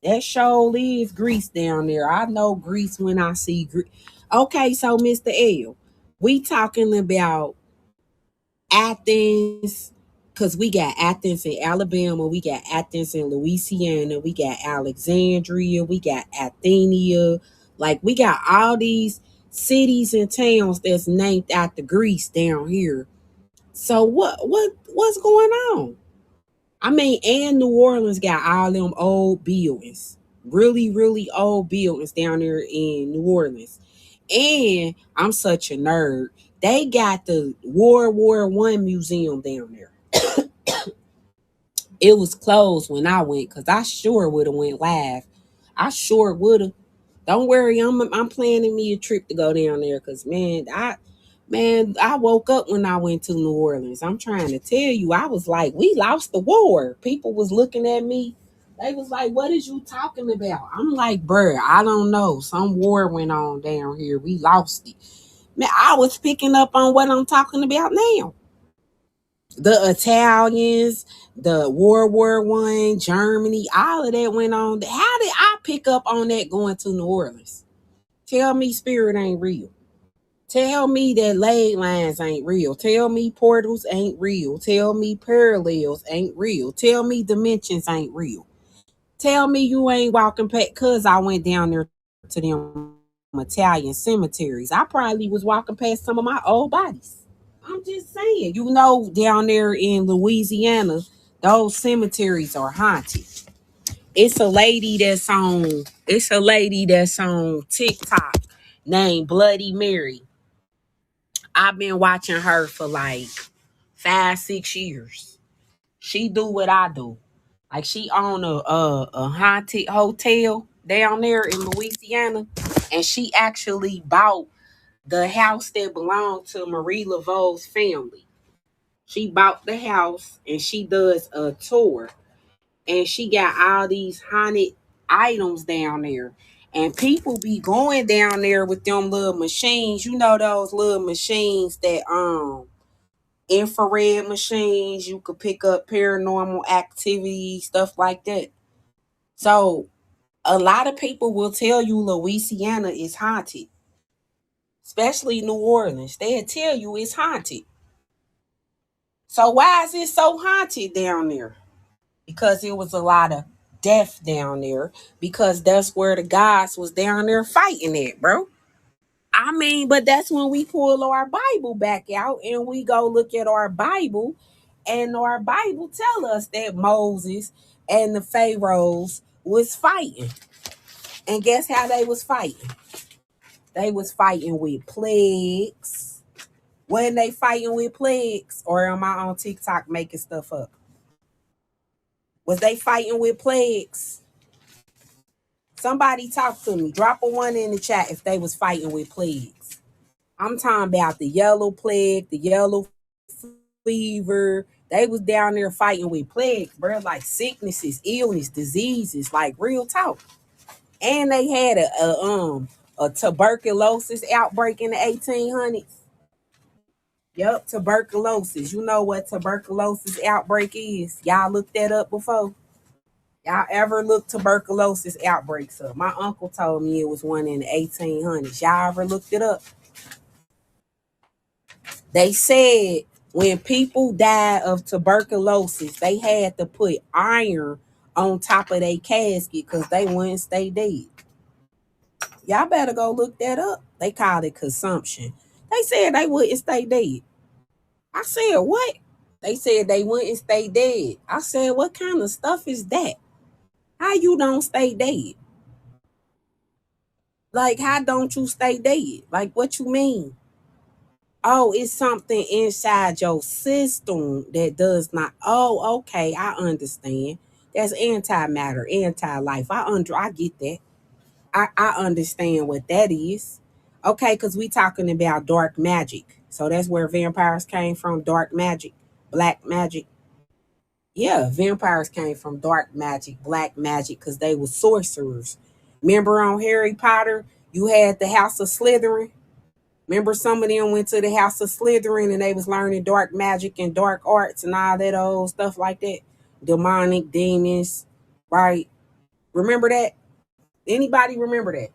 That show is Greece down there. I know Greece when I see Greece. Okay, so Mr. L, we talking about Athens, because we got Athens in Alabama, we got Athens in Louisiana, we got Alexandria, we got Athenia. Like, we got all these cities and towns that's named after Greece down here. So what's going on? I mean, and New Orleans got all them old buildings, really, really old buildings down there in New Orleans. And I'm such a nerd. They got the World War One museum down there. It was closed when I went because I sure would have went live. I sure would have. Don't worry, I'm planning me a trip to go down there because man, I woke up when I went to New Orleans. I'm trying to tell you, I was like, we lost the war. People was looking at me. They was like, what is you talking about? I'm like, bruh, I don't know. Some war went on down here. We lost it. Man, I was picking up on what I'm talking about now. The Italians, the World War One, Germany, all of that went on. How did I pick up on that going to New Orleans? Tell me spirit ain't real. Tell me that ley lines ain't real. Tell me portals ain't real. Tell me parallels ain't real. Tell me dimensions ain't real. Tell me you ain't walking past, cause I went down there to them Italian cemeteries. I probably was walking past some of my old bodies. I'm just saying, down there in Louisiana, those cemeteries are haunted. It's a lady that's on TikTok named Bloody Mary. I've been watching her for like 5-6 years. She do what I do. Like she own a haunted hotel down there in Louisiana, and she actually bought the house that belonged to Marie Laveau's family. She bought the house and she does a tour, and she got all these haunted items down there. And people be going down there with them little machines, those little machines that infrared machines, you could pick up paranormal activity, stuff like that. So a lot of people will tell you Louisiana is haunted, especially New Orleans. They'll tell you it's haunted. So why is it so haunted down there? Because it was a lot of death down there, because that's where the gods was down there fighting at, bro. I mean, but that's when we pull our Bible back out and we go look at our Bible, and our Bible tell us that Moses and the Pharaohs was fighting. And guess how they was fighting? They was fighting with plagues. When they fighting with plagues, or am I on TikTok making stuff up? Was they fighting with plagues? Somebody talk to me. Drop a one in the chat if they was fighting with plagues. I'm talking about the yellow plague, the yellow fever. They was down there fighting with plagues, bro, like sicknesses, illness, diseases, like real talk. And they had a tuberculosis outbreak in the 1800s. Yep, tuberculosis. You know what tuberculosis outbreak is? Y'all looked that up before? Y'all ever looked tuberculosis outbreaks up? My uncle told me it was one in the 1800s. Y'all ever looked it up? They said when people died of tuberculosis, they had to put iron on top of their casket because they wouldn't stay dead. Y'all better go look that up. They called it consumption. They said they wouldn't stay dead. I said, what? They said they wouldn't stay dead. I said, what kind of stuff is that? How you don't stay dead? Like, how don't you stay dead? Like, what you mean? Oh, it's something inside your system that does not. Oh, okay, I understand. That's antimatter, anti-life. I get that. I understand what that is. Okay, because we talking about dark magic. So that's where vampires came from, dark magic, black magic. Yeah, vampires came from dark magic, black magic, because they were sorcerers. Remember on Harry Potter, you had the House of Slytherin? Remember some of them went to the House of Slytherin and they was learning dark magic and dark arts and all that old stuff like that. Demonic demons, right? Remember that? Anybody remember that?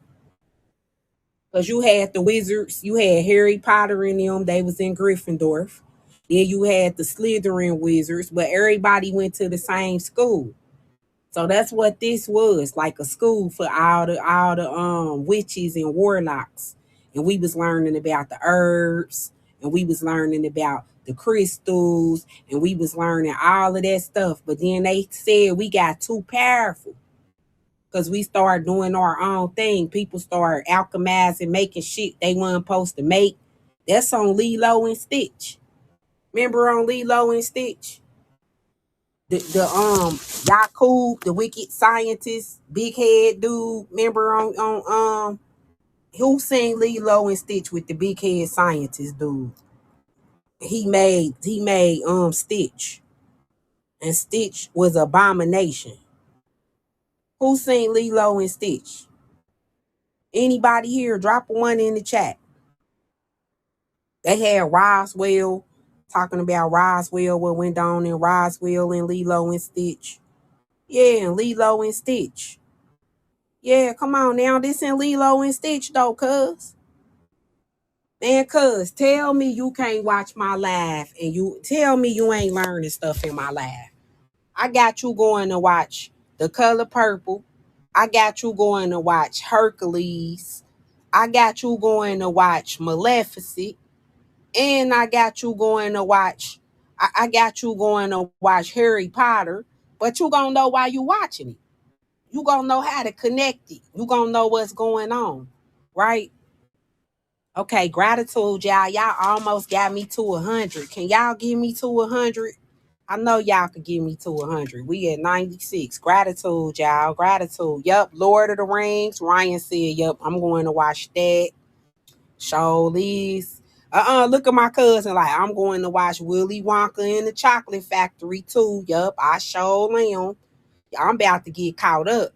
Because you had the wizards, you had Harry Potter in them, they was in Gryffindor. Then you had the Slytherin wizards, but everybody went to the same school. So that's what this was, like a school for all the witches and warlocks. And we was learning about the herbs and we was learning about the crystals, and we was learning all of that stuff. But then they said we got too powerful because we started doing our own thing. People started alchemizing, making shit they weren't supposed to make. That's on Lilo and Stitch. Remember on Lilo and Stitch? The Yakub, the wicked scientist, big head dude. Remember on who seen Lilo and Stitch with the big head scientist dude? He made Stitch, and Stitch was abomination. Who seen Lilo and Stitch? Anybody here? Drop one in the chat. They had Roswell, talking about Roswell, what went on in Roswell and Lilo and Stitch. Yeah, and Lilo and Stitch. Yeah, come on now. This in Lilo and Stitch though, cuz. Man, cuz, tell me you can't watch my live and you tell me you ain't learning stuff in my live. I got you going to watch The Color Purple. I got you going to watch Hercules. I got you going to watch Maleficent. And I got you going to watch, I got you going to watch Harry Potter. But you gonna know why you watching it. You gonna know how to connect it. You gonna know what's going on, right? Okay, gratitude, y'all. Y'all almost got me to 100. Can y'all give me to 100? I know y'all could give me to 100. We at 96. Gratitude, y'all. Gratitude. Yup, Lord of the Rings. Ryan said, yup, I'm going to watch that. Showlease. Look at my cousin. Like, I'm going to watch Willy Wonka and the Chocolate Factory too. Yup, I sure am. I'm about to get caught up.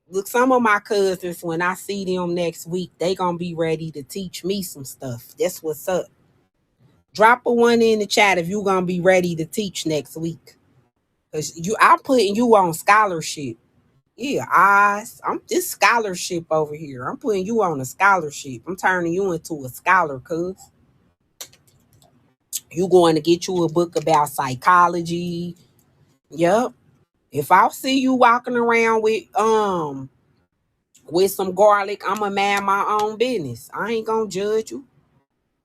Look, some of my cousins, when I see them next week, they gonna be ready to teach me some stuff. That's what's up. Drop a one in the chat if you gonna be ready to teach next week. Cause I'm putting you on scholarship. Yeah, I'm this scholarship over here. I'm putting you on a scholarship. I'm turning you into a scholar, cuz. You going to get you a book about psychology. Yep. If I see you walking around with some garlic, I'ma mind my own business. I ain't gonna judge you.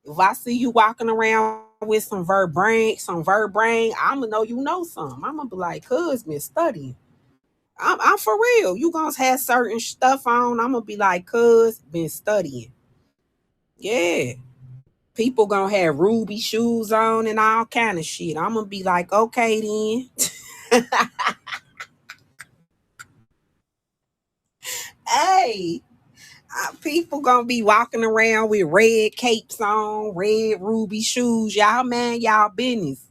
If I see you walking around with some verbrain, I'ma know you know something. I'ma be like, cuz been studying. I'm for real. You gonna have certain stuff on. I'm gonna be like, cuz been studying. Yeah. People gonna have ruby shoes on and all kind of shit. I'm gonna be like, okay then. Hey, people gonna be walking around with red capes on, red ruby shoes. Y'all man, y'all business.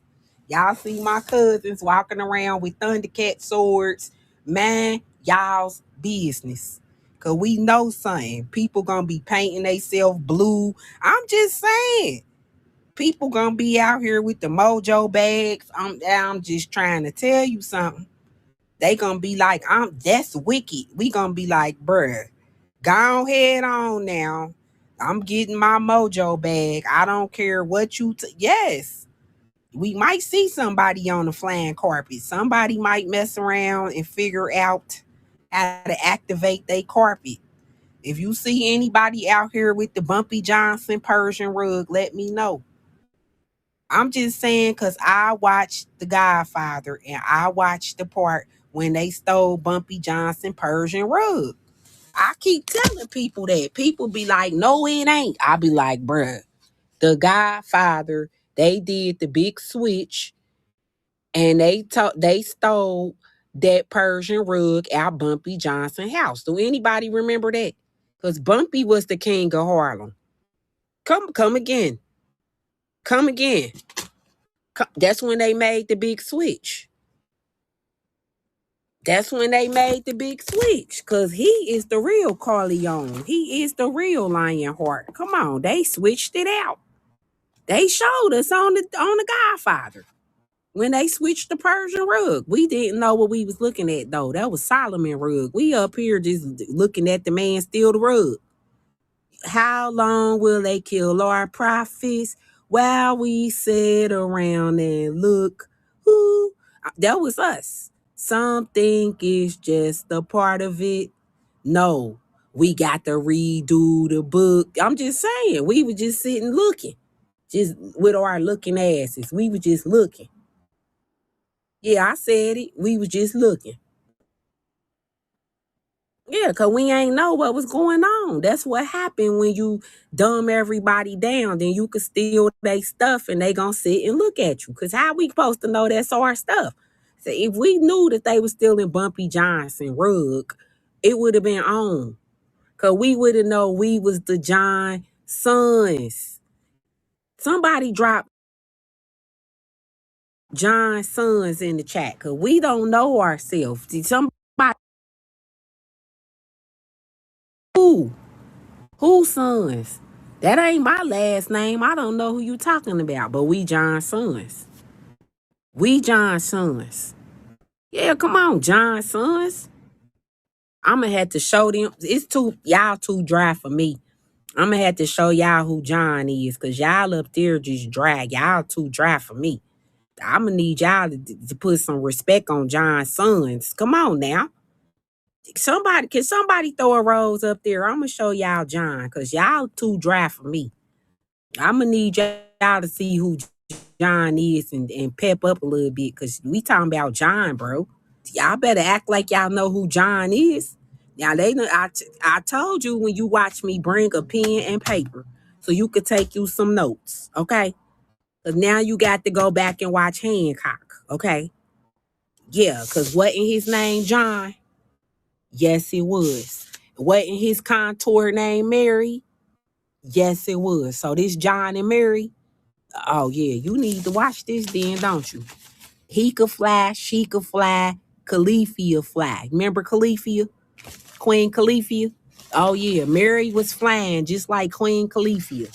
Y'all see my cousins walking around with Thundercat swords. Man, y'all's business. Cause we know something. People gonna be painting themselves blue. I'm just saying. People gonna be out here with the mojo bags. I'm just trying to tell you something. They gonna be like, that's wicked. We gonna be like, bruh, go ahead on now. I'm getting my mojo bag. I don't care what you yes. We might see somebody on the flying carpet. Somebody might mess around and figure out how to activate their carpet. If you see anybody out here with the Bumpy Johnson Persian rug, let me know. I'm just saying because I watched The Godfather and I watched the part when they stole Bumpy Johnson Persian rug. I keep telling people that. People be like, no, it ain't. I be like, bruh, The Godfather, they did the big switch and they stole that Persian rug out Bumpy Johnson house. Do anybody remember that? Because Bumpy was the king of Harlem. Come again. Come again. That's when they made the big switch. That's when they made the big switch. Because he is the real Corleone. He is the real Lionheart. Come on. They switched it out. They showed us on the Godfather. When they switched the Persian rug, we didn't know what we was looking at, though. That was Solomon rug. We up here just looking at the man steal the rug. How long will they kill our prophets while we sit around and look? Who? That was us. Some think it's just a part of it. No, we got to redo the book. I'm just saying, we were just sitting looking. Just with our looking asses. We were just looking. Yeah, I said it. We was just looking. Yeah, because we ain't know what was going on. That's what happened when you dumb everybody down. Then you could steal their stuff and they gonna sit and look at you. Because how we supposed to know that's our stuff? So if we knew that they was stealing Bumpy Johnson rug, it would have been on. Because we would have known we was the John sons. Somebody drop John sons in the chat. Because we don't know ourselves. Somebody, whose sons? That ain't my last name. I don't know who you talking about, but we John's sons. We John's sons. Yeah, come on, John's sons. I'ma have to show them. Y'all too dry for me. I'ma have to show y'all who John is, cause y'all up there just drag. Y'all too dry for me. I'ma need y'all to put some respect on John's sons. Come on now. Can somebody throw a rose up there? I'ma show y'all John, cause y'all too dry for me. I'ma need y'all to see who John is and pep up a little bit, because we talking about John, bro. Y'all better act like y'all know who John is. Now, they know I told you when you watch me bring a pen and paper so you could take you some notes, okay? Because now you got to go back and watch Hancock, okay? Yeah, because wasn't his name John? Yes, it was. Wasn't his contour name Mary? Yes, it was. So this John and Mary, oh, yeah, you need to watch this then, don't you? He could fly, she could fly, Califia fly. Remember Califia? Queen Califia? Oh, yeah, Mary was flying just like Queen Califia.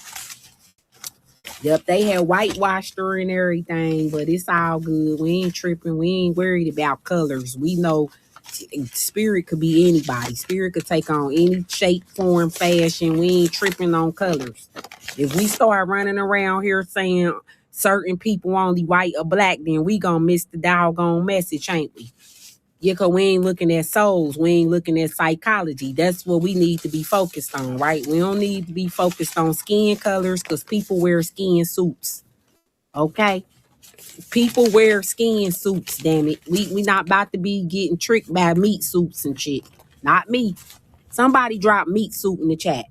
Yep, they had whitewashed her and everything, but it's all good. We ain't tripping. We ain't worried about colors. We know spirit could be anybody. Spirit could take on any shape, form, fashion. We ain't tripping on colors. If we start running around here saying certain people only white or black, then we gonna miss the doggone message, ain't we? Yeah, because we ain't looking at souls. We ain't looking at psychology. That's what we need to be focused on, right? We don't need to be focused on skin colors, because people wear skin suits, okay? People wear skin suits, damn it. We not about to be getting tricked by meat suits and shit. Not me. Somebody drop meat suit in the chat.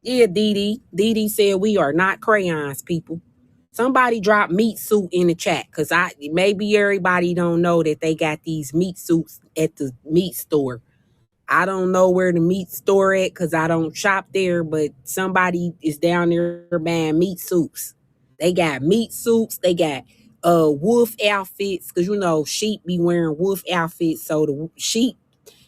Yeah, Dee Dee said we are not crayons, people. Somebody drop meat suit in the chat, because maybe everybody don't know that they got these meat suits at the meat store. I don't know where the meat store at, because I don't shop there, but somebody is down there buying meat suits. They got meat suits. They got wolf outfits, because you know sheep be wearing wolf outfits. So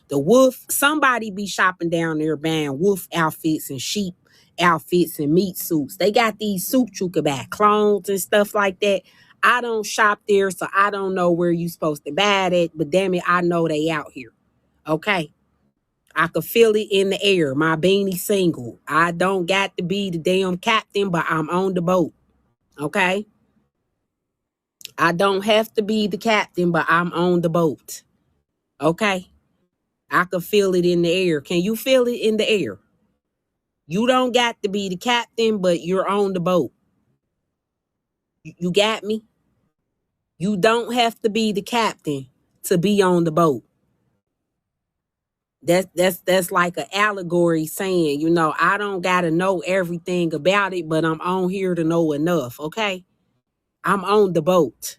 the wolf, somebody be shopping down there buying wolf outfits and sheep outfits and meat suits. They got these suits you could buy, clones and stuff like that. I don't shop there, so I don't know where you supposed to buy it, but damn it, I know they out here. Okay. I could feel it in the air. My beanie single. I don't got to be the damn captain, but I'm on the boat. Okay. I don't have to be the captain, but I'm on the boat. Okay. I could feel it in the air. Can you feel it in the air? You don't got to be the captain, but you're on the boat. You got me? You don't have to be the captain to be on the boat. That's like an allegory saying, you know, I don't got to know everything about it, but I'm on here to know enough, okay? I'm on the boat.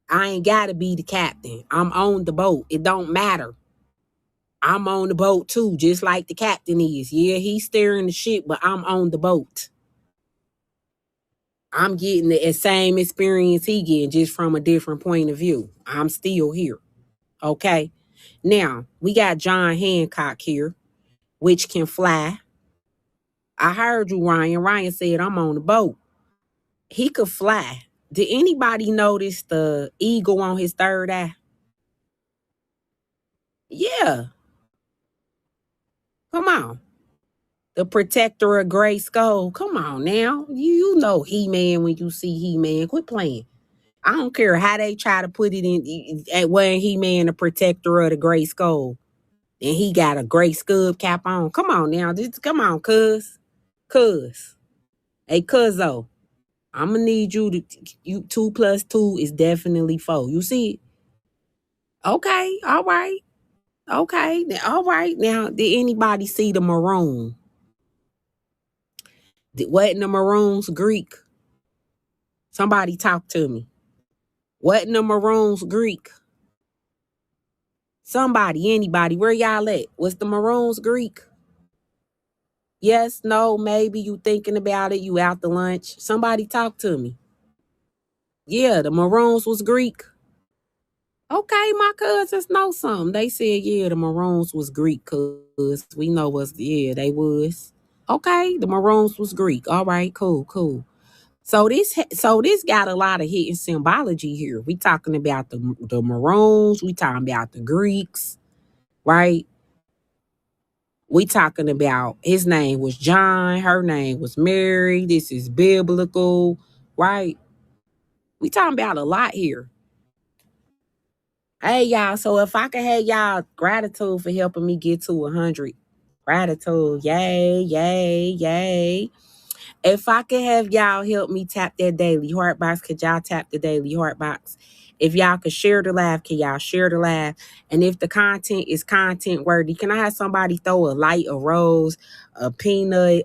I ain't got to be the captain. I'm on the boat. It don't matter. I'm on the boat too, just like the captain is. Yeah, he's steering the ship, but I'm on the boat. I'm getting the same experience he getting, just from a different point of view. I'm still here. Okay. Now, we got John Hancock here, which can fly. I heard you, Ryan. Ryan said, I'm on the boat. He could fly. Did anybody notice the eagle on his third eye? Yeah. Come on. The protector of Gray Skull. Come on now. You know He-Man when you see He-Man. Quit playing. I don't care how they try to put it in at when He-Man the protector of the Gray Skull. And he got a gray scub cap on. Come on now. Come on, cuz. Hey, cuzzo, I'm gonna need you to 2 plus 2 is definitely 4. You see? Okay, all right. Okay, all right. Now, did anybody see the maroon? Wasn't the maroons Greek? Somebody talk to me. Wasn't the maroons Greek? Somebody, anybody, where y'all at? Was the maroons Greek? Yes, no, maybe you thinking about it, you out to lunch. Somebody talk to me. Yeah, the maroons was Greek. Okay, my cousins know something. They said, yeah, the maroons was Greek, cuz we know yeah, they was. Okay, the maroons was Greek. All right, cool. So this got a lot of hidden symbology here. We talking about the maroons, we talking about the Greeks, right? We talking about his name was John, her name was Mary. This is biblical, right? We talking about a lot here. Hey y'all, so if I could have y'all gratitude for helping me get to 100. Gratitude, yay. If I could have y'all help me tap that daily heart box, could y'all tap the daily heart box? If y'all could share the live, can y'all share the live? And if the content is content worthy, can I have somebody throw a light, a rose, a peanut,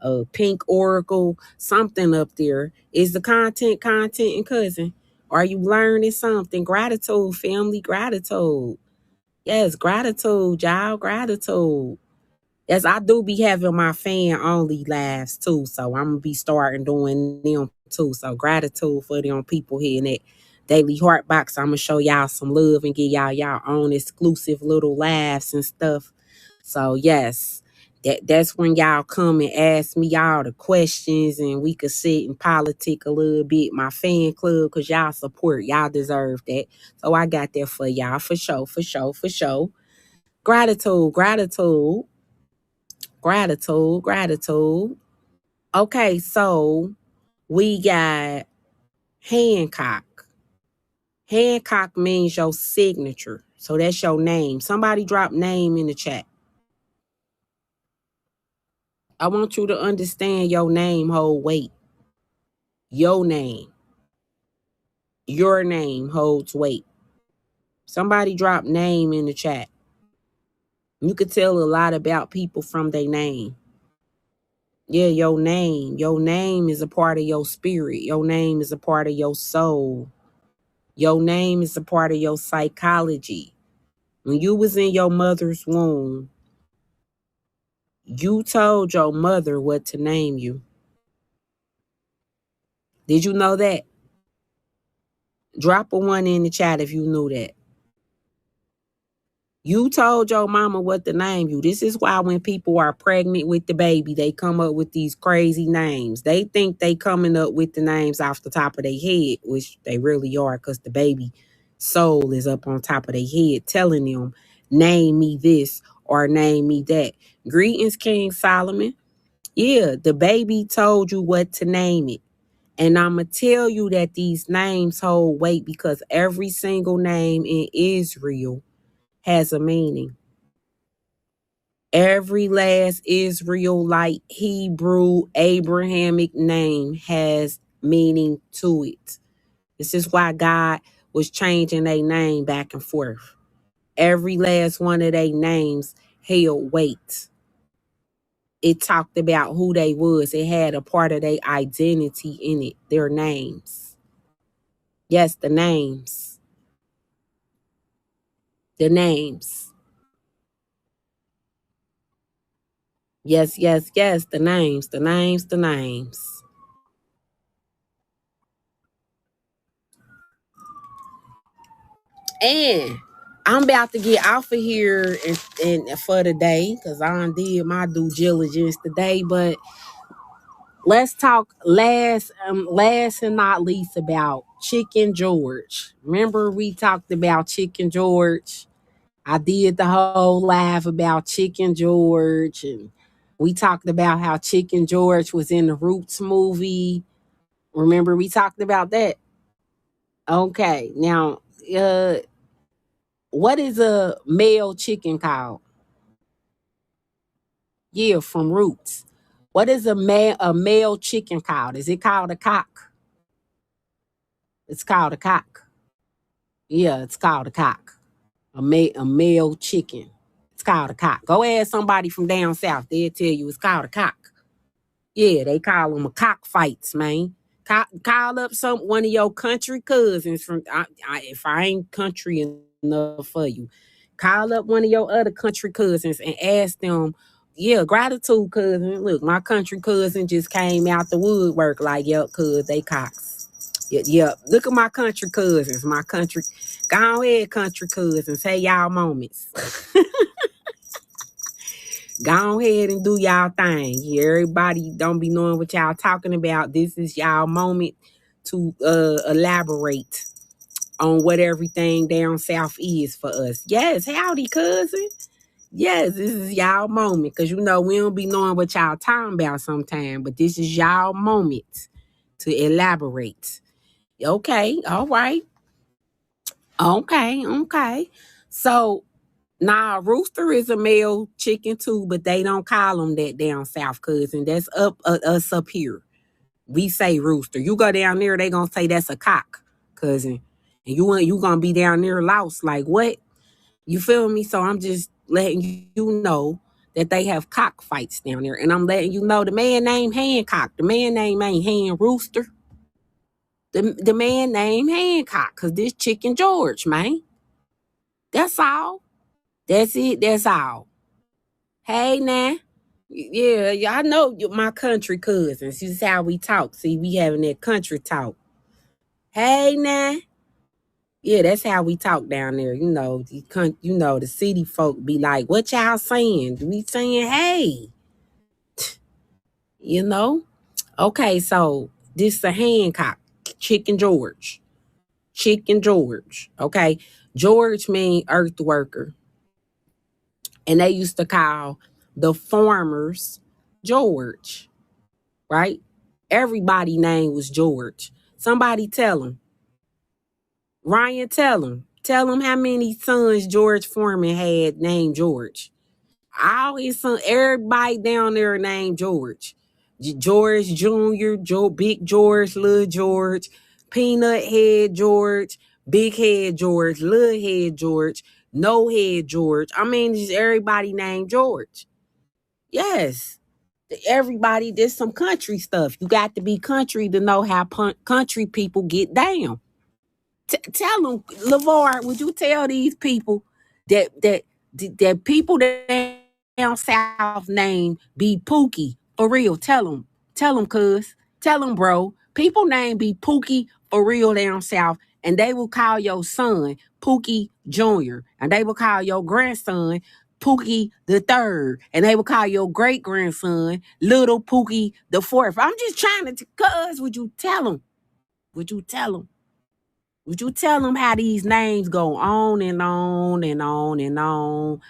a pink oracle, something up there? Is the content and cousin? Are you learning something? Gratitude, family, gratitude. Yes, gratitude, y'all, gratitude. Yes, I do be having my fan only lives too. So I'm gonna be starting doing them too. So gratitude for them people here in that daily heart box. I'm gonna show y'all some love and give y'all own exclusive little laughs and stuff. So yes, that's when y'all come and ask me all the questions and we could sit and politic a little bit. My fan club, cause y'all support, y'all deserve that. So I got that for y'all for sure. Gratitude. Okay, so we got Hancock. Hancock means your signature. So that's your name. Somebody drop name in the chat. I want you to understand your name hold weight. Your name. Your name holds weight. Somebody drop name in the chat. You could tell a lot about people from their name. Yeah, your name. Your name is a part of your spirit. Your name is a part of your soul. Your name is a part of your psychology. When you was in your mother's womb, you told your mother what to name you. Did you know that? Drop a 1 in the chat if you knew that. You told your mama what to name you. This is why when people are pregnant with the baby, they come up with these crazy names. They think they coming up with the names off the top of their head, which they really are because the baby soul is up on top of their head telling them, name me this or name me that. Greetings, King Solomon. Yeah, the baby told you what to name it. And I'm going to tell you that these names hold weight because every single name in Israel has a meaning. Every last Israelite, Hebrew, Abrahamic name has meaning to it. This is why God was changing their name back and forth. Every last one of their names held weight. It talked about who they was. It had a part of their identity in it, their names. Yes, the names. The names. Yes, the names. And I'm about to get off of here and for the day because I did my due diligence today. But let's talk last and not least about Chicken George. Remember we talked about Chicken George? I did the whole live about Chicken George, and we talked about how Chicken George was in the Roots movie. Remember we talked about that? Okay, now what is a male chicken called? Yeah, from Roots. What is a male chicken called? Is it called a cock? It's called a cock. Yeah, it's called a cock. A male chicken. It's called a cock. Go ask somebody from down south. They'll tell you it's called a cock. Yeah, they call them a cockfights, man. Call up one of your country cousins from. If I ain't country enough for you, call up one of your other country cousins and ask them. Yeah, gratitude cousin. Look, my country cousin just came out the woodwork like, yep, cuz they cocks. Yep. Look at my country cousins. My country, go ahead, country cousins. Say y'all moments. Go ahead and do y'all thing. Everybody don't be knowing what y'all talking about. This is y'all moment to elaborate on what everything down south is for us. Yes, howdy, cousin. Yes, this is y'all moment. Because, we don't be knowing what y'all talking about sometime. But this is y'all moment to elaborate. Okay, all right. Okay. So, nah, rooster is a male chicken too, but they don't call them that down south, cousin. That's us up here. We say rooster. You go down there, they gonna say that's a cock, cousin. And you gonna be down there lost like what? You feel me? So I'm just letting you know that they have cockfights down there. And I'm letting you know the man named Hancock. The man name ain't Hand Rooster. The man named Hancock, cause this chicken George, man. That's all. That's it. That's all. Hey, now. Yeah, y'all know my country cousins. This is how we talk. See, we having that country talk. Hey, now. Yeah, that's how we talk down there. The city folk be like, what y'all saying? We saying, hey. Okay, so this is a Hancock. Chicken George. Okay. George mean earth worker. And they used to call the farmers George, right? Everybody's name was George. Somebody tell him. Ryan, tell him. Tell him how many sons George Foreman had named George. All his sons, everybody down there named George. George Jr., Big George, Little George, Peanut Head George, Big Head George, Little Head George, No Head George. I mean, just everybody named George. Yes. Everybody did some country stuff. You got to be country to know how country people get down. Tell them, LeVar, would you tell these people that people down south name be Pookie? For real, tell them, cuz. Tell them, bro. People name be Pookie for real down south, and they will call your son Pookie Jr., and they will call your grandson Pookie the third, and they will call your great grandson Little Pookie the fourth. I'm just trying to, cuz, would you tell them? Would you tell them? Would you tell them how these names go on and on and on and on?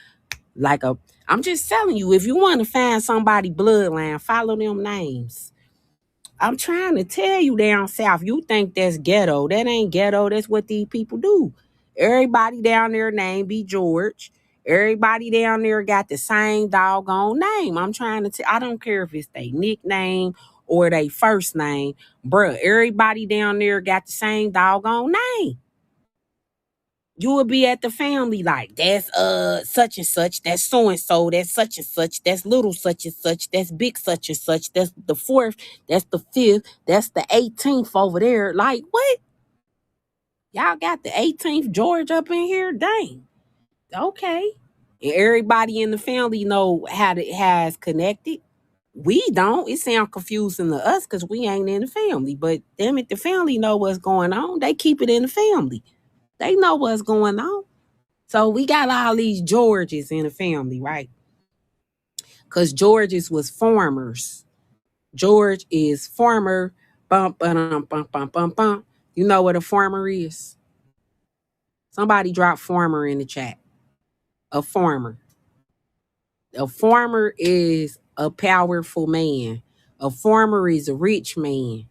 I'm just telling you, if you want to find somebody bloodline, follow them names. I'm trying to tell you down south, you think that's ghetto. That ain't ghetto. That's what these people do. Everybody down there name be George. Everybody down there got the same doggone name. I'm trying to I don't care if it's their nickname or their first name. Bruh, everybody down there got the same doggone name. You would be at the family like, that's such and such, that's so and so, that's such and such, that's little such and such, that's big such and such, that's the fourth, that's the fifth, that's the 18th over there. Like, what? Y'all got the 18th George up in here? Dang. Okay. And everybody in the family know how it has connected. We don't. It sounds confusing to us because we ain't in the family. But damn it, the family know what's going on. They keep it in the family. They know what's going on. So we got all these Georges in the family, right? Because Georges was farmers. George is farmer. Bum, bum, bum, bum, bum, bum. You know what a farmer is? Somebody drop farmer in the chat. A farmer. A farmer is a powerful man. A farmer is a rich man.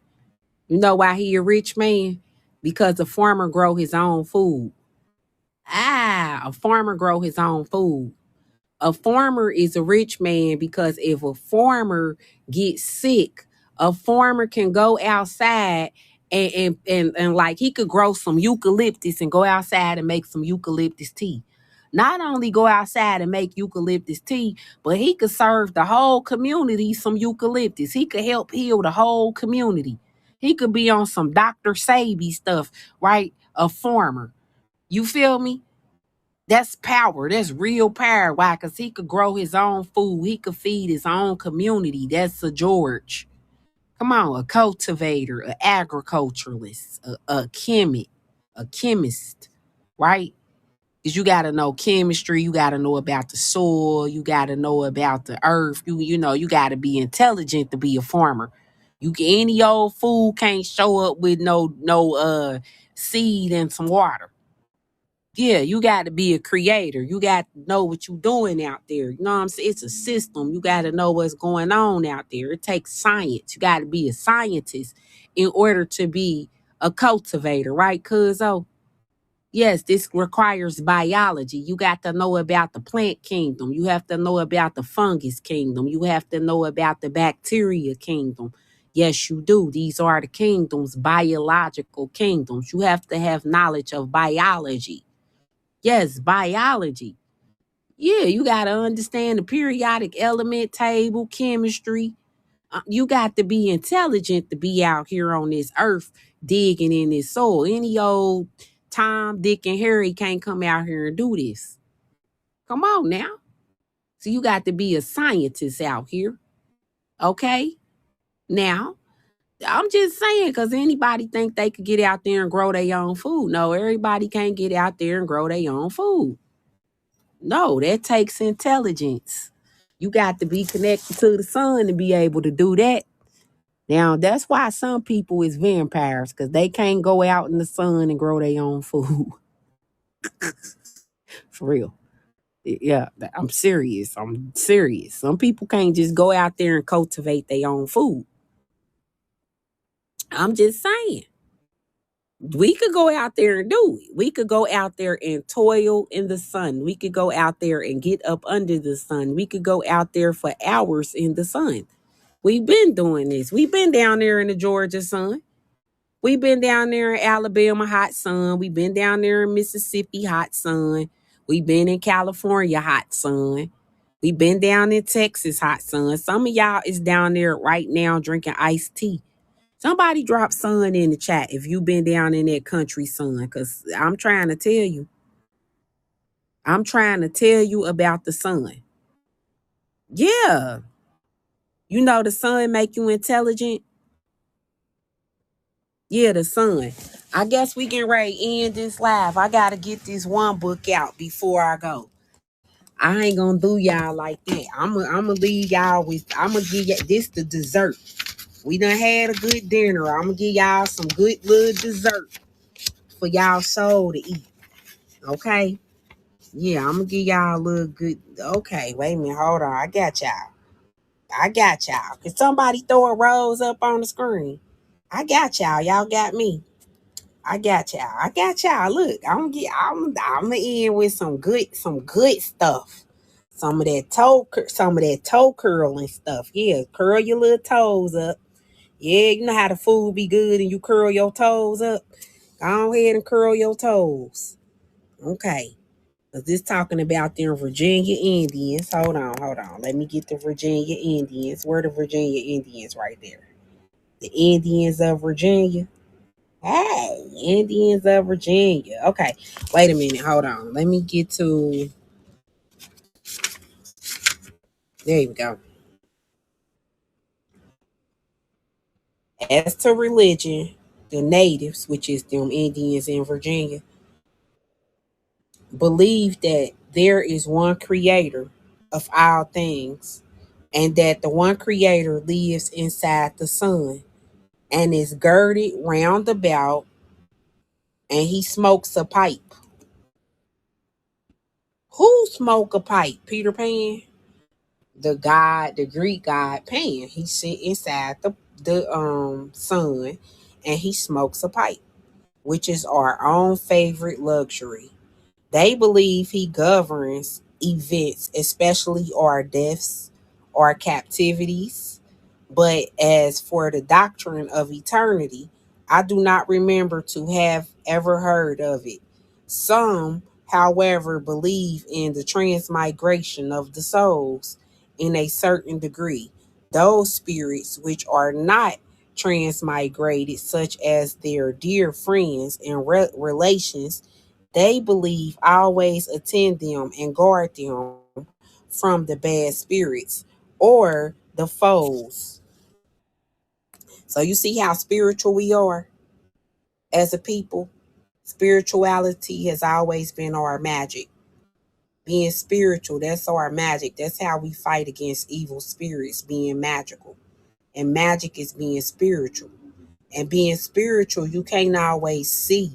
You know why he a rich man? Because the farmer grow his own food. A farmer grow his own food. A farmer is a rich man because if a farmer gets sick, a farmer can go outside and like he could grow some eucalyptus and go outside and make some eucalyptus tea. Not only go outside and make eucalyptus tea, but he could serve the whole community some eucalyptus. He could help heal the whole community. He could be on some Dr. Sabi stuff, right? A farmer. You feel me? That's power. That's real power. Why? Because he could grow his own food. He could feed his own community. That's a George. Come on, a cultivator, an agriculturalist, a chemist, right? Because you got to know chemistry. You got to know about the soil. You got to know about the earth. You know, you got to be intelligent to be a farmer. Any old fool can't show up with no seed and some water. Yeah, you got to be a creator. You got to know what you're doing out there. You know what I'm saying? It's a system. You got to know what's going on out there. It takes science. You got to be a scientist in order to be a cultivator, right, cuzzo? Yes, this requires biology. You got to know about the plant kingdom. You have to know about the fungus kingdom. You have to know about the bacteria kingdom. Yes, you do. These are the kingdoms, biological kingdoms. You have to have knowledge of biology. Yes, biology. Yeah, you got to understand the periodic element table, chemistry. You got to be intelligent to be out here on this earth digging in this soil. Any old Tom, Dick, and Harry can't come out here and do this. Come on now. So you got to be a scientist out here. Okay? Now, I'm just saying, because anybody think they could get out there and grow their own food. No, everybody can't get out there and grow their own food. No, that takes intelligence. You got to be connected to the sun to be able to do that. Now, that's why some people is vampires, because they can't go out in the sun and grow their own food. For real. Yeah, I'm serious. I'm serious. Some people can't just go out there and cultivate their own food. I'm just saying. We could go out there and do it. We could go out there and toil in the sun. We could go out there and get up under the sun. We could go out there for hours in the sun. We've been doing this. We've been down there in the Georgia sun. We've been down there in Alabama hot sun. We've been down there in Mississippi hot sun. We've been in California hot sun. We've been down in Texas hot sun. Some of y'all is down there right now drinking iced tea. Somebody drop sun in the chat if you've been down in that country sun, because I'm trying to tell you. I'm trying to tell you about the sun. Yeah. You know the sun make you intelligent? Yeah, the sun. I guess we getting ready to end this live. I got to get this one book out before I go. I ain't going to do y'all like that. I'm going to leave y'all with, I'm going to give you this the dessert. We done had a good dinner. I'm going to give y'all some good little dessert for y'all soul to eat. Okay? Yeah, I'm going to give y'all a little good. Okay, wait a minute. Hold on. I got y'all. Can somebody throw a rose up on the screen? I got y'all. Y'all got me. I got y'all. Look, I'm gonna end with some good stuff. Some of that toe curling stuff. Yeah, curl your little toes up. Yeah, you know how the food be good and you curl your toes up. Go ahead and curl your toes. Okay. Cause this talking about them Virginia Indians. Hold on. Let me get the Virginia Indians. Where the Virginia Indians right there? The Indians of Virginia. Hey, Indians of Virginia. Okay, wait a minute. Hold on. Let me get to. There you go. As to religion, the natives, which is them Indians in Virginia, believe that there is one creator of all things, and that the one creator lives inside the sun and is girded round about, and he smokes a pipe. Who smoke a pipe? Peter Pan? The Greek god Pan. He sit inside the sun and he smokes a pipe, which is our own favorite luxury. They believe he governs events, especially our deaths, our captivities. But as for the doctrine of eternity, I do not remember to have ever heard of it. Some, however, believe in the transmigration of the souls in a certain degree. Those spirits which are not transmigrated, such as their dear friends and relations, they believe always attend them and guard them from the bad spirits or the foes. So you see how spiritual we are as a people. Spirituality has always been our magic. Being spiritual, that's our magic. That's how we fight against evil spirits, being magical. And magic is being spiritual. And being spiritual, you can't always see.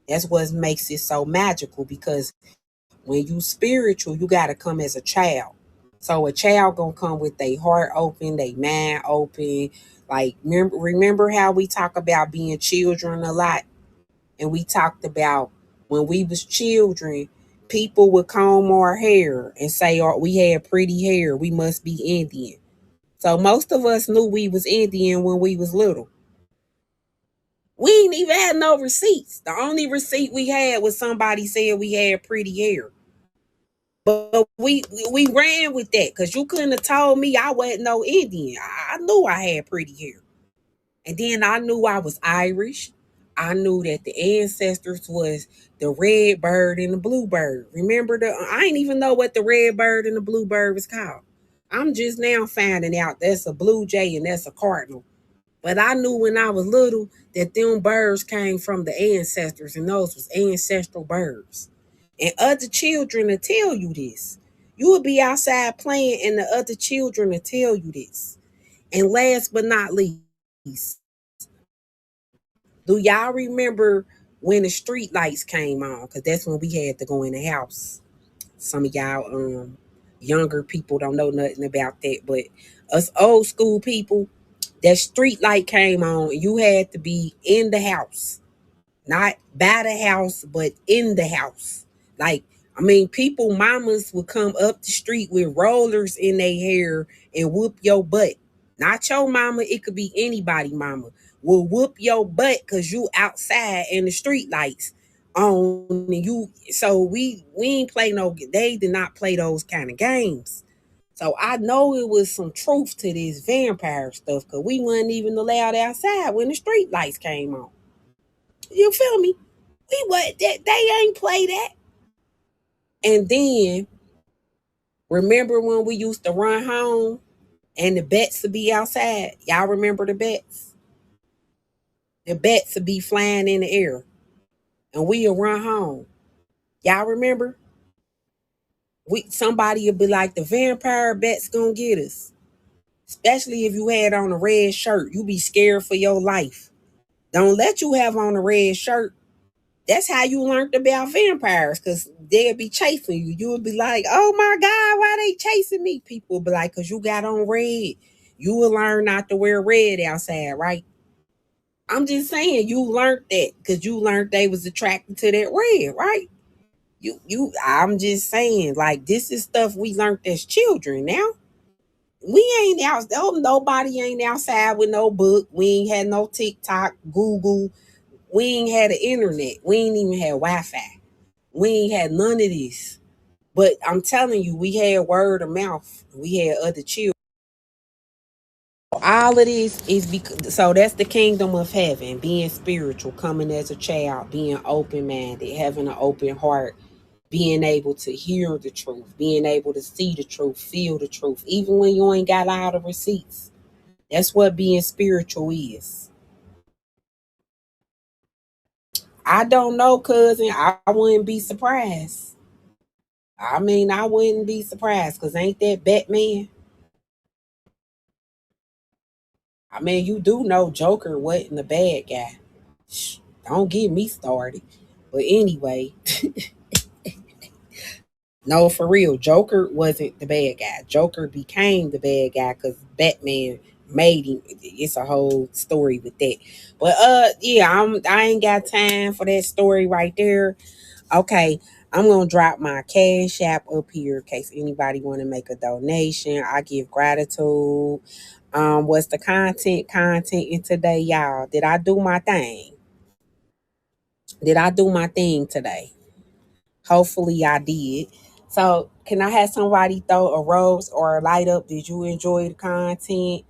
That's what makes it so magical, because when you spiritual, you got to come as a child. So a child gonna come with their heart open, their mind open. Like, remember how we talk about being children a lot? And we talked about when we was children, people would comb our hair and say, oh, we had pretty hair, we must be Indian. So most of us knew we was Indian when we was little. We ain't even had no receipts. The only receipt we had was somebody said we had pretty hair. But we ran with that, because you couldn't have told me I wasn't no Indian. I knew I had pretty hair. And then I knew I was Irish. I knew that the ancestors was the red bird and the blue bird. Remember I ain't even know what the red bird and the blue bird was called. I'm just now finding out that's a blue jay and that's a cardinal. But I knew when I was little that them birds came from the ancestors, and those was ancestral birds. And other children will tell you this. You will be outside playing and the other children will tell you this. And last but not least, do y'all remember when the street lights came on? Because that's when we had to go in the house. Some of y'all younger people don't know nothing about that. But us old school people, that street light came on and you had to be in the house. Not by the house, but in the house. Like, I mean, people, mamas would come up the street with rollers in their hair and whoop your butt. Not your mama, it could be anybody mama. Will whoop your butt because you outside and the street lights on, and you, so we ain't play no, they did not play those kind of games. So I know it was some truth to this vampire stuff, because we wasn't even allowed outside when the street lights came on. You feel me? We what they ain't play that. And then remember when we used to run home and the bats would be outside? Y'all remember the bats? The bats would be flying in the air and we'll run home. Y'all remember? Somebody would be like, the vampire bat's gonna get us. Especially if you had on a red shirt. You be scared for your life. Don't let you have on a red shirt. That's how you learned about vampires, because they'll be chasing you. You'll be like, oh my God, why they chasing me? People will be like, because you got on red. You will learn not to wear red outside, right? I'm just saying, you learned that because you learned they was attracted to that red, right? I'm just saying, like, this is stuff we learned as children. Now we ain't out. Nobody ain't outside with no book. We ain't had no TikTok, Google. We ain't had the internet. We ain't even had Wi-Fi. We ain't had none of this. But I'm telling you, we had word of mouth. We had other children. All of this is because, so that's the kingdom of heaven, being spiritual, coming as a child, being open-minded, having an open heart, being able to hear the truth, being able to see the truth, feel the truth, even when you ain't got all the receipts. That's what being spiritual is. I don't know, cousin. I wouldn't be surprised. I mean, I wouldn't be surprised, because ain't that Batman? I mean, you do know Joker wasn't the bad guy. Shh, don't get me started. But anyway, no, for real, Joker wasn't the bad guy. Joker became the bad guy because Batman made him. It's a whole story with that. But yeah, I ain't got time for that story right there. Okay, I'm gonna drop my Cash App up here in case anybody want to make a donation. I give gratitude. What's the content in today, y'all? Did I do my thing? Did I do my thing today? Hopefully I did. So can I have somebody throw a rose or a light up? Did you enjoy the content?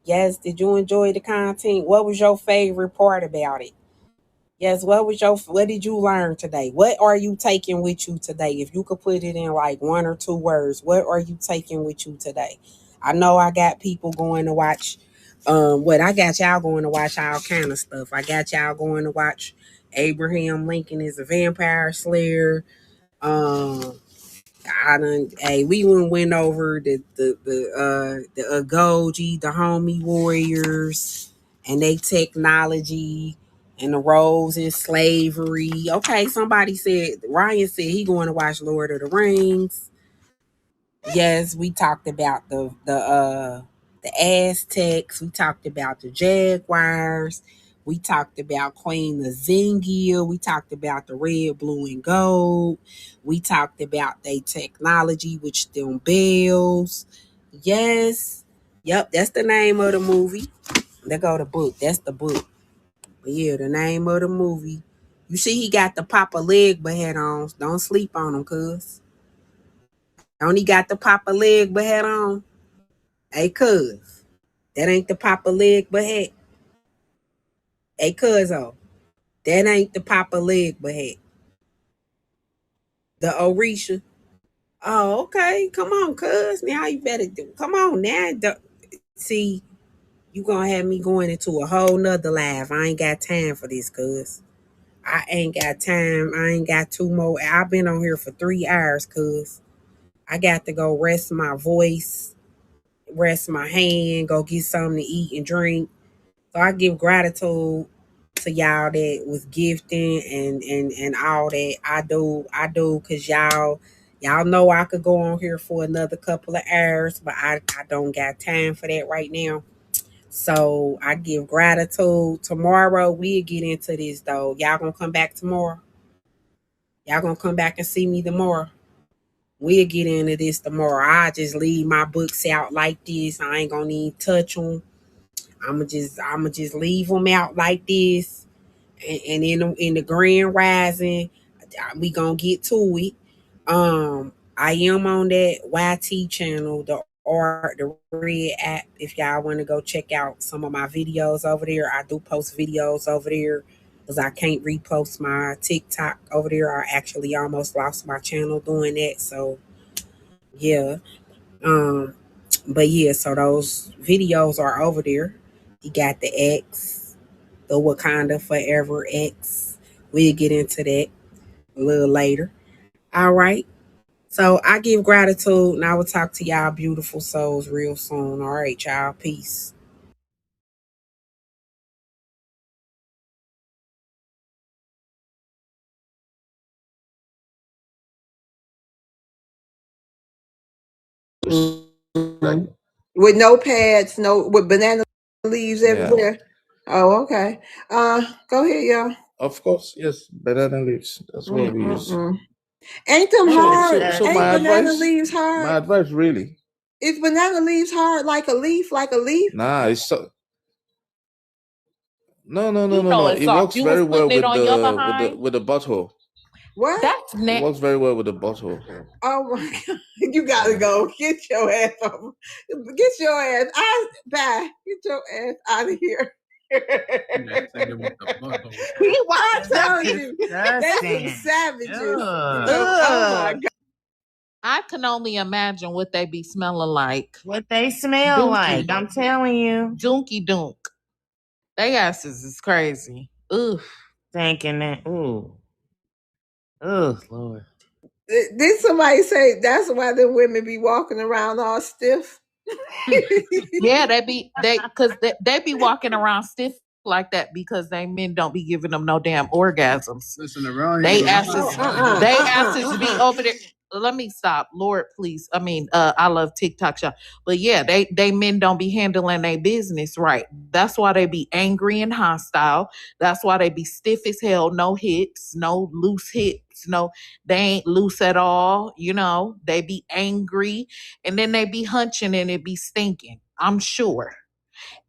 Yes, did you enjoy the content? What was your favorite part about it? Yes, what did you learn today? What are you taking with you today? If you could put it in like one or two words, what are you taking with you today? I know I got people going to watch I got y'all going to watch all kind of stuff. I got y'all going to watch Abraham Lincoln is a Vampire Slayer. We went over the Agoji, the Homie Warriors, and they technology and the roles in slavery. Okay, Ryan said he going to watch Lord of the Rings. Yes, we talked about the Aztecs. We talked about the Jaguars. We talked about Queen Zingia. We talked about the red, blue, and gold. We talked about their technology, which them bells. Yes. Yep, that's the name of the movie. There go the book. That's the book. But yeah, the name of the movie. You see he got the Papa leg hat on. Don't sleep on him, cuz. Don't he got the Papa leg hat on? Hey, cuz. That ain't the Papa leg hat. Hey, cuz-o. That ain't the Papa leg hat. The Orisha. Oh, okay. Come on, cuz. Now you better do. Come on now. See, you gonna have me going into a whole nother life. I ain't got time for this, cuz. I ain't got time. I ain't got 2 more. I've been on here for 3 hours, cuz. I got to go rest my voice, rest my hand, go get something to eat and drink. So I give gratitude to y'all that was gifting and all that. I do because y'all know I could go on here for another couple of hours, but I don't got time for that right now. So I give gratitude. Tomorrow we'll get into this though. Y'all gonna come back tomorrow? Y'all gonna come back and see me tomorrow? We'll get into this tomorrow. I just leave my books out like this. I ain't gonna even touch them. I'ma just leave them out like this, and in the grand rising, we gonna get to it. I am on that YT channel, the Red app. If y'all want to go check out some of my videos over there, I do post videos over there because I can't repost my TikTok over there. I actually almost lost my channel doing that. So yeah. Um, but yeah, so those videos are over there. You got the X, the Wakanda Forever X. We'll get into that a little later. All right. So I give gratitude and I will talk to y'all beautiful souls real soon. All right, y'all. Peace. Mhm. With no pads, with banana leaves everywhere. Oh, okay. Go ahead, y'all. Of course, yes, banana leaves. That's what we use. Ain't them hard? So Ain't banana leaves hard? my advice really. Is banana leaves hard like a leaf? Nah, it's so no. It's It soft. works You was very well putting it with on your behind. the bottle. What? That's It works very well with the bottle. Oh my God. You gotta go. Get your ass over. Get your ass. Bye. Get your ass out of here. I told you. They some savages. Oh my God. I can only imagine what they be smelling like. What they smell Doonky. like, I'm telling you. Doonky dunk. They asses is crazy. Ugh. Thinking that, ooh. Oh, Lord. Did somebody say that's why the women be walking around all stiff? Yeah, they be walking around stiff like that because they men don't be giving them no damn orgasms. Listen around They here. asses be over there. let me stop. Lord, please. I mean, I love TikTok shop. But yeah, they men don't be handling their business right. That's why they be angry and hostile. That's why they be stiff as hell, no hips, no loose hips, no, they ain't loose at all. You know, they be angry and then they be hunching and it be stinking. I'm sure.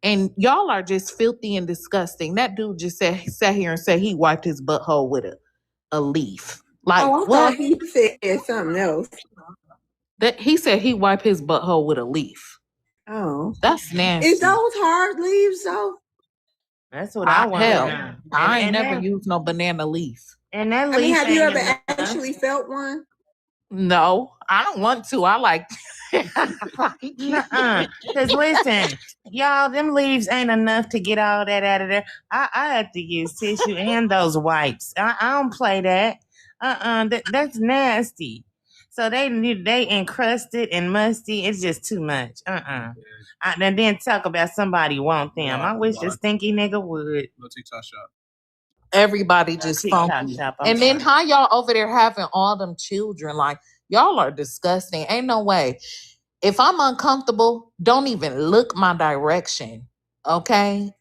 And y'all are just filthy and disgusting. That dude just sat here and said he wiped his butthole with a leaf. Like, Oh, I what? thought he said something else. That he said he wiped his butthole with a leaf. Oh, That's nasty. is those hard leaves though? That's what I want to Hell, know. I ain't And never that, used no banana leaf. and that I mean, leaf have you ain't ever enough. actually felt one? No, I don't want to. I like. Nuh-uh. Because listen, y'all, them leaves ain't enough to get all that out of there. I have to use tissue and those wipes. I don't play that. That's nasty. So they encrusted and musty. It's just too much. And then talk about somebody want them. I wish a stinky nigga would. No TikTok shop. Everybody just TikTok funky. shop, And then how y'all over there having all them children? Like, y'all are disgusting. Ain't no way. If I'm uncomfortable, don't even look my direction. Okay?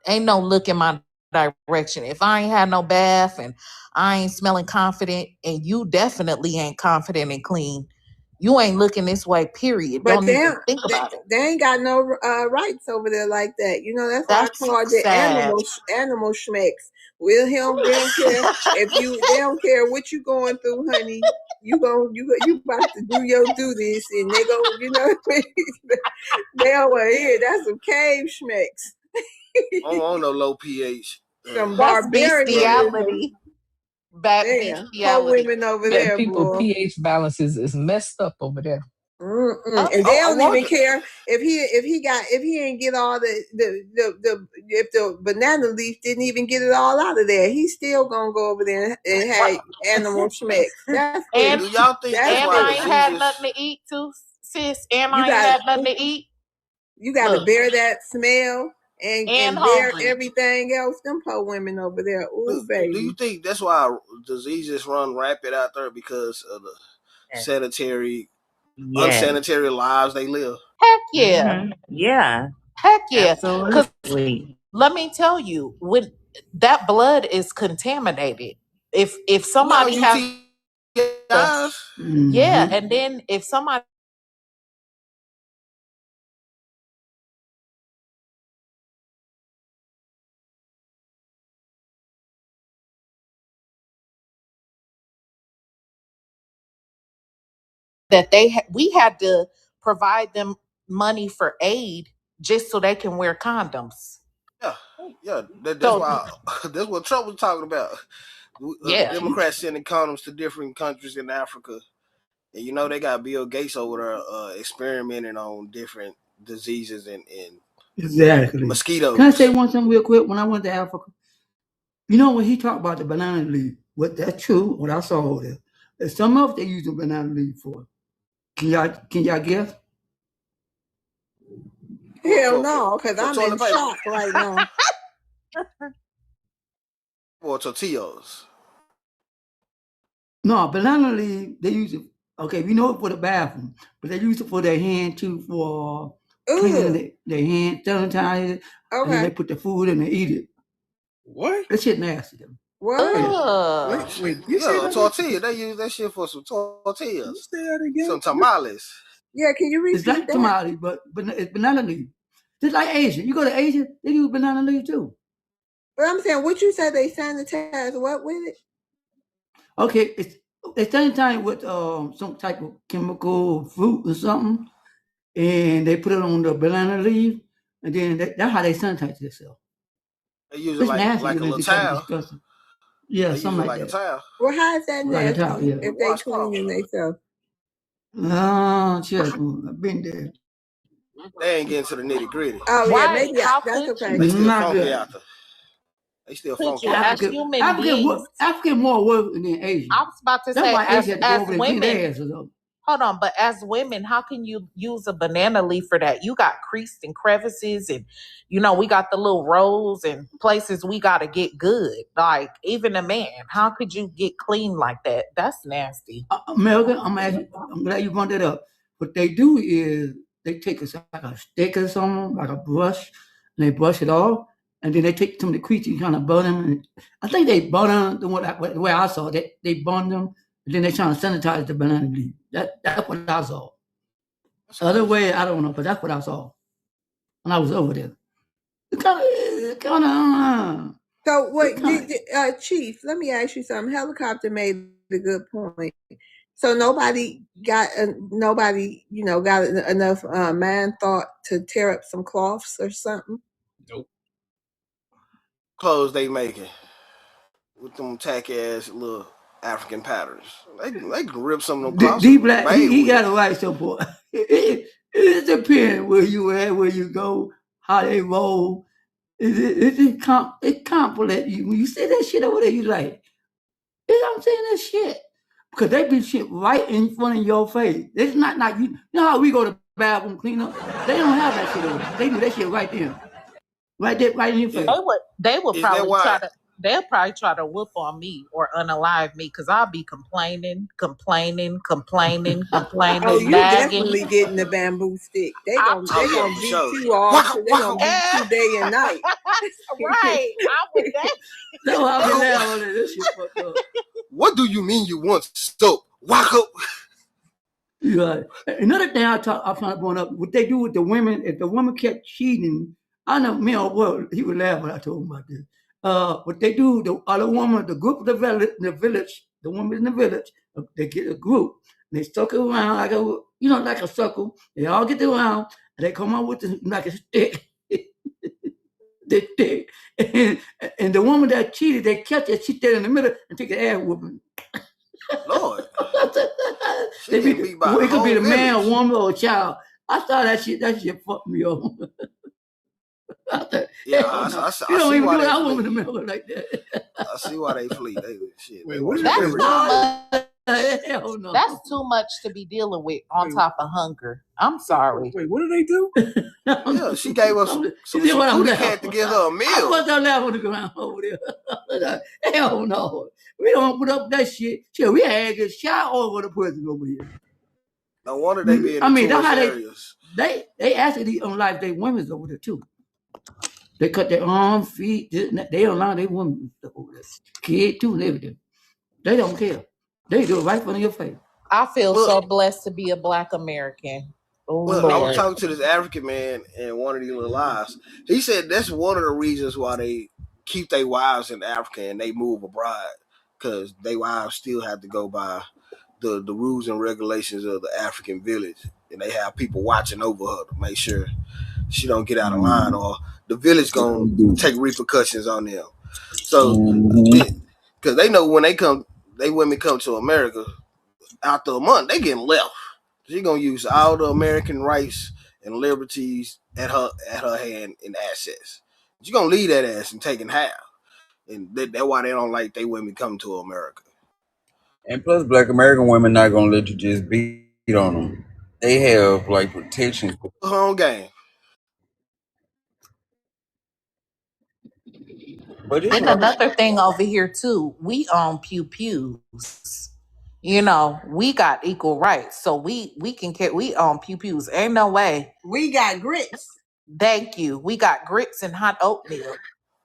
Ain't no look in my direction. If I ain't had no bath and I ain't smelling confident, and you definitely ain't confident and clean, you ain't looking this way, period. But Don't even think about it. they ain't got no rights over there like that. You know, that's why I call it the sad. animal schmecks. They don't care if they don't care what you going through, honey. You about to do your duties, and they go, you know, they over here. That's some cave schmecks. I don't want no low pH. Some That's barbarianism. bestiality. Bad Yeah, poor bestiality. women over Yeah, there, people boy. pH balance is messed up over there. And they don't even care if he ain't get all if the banana leaf didn't even get it all out of there, he's still gonna go over there and have animal schmecks. That's And do y'all think that's why I ain't had diseases? nothing to eat too, sis. And I ain't had nothing to eat. You got to bear that smell and bear hungry. everything else. Them poor women over there. Ooh, baby. Do you think that's why diseases run rapid out there because of the unsanitary lives they live? Heck yeah. Mm-hmm. Yeah. Heck yeah. Absolutely. Let me tell you, when that blood is contaminated, if somebody has yeah, and then if somebody that we had to provide them money for aid just so they can wear condoms. Yeah. That's why. That's what Trump was talking about. Democrats sending condoms to different countries in Africa, and you know they got Bill Gates over there experimenting on different diseases and exactly mosquitoes. Can I say one thing real quick? When I went to Africa, you know, when he talked about the banana leaf, that's true. What I saw over there, there's some of they use the banana leaf for. Can y'all guess? Hell no, because I'm in shock right now. Or tortillas. No, banana leaf, they use it. Okay, we know it for the bathroom, but they use it for their hand too, for cleaning their hand, sanitize it, and then they put the food in and eat it. What? That shit nasty. What? Wait, you said a tortilla. They use that shit for some tortillas. Say that again. Some tamales. Yeah, can you repeat It's like tamale, but it's banana leaf. Just like Asian. You go to Asia, they use banana leaf too. But I'm saying, what you said they sanitize what with it? Okay, they sanitize with some type of chemical fruit or something, and they put it on the banana leaf, and then that's how they sanitize themselves. They use it It's nasty, like a little towel. Yeah, they something use it like that. A towel. Well, how is that like nasty towel, yeah. if they cleaning themselves? Shit, I've been there. They ain't getting to the nitty gritty. Oh yeah, maybe that's okay. They still funky out there. They still funky. As human beings, African more work than Asian. I was about to That's say, why Asian had to go over there and clean women, their asses up. hold on, but as women, how can you use a banana leaf for that? You got creased and crevices, and we got the little rolls and places we got to get good. Like even a man, how could you get clean like that? That's nasty. America, I'm glad you brought that up. What they do is they take like a stick or something, like a brush, and they brush it off, and then they take some of the creatures and kind of burn them. And I think they burn them the way I saw it. They burn them, and then they trying to sanitize the banana leaf. That's what I saw. Other way, I don't know, but that's what I saw when I was over there. It kind of. So wait, Chief, let me ask you something. Helicopter made a good point. So nobody got enough man thought to tear up some cloths or something. Nope. Clothes they making with them tacky ass little African patterns. They can rip some of them clothes. D-Black, he got it right, so boy. It depends where you at, where you go, how they roll. It compliment you. When you say that shit over there, you like, I'm saying that shit. Because they be shit right in front of your face. It's not like you know how we go to the bathroom clean up? They don't have that shit over there. They do that shit right there. Right there, right in your face. They would probably they'll probably try to whoop on me or unalive me because I'll be complaining. Oh, you definitely getting the bamboo stick. They gonna beat you off. They gonna beat you day and night. Right. I would No, I'll be laughing at this shit fucked up. What do you mean you want soap? Walk up. Yeah. Another thing I'm trying to point up, what they do with the women, if the woman kept cheating, I know me or well, he would laugh when I told him about this. What they do, the other woman, the group of the village, the women in the village, they get a group, they circle around like a circle. They all get around, and they come up with like a stick. They stick. And the woman that cheated, they catch her, sit there in the middle and take an ass whooping. Lord. It could be the man, a woman, or a child. I thought that shit fucked me up. I you don't even do that woman in the middle like that. I see why they flee. Shit. Hell no. That's too much to be dealing with on top of hunger. I'm sorry. Wait, what do they do? Yeah, she gave us some booty cat to get her a meal. I put that laugh on the ground over there. Hell no. We don't put up that shit. Shit, we had to get shot over the person over here. No wonder they be in the tourist areas. They actually unlike their women's over there too. They cut their arms, feet. They allow their women stuff over there. Kid too and everything. They don't care. They do it right in front of your face. I feel so blessed to be a Black American. Well, I was talking to this African man in one of these little lives. He said that's one of the reasons why they keep their wives in Africa and they move abroad, because their wives still have to go by the rules and regulations of the African village, and they have people watching over her to make sure she don't get out of line, or the village gonna take repercussions on them. So, because they know when they women come to America, after a month they getting left. She gonna use all the American rights and liberties at her hand in assets. She gonna leave that ass and taking half, and that's why they don't like they women come to America. And plus, Black American women not gonna let you just beat on them. They have like protections. Home game. But and another thing over here too, we own pews. We got equal rights, so we own pews. Ain't no way. We got grits. Thank you. We got grits and hot oatmeal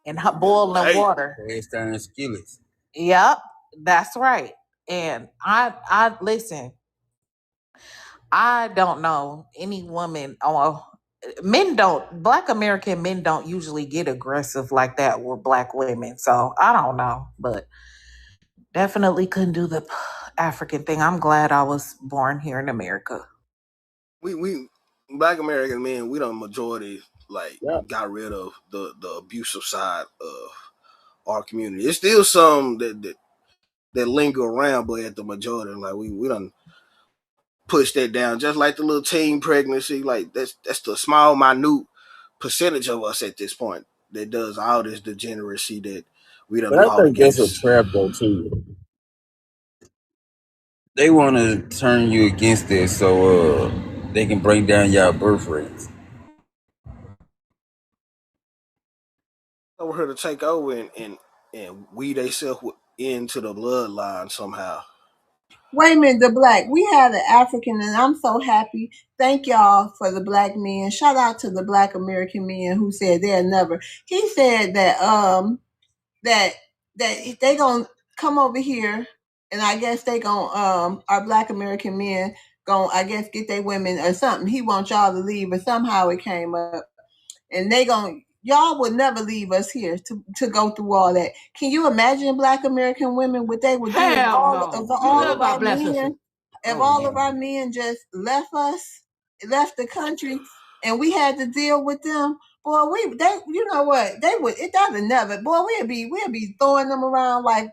and hot boiling water. Cast iron skillets. Yep, that's right. And I listen. I don't know any woman or Black American men don't usually get aggressive like that with Black women. So I don't know, but definitely couldn't do the African thing. I'm glad I was born here in America. We Black American men, we don't majority got rid of the abusive side of our community. It's still some that linger around, but at the majority, like we done push that down. Just like the little teen pregnancy, like that's the small, minute percentage of us at this point that does all this degeneracy that we done. But I think that's a trap though too. They want to turn you against it so they can bring down your birth rates. Over here to take over and weed themselves into the bloodline somehow. Wait a minute, the black. We had an African, and I'm so happy. Thank y'all for the black men. Shout out to the black American men who said they'll never. He said that they gonna come over here, and I guess they gonna our black American men gonna I guess get their women or something. He wants y'all to leave, but somehow it came up, and they gonna y'all would never leave us here to go through all that. Can you imagine black American women what they would do if Hell all of no. You love our our black sister. men if Oh all of no. our men just left us, left the country, and we had to deal with them? Boy, they you know what they would it doesn't never. Boy, we'd be throwing them around like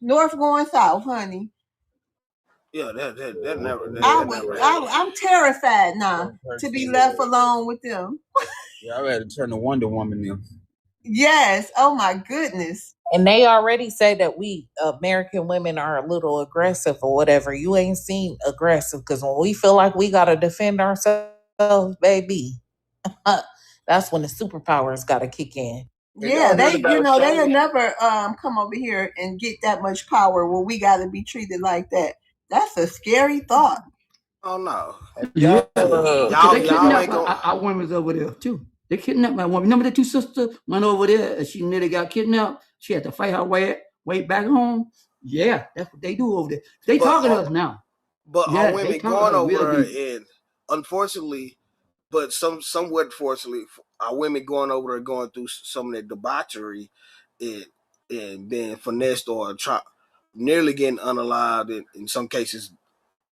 north going south, honey. Yeah, that never that never happened. I'm terrified now One to be person, left alone with them. yeah, I had to turn to Wonder Woman now. Yes. Oh my goodness. And they already say that we American women are a little aggressive or whatever. You ain't seen aggressive because when we feel like we gotta defend ourselves, baby, that's when the superpowers gotta kick in. Have y'all Yeah, heard about they'll Charlotte? never come over here and get that much power where we got to be treated like that. That's a scary thought. Oh no, Yeah, Y'all, because they y'all kidnapped ain't going. our women's over there too. They kidnapped my woman. Remember the two sisters went over there and she nearly got kidnapped. She had to fight her way back home. Yeah, that's what they do over there. They But talking to us now. our Yeah, they women talking to going us over real there, deep. and unfortunately, but somewhat fortunately, our women going over there going through some of that debauchery and being finessed or nearly getting unalived, in some cases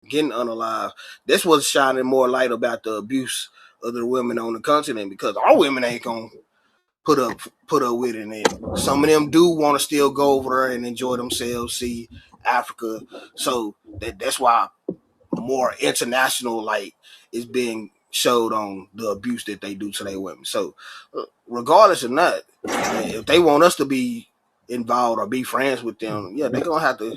getting unalived. That's what's shining more light about the abuse of the women on the continent, because our women ain't gonna put up with it. And some of them do want to still go over there and enjoy themselves, see Africa. So that's why more international light is being showed on the abuse that they do to their women. So regardless of that, if they want us to be involved or be friends with them, yeah, they're gonna have to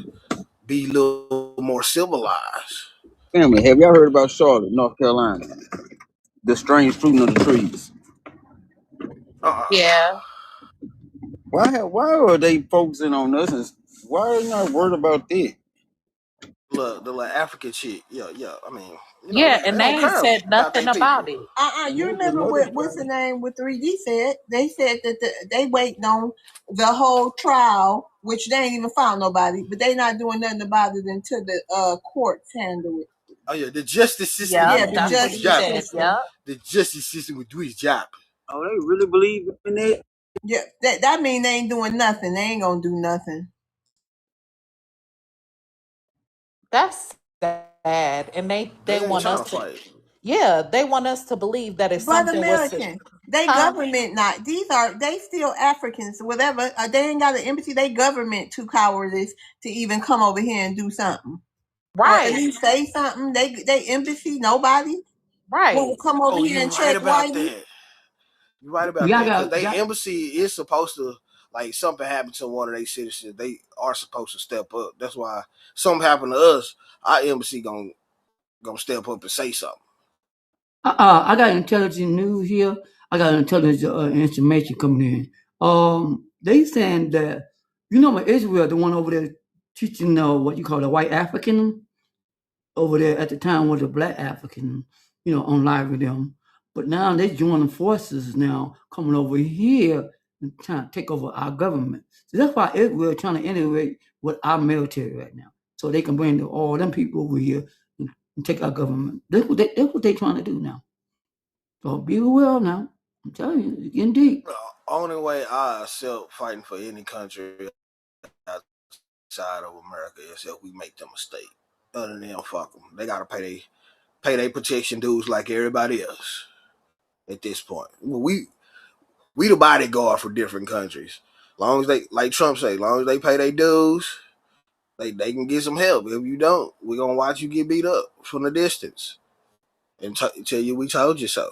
be a little more civilized. family, have y'all heard about Charlotte, North Carolina? The strange fruit of the trees. Uh-uh. Yeah. Why are they focusing on us? And why are they not worried about that? The little African shit, yeah. I mean, Yeah, they and they don't ain't care said about nothing their about people. it. You remember Another what's the strange. name with 3D said? They said that they waiting on the whole trial, which they ain't even found nobody, but they not doing nothing about it until the courts handle it. Oh yeah, the justice system Yep, Yeah, will the do that's what its he justice job. said. system. Yep. The justice system will do its job. Oh, they really believe in that? Yeah, that mean they ain't doing nothing. They ain't gonna do nothing. That's sad. And they They ain't want trying us to to fight. yeah, they want us to believe that if But something was to American, they huh? government not. They still Africans, whatever. They ain't got an embassy. They government too cowardice to even come over here and do something. Or at Right, least say something. They embassy, nobody will right. come over Oh, here you and right check about whitey. that. You right about Y'all that, because got they got embassy is supposed to, like, something happened to one of their citizens, they are supposed to step up. That's why something happened to us, our embassy gonna step up and say something. I got intelligent news here. I got intelligent information coming in. They saying that Israel, the one over there teaching what you call the white African over there at the time was a black African, on live with them. But now they joining forces now, coming over here and trying to take over our government. So that's why Israel trying to integrate with our military right now, so they can bring all them people over here and take our government. That's what they trying to do now. So be aware now. I'm telling you, it's getting deep. The only way I accept fighting for any country outside of America is if we make them a state. Other than them, fuck them. They gotta pay their protection dues like everybody else. At this point, we the bodyguard for different countries. Long as they, like Trump say, long as they pay their dues, they can get some help. If you don't, we're gonna watch you get beat up from the distance and tell you we told you so.